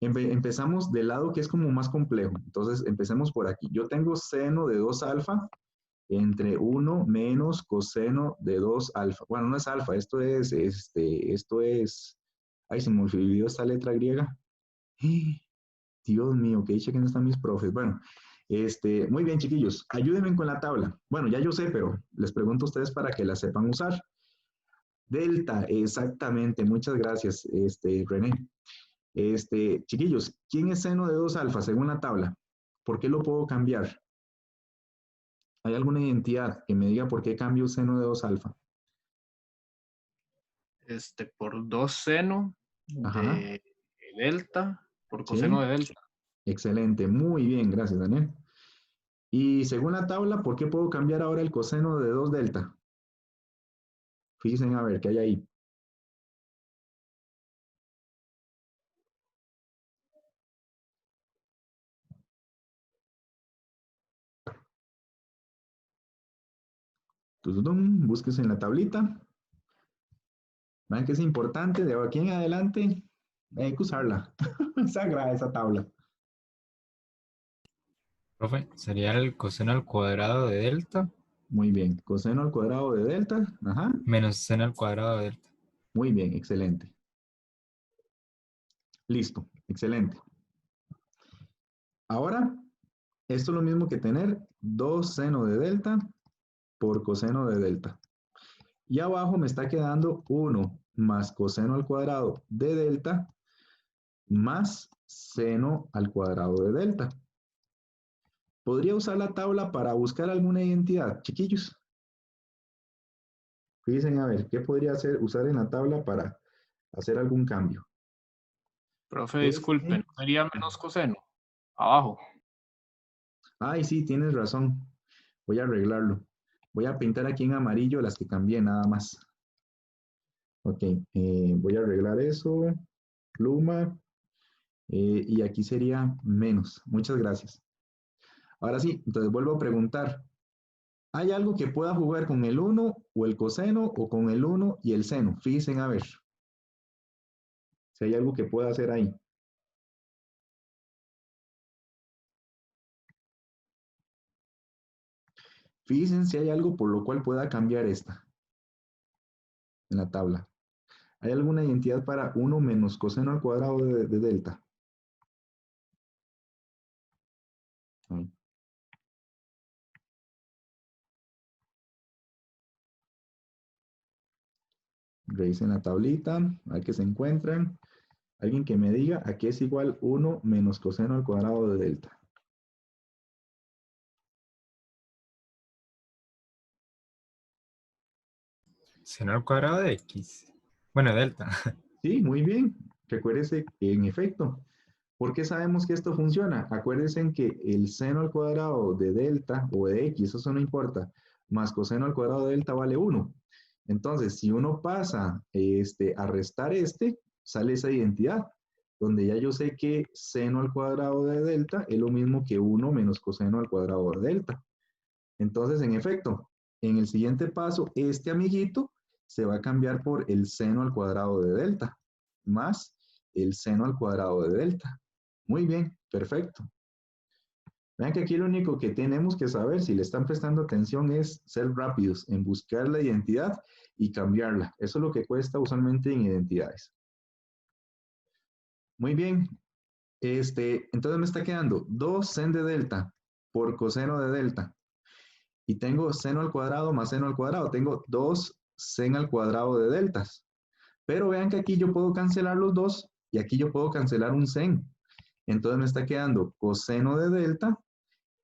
[SPEAKER 1] Empezamos del lado que es como más complejo. Entonces, empecemos por aquí. Yo tengo seno de 2 alfa entre 1 menos coseno de 2 alfa. Bueno, no es alfa, esto es, ay, se me olvidó esta letra griega. Dios mío, que dicha que no están mis profes. Bueno, muy bien, chiquillos, ayúdenme con la tabla. Bueno, ya yo sé, pero les pregunto a ustedes para que la sepan usar. Delta, exactamente, muchas gracias, René. Chiquillos, ¿quién es seno de 2 alfa según la tabla? ¿Por qué lo puedo cambiar? ¿Hay alguna identidad que me diga por qué cambio seno de 2 alfa?
[SPEAKER 2] Por 2 seno
[SPEAKER 1] Ajá.
[SPEAKER 2] de delta por
[SPEAKER 1] Sí.
[SPEAKER 2] coseno de delta.
[SPEAKER 1] Excelente, muy bien, gracias, Daniel. Y según la tabla, ¿por qué puedo cambiar ahora el coseno de 2 delta? Fíjense a ver qué hay ahí. Búsquese en la tablita. Vean que es importante, de aquí en adelante hay que usarla. Es sagrada esa tabla.
[SPEAKER 13] Profe, sería el coseno al cuadrado de delta
[SPEAKER 1] Muy bien, coseno al cuadrado de delta. Ajá.
[SPEAKER 13] menos seno al cuadrado de delta.
[SPEAKER 1] Muy bien, excelente. Listo, excelente. Ahora, esto es lo mismo que tener 2 seno de delta por coseno de delta. Y abajo me está quedando 1 más coseno al cuadrado de delta más seno al cuadrado de delta. ¿Podría usar la tabla para buscar alguna identidad, chiquillos? Fíjense a ver, ¿qué podría usar en la tabla para hacer algún cambio?
[SPEAKER 2] Profe, disculpe, ¿no sería menos coseno? Abajo.
[SPEAKER 1] Ay, sí, tienes razón. Voy a arreglarlo. Voy a pintar aquí en amarillo las que cambié, nada más. Ok, voy a arreglar eso. Pluma. Y aquí sería menos. Muchas gracias. Ahora sí, entonces vuelvo a preguntar. ¿Hay algo que pueda jugar con el 1 o el coseno o con el 1 y el seno? Fíjense a ver. Si hay algo que pueda hacer ahí. Fíjense si hay algo por lo cual pueda cambiar esta en la tabla. ¿Hay alguna identidad para 1 menos coseno al cuadrado de delta? Ahí. Revisen la tablita, a ver qué se encuentran. Alguien que me diga a qué es igual 1 menos coseno al cuadrado de delta.
[SPEAKER 13] Seno al cuadrado de x. Bueno, delta.
[SPEAKER 1] Sí, muy bien. Recuérdese que en efecto, ¿por qué sabemos que esto funciona? Acuérdense que el seno al cuadrado de delta o de x, eso no importa, más coseno al cuadrado de delta vale 1. Entonces, si uno pasa a restar sale esa identidad, donde ya yo sé que seno al cuadrado de delta es lo mismo que 1 menos coseno al cuadrado de delta. Entonces, en efecto, en el siguiente paso, este amiguito se va a cambiar por el seno al cuadrado de delta, más el seno al cuadrado de delta. Muy bien, perfecto. Vean que aquí lo único que tenemos que saber, si le están prestando atención, es ser rápidos en buscar la identidad y cambiarla. Eso es lo que cuesta usualmente en identidades. Muy bien. Entonces me está quedando 2 sen de delta por coseno de delta. Y tengo seno al cuadrado más seno al cuadrado. Tengo 2 sen al cuadrado de deltas. Pero vean que aquí yo puedo cancelar los dos y aquí yo puedo cancelar un sen. Entonces me está quedando coseno de delta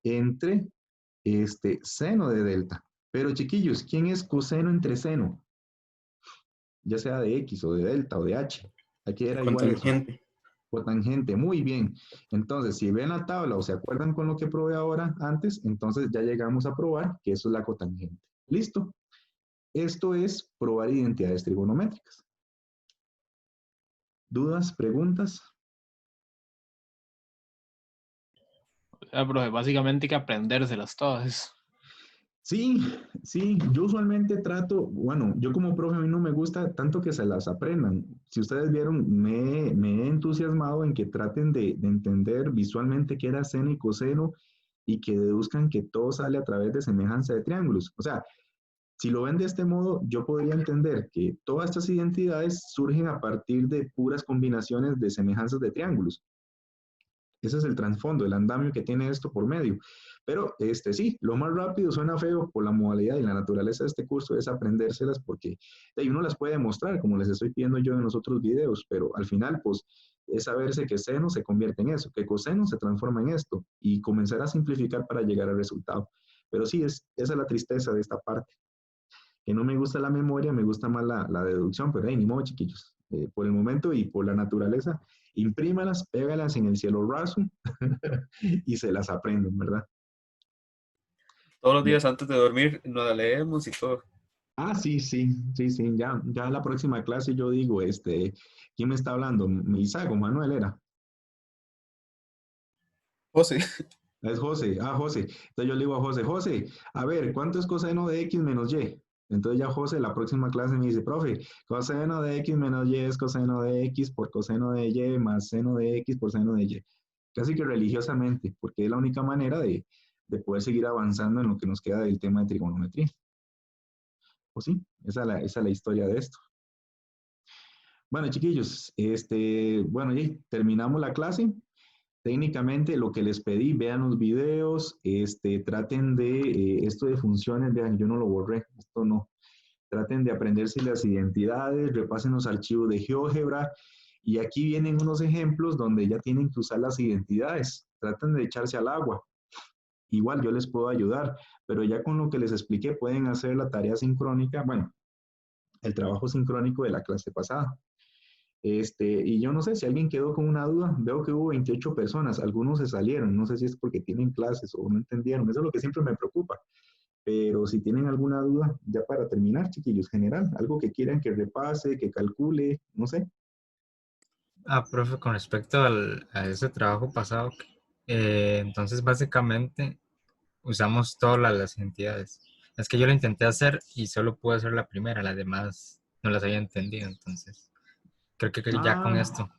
[SPEAKER 1] entre seno de delta. Pero chiquillos, ¿quién es coseno entre seno? Ya sea de X o de delta o de H. Aquí era igual eso.
[SPEAKER 6] Cotangente.
[SPEAKER 1] Cotangente, muy bien. Entonces, si ven la tabla o se acuerdan con lo que probé ahora antes, entonces ya llegamos a probar que eso es la cotangente. ¿Listo? Esto es probar identidades trigonométricas. ¿Dudas? ¿Preguntas?
[SPEAKER 2] Profe, básicamente hay que aprendérselas todas.
[SPEAKER 1] Sí, sí, yo usualmente trato, bueno, yo como profe a mí no me gusta tanto que se las aprendan. Si ustedes vieron, me he entusiasmado en que traten de entender visualmente qué era seno y coseno y que deduzcan que todo sale a través de semejanza de triángulos. O sea, si lo ven de este modo, yo podría entender que todas estas identidades surgen a partir de puras combinaciones de semejanzas de triángulos. Ese es el trasfondo, el andamio que tiene esto por medio. Pero sí, lo más rápido suena feo por la modalidad y la naturaleza de este curso es aprendérselas porque uno las puede demostrar, como les estoy pidiendo yo en los otros videos, pero al final, pues, es saberse que seno se convierte en eso, que coseno se transforma en esto y comenzar a simplificar para llegar al resultado. Pero sí, esa es la tristeza de esta parte. Que no me gusta la memoria, me gusta más la deducción, pero ni modo, chiquillos. Por el momento y por la naturaleza, imprímalas, pégalas en el cielo raso y se las aprenden, ¿verdad?
[SPEAKER 6] Todos los días antes de dormir nos la leemos y todo.
[SPEAKER 1] Ah, sí, sí, sí, sí, ya en la próxima clase yo digo, ¿quién me está hablando? Isaac o Manuel era.
[SPEAKER 6] José.
[SPEAKER 1] Es José, José. Entonces yo le digo a José, José, a ver, ¿cuánto es coseno de X menos Y? Entonces ya José, la próxima clase me dice, profe, coseno de X menos Y es coseno de X por coseno de Y más seno de X por seno de Y. Casi que religiosamente, porque es la única manera de poder seguir avanzando en lo que nos queda del tema de trigonometría. Pues sí, esa es la historia de esto. Bueno, chiquillos, bueno, ya terminamos la clase. Técnicamente lo que les pedí, vean los videos, traten de, esto de funciones, vean, yo no lo borré, esto no. Traten de aprenderse las identidades, repasen los archivos de GeoGebra y aquí vienen unos ejemplos donde ya tienen que usar las identidades. Traten de echarse al agua. Igual yo les puedo ayudar, pero ya con lo que les expliqué pueden hacer la tarea sincrónica, bueno, el trabajo sincrónico de la clase pasada. Y yo no sé si alguien quedó con una duda, veo que hubo 28 personas, algunos se salieron, no sé si es porque tienen clases o no entendieron, eso es lo que siempre me preocupa, pero si tienen alguna duda, ya para terminar, chiquillos, general, algo que quieran que repase, que calcule, no sé.
[SPEAKER 13] Profe, con respecto a ese trabajo pasado, entonces básicamente usamos todas las entidades. Es que yo lo intenté hacer y solo pude hacer la primera, las demás no las había entendido, entonces creo que ya con esto.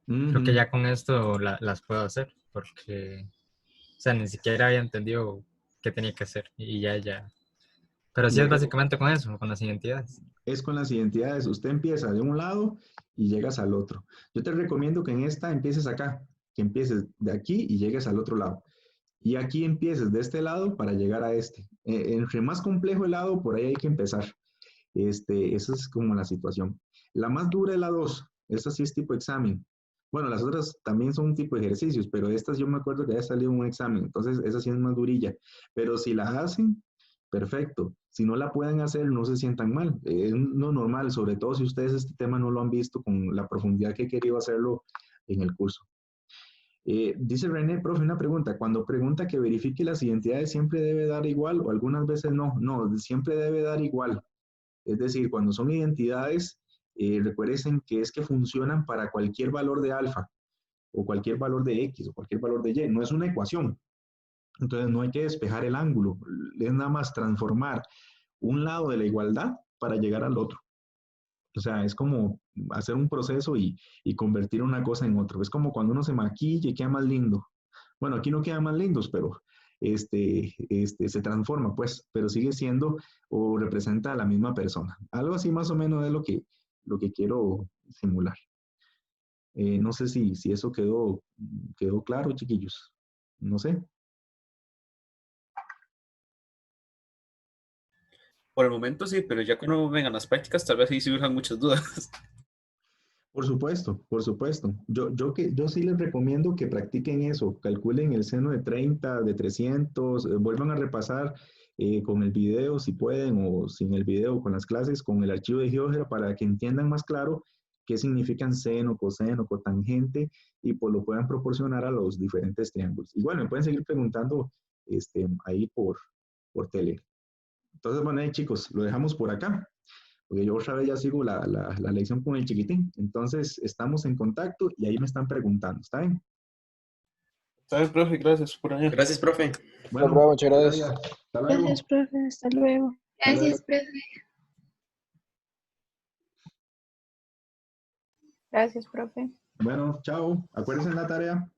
[SPEAKER 13] Creo que ya con esto las puedo hacer, porque, o sea, ni siquiera había entendido qué tenía que hacer y ya. Pero sí es básicamente con eso, con las identidades.
[SPEAKER 1] Es con las identidades, usted empieza de un lado y llegas al otro. Yo te recomiendo que en esta empieces acá, que empieces de aquí y llegues al otro lado. Y aquí empieces de este lado para llegar a este. Entre más complejo el lado, por ahí hay que empezar. Esa es como la situación. La más dura es la 2. Esta sí es tipo examen. Bueno, las otras también son un tipo de ejercicios, pero estas yo me acuerdo que ya salió un examen. Entonces, esa sí es más durilla. Pero si la hacen, perfecto. Si no la pueden hacer, no se sientan mal. Es no normal, sobre todo si ustedes este tema no lo han visto con la profundidad que he querido hacerlo en el curso. Dice René, profe, una pregunta. Cuando pregunta que verifique las identidades, ¿siempre debe dar igual o algunas veces no? No, siempre debe dar igual. Es decir, cuando son identidades, recuerden que es que funcionan para cualquier valor de alfa o cualquier valor de X o cualquier valor de Y. No es una ecuación. Entonces no hay que despejar el ángulo. Es nada más transformar un lado de la igualdad para llegar al otro. O sea, es como hacer un proceso y convertir una cosa en otra. Es como cuando uno se maquilla y queda más lindo. Bueno, aquí no quedan más lindos, pero se transforma, pues, pero sigue siendo o representa a la misma persona. Algo así más o menos es lo que quiero simular. No sé si eso quedó claro, chiquillos. No sé.
[SPEAKER 6] Por el momento sí, pero ya cuando vengan las prácticas tal vez sí surjan muchas dudas.
[SPEAKER 1] Por supuesto, por supuesto. Yo sí les recomiendo que practiquen eso, calculen el seno de 30, de 300, vuelvan a repasar con el video si pueden o sin el video, con las clases, con el archivo de GeoGebra para que entiendan más claro qué significan seno, coseno, cotangente y pues lo puedan proporcionar a los diferentes triángulos. Y bueno, me pueden seguir preguntando ahí por tele. Entonces, bueno, ahí chicos, lo dejamos por acá, porque yo otra vez ya sigo la lección con el chiquitín. Entonces, estamos en contacto y ahí me están preguntando, ¿está bien?
[SPEAKER 6] Está bien, profe, gracias por allá.
[SPEAKER 9] Gracias, profe.
[SPEAKER 1] Bueno,
[SPEAKER 7] muchas gracias.
[SPEAKER 1] hasta luego.
[SPEAKER 11] Gracias, profe. Hasta luego.
[SPEAKER 3] Gracias, profe.
[SPEAKER 4] Gracias, profe.
[SPEAKER 1] Bueno, chao. Acuérdense en la tarea.